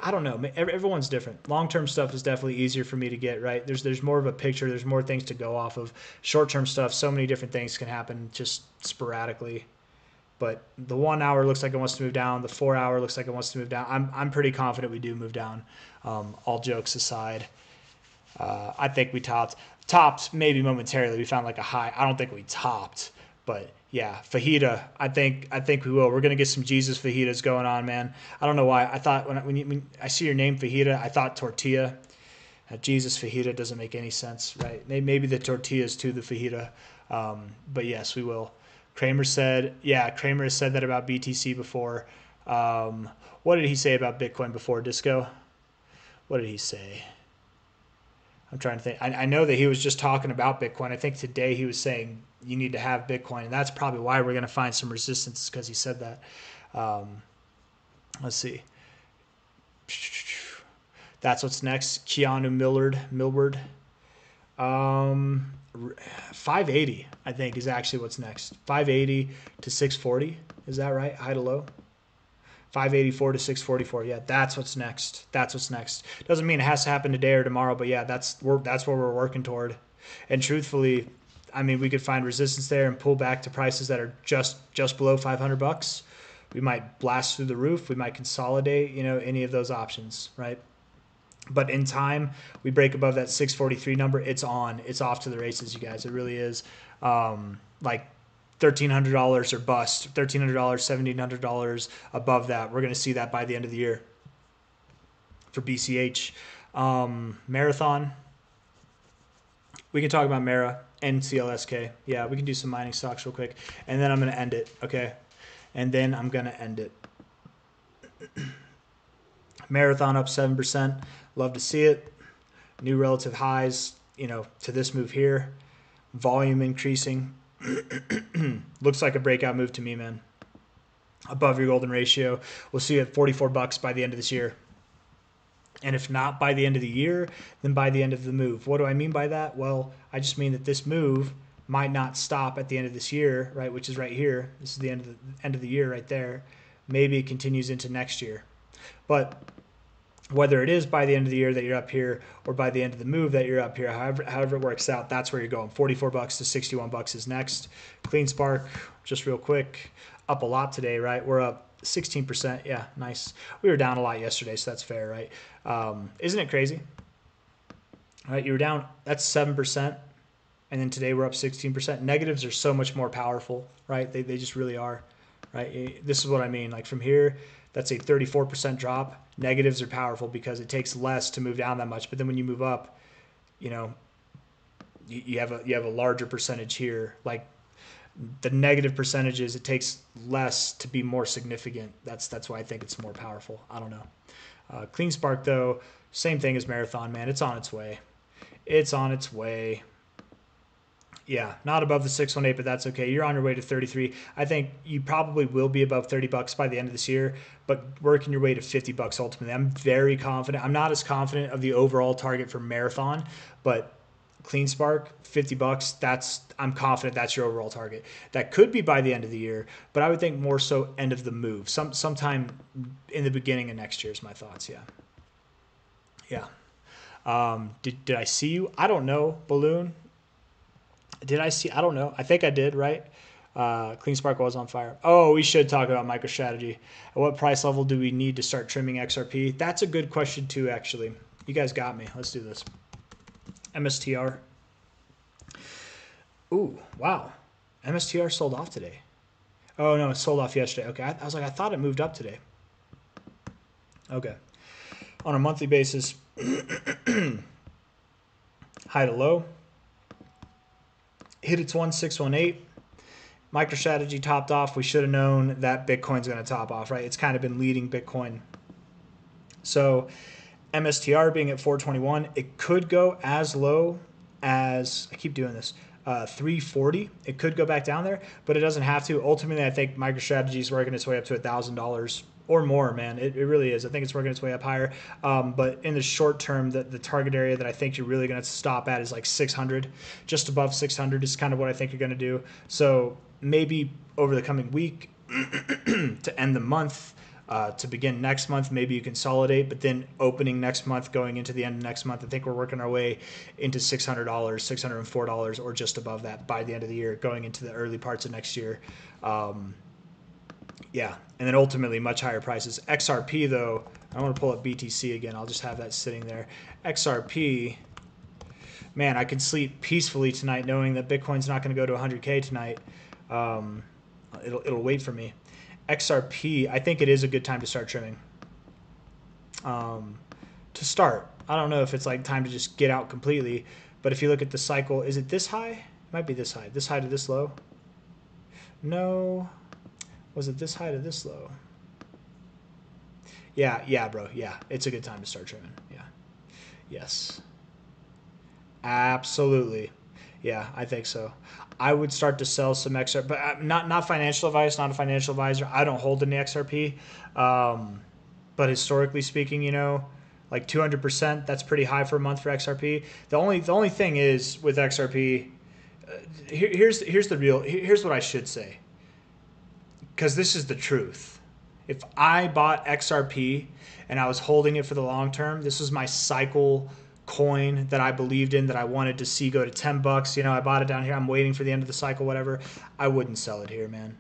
I don't know. Everyone's different. Long-term stuff is definitely easier for me to get, right? There's more of a picture. There's more things to go off of. Short-term stuff, so many different things can happen just sporadically. But the 1 hour looks like it wants to move down. The 4 hour looks like it wants to move down. I'm pretty confident we do move down. All jokes aside, I think we topped maybe momentarily. We found like a high. I don't think we topped, but yeah, fajita. I think we will. We're gonna get some Jesus fajitas going on, man. I don't know why. I thought when I see your name fajita, I thought tortilla. Jesus fajita doesn't make any sense, right? Maybe the tortillas to the fajita. But yes, we will. Kramer said, yeah, Kramer has said that about BTC before. What did he say about Bitcoin before, Disco? What did he say? I'm trying to think. I know that he was just talking about Bitcoin. I think today he was saying you need to have Bitcoin, and that's probably why we're going to find some resistance, because he said that. Let's see. That's what's next. Keanu Millward. 580, I think, is actually what's next. 580 to 640. Is that right? High to low? 584 to 644. Yeah, that's what's next. That's what's next. Doesn't mean it has to happen today or tomorrow, but yeah, that's what we're working toward. And truthfully, I mean, we could find resistance there and pull back to prices that are just below $500. We might blast through the roof. We might consolidate, any of those options, right? But in time, we break above that 643 number. It's on. It's off to the races, you guys. It really is. Like $1,300 or bust. $1,300, $1,700 above that. We're going to see that by the end of the year for BCH. Marathon. We can talk about Mara and CLSK. Yeah, we can do some mining stocks real quick. And then I'm going to end it, okay? And then I'm going to end it. Marathon up 7%. Love to see it. New relative highs, to this move here. Volume increasing. Looks like a breakout move to me, man. Above your golden ratio. We'll see it at $44 by the end of this year. And if not by the end of the year, then by the end of the move. What do I mean by that? Well, I just mean that this move might not stop at the end of this year, right? Which is right here. This is the end of the year right there. Maybe it continues into next year. But whether it is by the end of the year that you're up here or by the end of the move that you're up here, however it works out, that's where you're going. $44 to $61 is next. Clean Spark, just real quick, up a lot today, right? We're up 16%. Yeah, nice. We were down a lot yesterday, so that's fair, right? Isn't it crazy? All right, you were down, that's 7%, and then today we're up 16%. Negatives are so much more powerful, right? They just really are, right? This is what I mean. Like from here, that's a 34% drop. Negatives are powerful because it takes less to move down that much. But then when you move up, you have a larger percentage here. Like the negative percentages, it takes less to be more significant. That's why I think it's more powerful. I don't know. Clean Spark though, same thing as Marathon, man. It's on its way. It's on its way. Yeah, not above the 618, but that's okay. You're on your way to 33. I think you probably will be above $30 by the end of this year, but working your way to $50 ultimately. I'm very confident. I'm not as confident of the overall target for Marathon, but Clean Spark, $50, I'm confident that's your overall target. That could be by the end of the year, but I would think more so end of the move. Sometime in the beginning of next year is my thoughts, yeah. Yeah. Did I see you? I don't know, Balloon. Did I see? I don't know. I think I did, right? Clean Spark was on fire. Oh, we should talk about MicroStrategy. At what price level do we need to start trimming XRP? That's a good question too, actually. You guys got me. Let's do this. MSTR. Ooh, wow. MSTR sold off today. Oh, no, it sold off yesterday. Okay, I was like, I thought it moved up today. Okay. On a monthly basis, high to low. Hit its 1618. MicroStrategy topped off. We should have known that Bitcoin's going to top off, right? It's kind of been leading Bitcoin. So MSTR being at 421, it could go as low as, I keep doing this, 340. It could go back down there, but it doesn't have to. Ultimately, I think MicroStrategy is working its way up to $1,000 or more, man. It really is. I think it's working its way up higher. But in the short term, the target area that I think you're really going to stop at is like 600. Just above 600 is kind of what I think you're going to do. So maybe over the coming week to end the month, to begin next month. Maybe you consolidate, but then opening next month, going into the end of next month, I think we're working our way into $600, $604, or just above that by the end of the year, going into the early parts of next year. Yeah, and then ultimately much higher prices. XRP, though, I want to pull up BTC again. I'll just have that sitting there. XRP, man, I can sleep peacefully tonight knowing that Bitcoin's not going to go to 100K tonight. It'll wait for me. XRP, I think it is a good time to start trimming. To start, I don't know if it's like time to just get out completely, but if you look at the cycle, is it this high? It might be this high to this low. No, was it this high to this low? Yeah, bro. Yeah, it's a good time to start trimming. Yeah, yes, absolutely. Yeah, I think so. I would start to sell some XRP, but not financial advice, not a financial advisor. I don't hold any XRP, but historically speaking, you know, like 200%, that's pretty high for a month for XRP. The only thing is with XRP, here's what I should say, because this is the truth. If I bought XRP and I was holding it for the long term, this was my cycle coin that I believed in, that I wanted to see go to $10. You know, I bought it down here. I'm waiting for the end of the cycle, whatever. I wouldn't sell it here, man.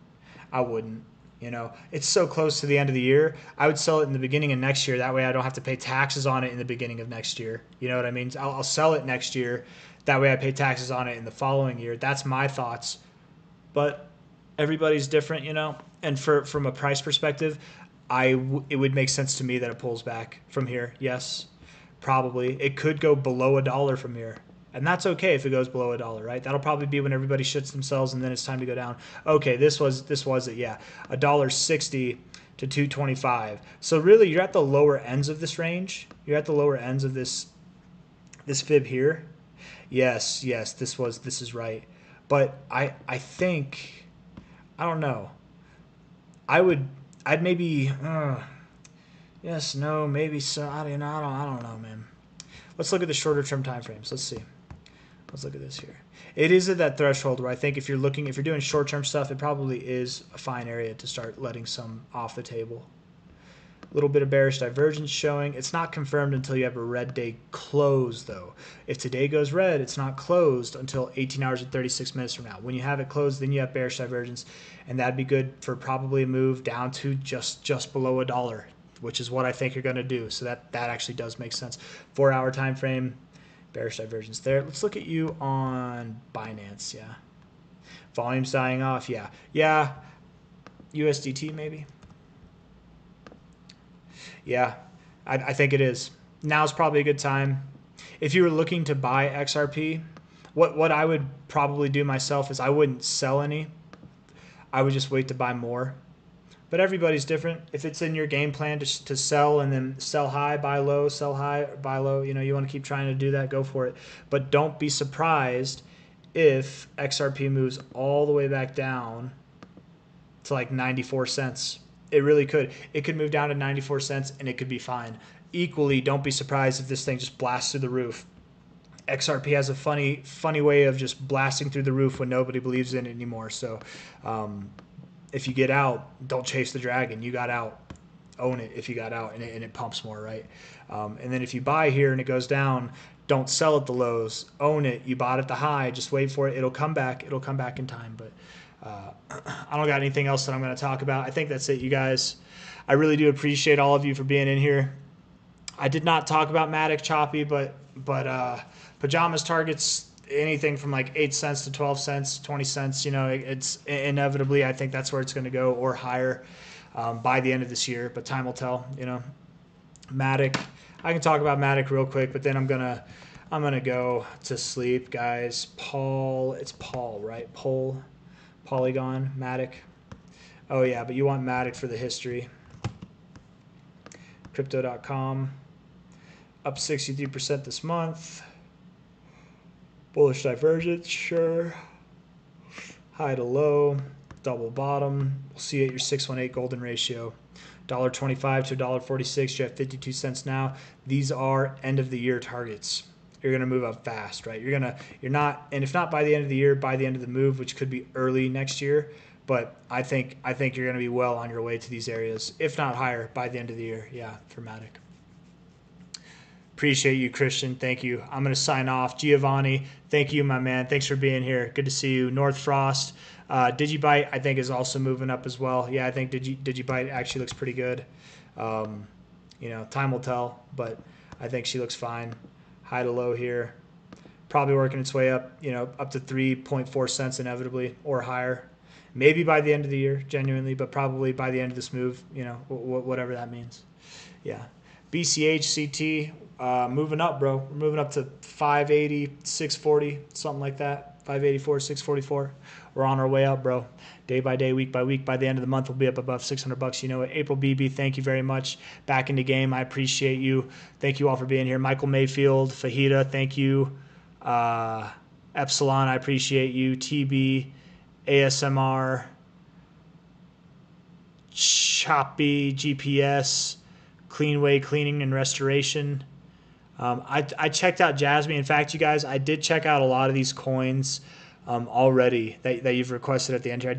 I wouldn't. You know, it's so close to the end of the year. I would sell it in the beginning of next year. That way I don't have to pay taxes on it in the beginning of next year. You know what I mean? I'll sell it next year. That way I pay taxes on it in the following year. That's my thoughts. But everybody's different, you know. And from a price perspective, it would make sense to me that it pulls back from here. Yes, probably. It could go below $1 from here. And that's okay if it goes below $1, right? That'll probably be when everybody shits themselves and then it's time to go down. Okay, this was it, yeah. $1.60 to $2.25. So really you're at the lower ends of this range. You're at the lower ends of this fib here. Yes, this is right. But I think, I don't know. I'd maybe yes, no, maybe so. I don't know, man. Let's look at the shorter term time frames. Let's see. Let's look at this here. It is at that threshold where I think if you're doing short term stuff, it probably is a fine area to start letting some off the table. A little bit of bearish divergence showing. It's not confirmed until you have a red day close, though. If today goes red, it's not closed until 18 hours and 36 minutes from now. When you have it closed, then you have bearish divergence, and that'd be good for probably a move down to just below $1, which is what I think you're going to do. So that actually does make sense. 4-hour time frame, bearish divergence there. Let's look at you on Binance. Yeah, volume's dying off. Yeah. USDT maybe. Yeah, I think it is. Now's probably a good time. If you were looking to buy XRP, what I would probably do myself is I wouldn't sell any. I would just wait to buy more. But everybody's different. If it's in your game plan to sell and then sell high, buy low, sell high, buy low, you know, you want to keep trying to do that, go for it. But don't be surprised if XRP moves all the way back down to like 94 cents. It really could. It could move down to 94 cents and it could be fine. Equally, don't be surprised if this thing just blasts through the roof. XRP has a funny way of just blasting through the roof when nobody believes in it anymore. So if you get out, don't chase the dragon. You got out. Own it if you got out and it pumps more, right? And then if you buy here and it goes down, don't sell at the lows. Own it. You bought at the high. Just wait for it. It'll come back. It'll come back in time. But I don't got anything else that I'm going to talk about. I think that's it, you guys. I really do appreciate all of you for being in here. I did not talk about Matic choppy, but Pajamas targets anything from like 8 cents to 12 cents, 20 cents. You know, it's inevitably, I think that's where it's going to go or higher by the end of this year. But time will tell. You know, Matic. I can talk about Matic real quick, but then I'm gonna go to sleep, guys. It's Paul, right? Polygon, Matic. Oh yeah, but you want Matic for the history. Crypto.com, up 63% this month. Bullish divergence, sure. High to low, double bottom. We'll see at your 618 golden ratio. $1.25 to $1.46. You have 52 cents now. These are end of the year targets. You're gonna move up fast, right? And if not by the end of the year, by the end of the move, which could be early next year, But I think you're going to be well on your way to these areas, if not higher, by the end of the year. Yeah, for Matic. Appreciate you, Christian. Thank you. I'm going to sign off. Giovanni, thank you, my man. Thanks for being here. Good to see you. North Frost. Digibyte, I think, is also moving up as well. Yeah, I think Digibyte actually looks pretty good. Time will tell, but I think she looks fine. High to low here. Probably working its way up, up to 3.4 cents inevitably or higher. Maybe by the end of the year, genuinely, but probably by the end of this move, whatever that means. Yeah. BCH, CT, moving up, bro. We're moving up to 580, 640, something like that. 584, 644. We're on our way up, bro. Day by day, week by week. By the end of the month, we'll be up above $600. You know it. April BB, thank you very much. Back in the game. I appreciate you. Thank you all for being here. Michael Mayfield, Fajita, thank you. Epsilon, I appreciate you. TB, ASMR, Choppy, GPS, Cleanway Cleaning and Restoration. I checked out Jasmi. In fact, you guys, I did check out a lot of these coins already that you've requested at the end here.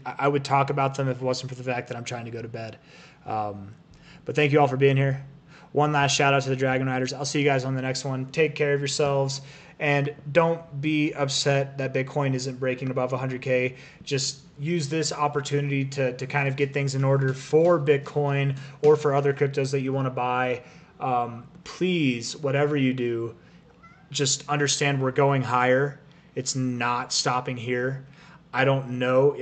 I would talk about them if it wasn't for the fact that I'm trying to go to bed. But thank you all for being here. One last shout out to the Dragon Riders. I'll see you guys on the next one. Take care of yourselves. And don't be upset that Bitcoin isn't breaking above 100K. Just use this opportunity to kind of get things in order for Bitcoin or for other cryptos that you want to buy. Please, whatever you do, just understand we're going higher. It's not stopping here. I don't know.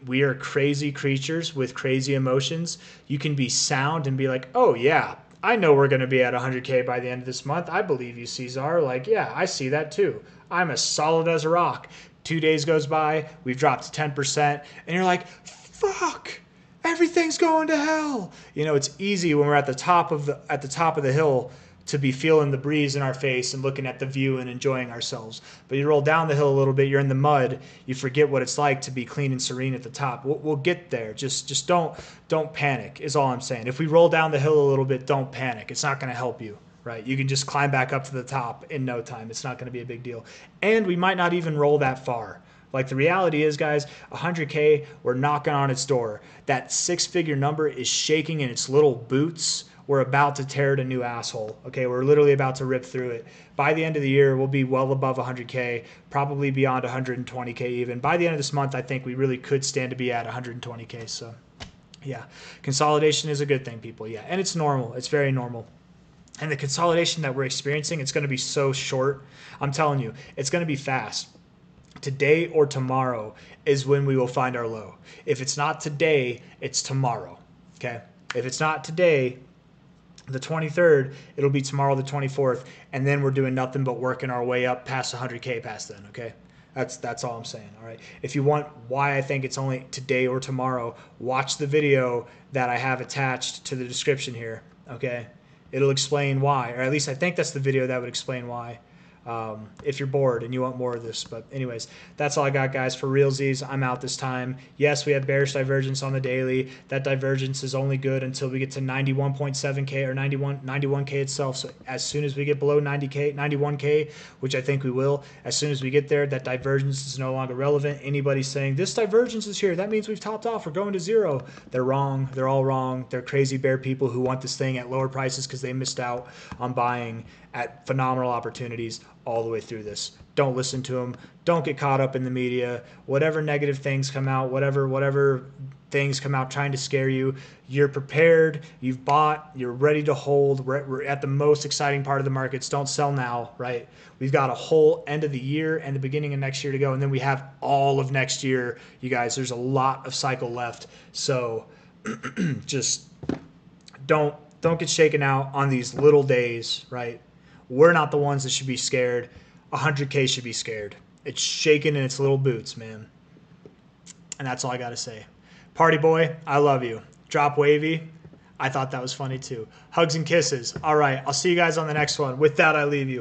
We are crazy creatures with crazy emotions. You can be sound and be like, oh, yeah, I know we're going to be at 100K by the end of this month. I believe you, C-Zar. Like, yeah, I see that too. I'm as solid as a rock. 2 days goes by, we've dropped 10%, and you're like, fuck, everything's going to hell. It's easy when we're at the top of the hill to be feeling the breeze in our face and looking at the view and enjoying ourselves. But you roll down the hill a little bit, you're in the mud, you forget what it's like to be clean and serene at the top. We'll get there. Just don't panic is all I'm saying. If we roll down the hill a little bit, don't panic. It's not going to help you, right? You can just climb back up to the top in no time. It's not going to be a big deal. And we might not even roll that far. Like, the reality is, guys, 100K, we're knocking on its door. That six-figure number is shaking in its little boots. We're about to tear it a new asshole. Okay, we're literally about to rip through it. By the end of the year, we'll be well above 100K, probably beyond 120K even. By the end of this month, I think we really could stand to be at 120K. So, yeah, consolidation is a good thing, people. Yeah, and it's normal. It's very normal. And the consolidation that we're experiencing, it's going to be so short. I'm telling you, it's going to be fast. Today or tomorrow is when we will find our low. If it's not today, it's tomorrow. Okay? If it's not today, the 23rd, it'll be tomorrow, the 24th, and then we're doing nothing but working our way up past 100K past then, okay? That's all I'm saying, all right? If you want why I think it's only today or tomorrow, watch the video that I have attached to the description here, okay? It'll explain why, or at least I think that's the video that would explain why. If you're bored and you want more of this. But anyways, that's all I got, guys. For realsies, I'm out this time. Yes, we have bearish divergence on the daily. That divergence is only good until we get to 91.7K or 91K itself. So as soon as we get below 91K, which I think we will, as soon as we get there, that divergence is no longer relevant. Anybody saying this divergence is here, that means we've topped off, we're going to zero. They're wrong. They're all wrong. They're crazy bear people who want this thing at lower prices because they missed out on buying at phenomenal opportunities all the way through this. Don't listen to them. Don't get caught up in the media. Whatever negative things come out, whatever things come out trying to scare you, you're prepared, you've bought, you're ready to hold. We're at the most exciting part of the markets. Don't sell now, right? We've got a whole end of the year and the beginning of next year to go, and then we have all of next year, you guys. There's a lot of cycle left. So just don't get shaken out on these little days, right? We're not the ones that should be scared. 100K should be scared. It's shaking in its little boots, man. And that's all I got to say. Party boy, I love you. Drop wavy. I thought that was funny too. Hugs and kisses. All right, I'll see you guys on the next one. With that, I leave you.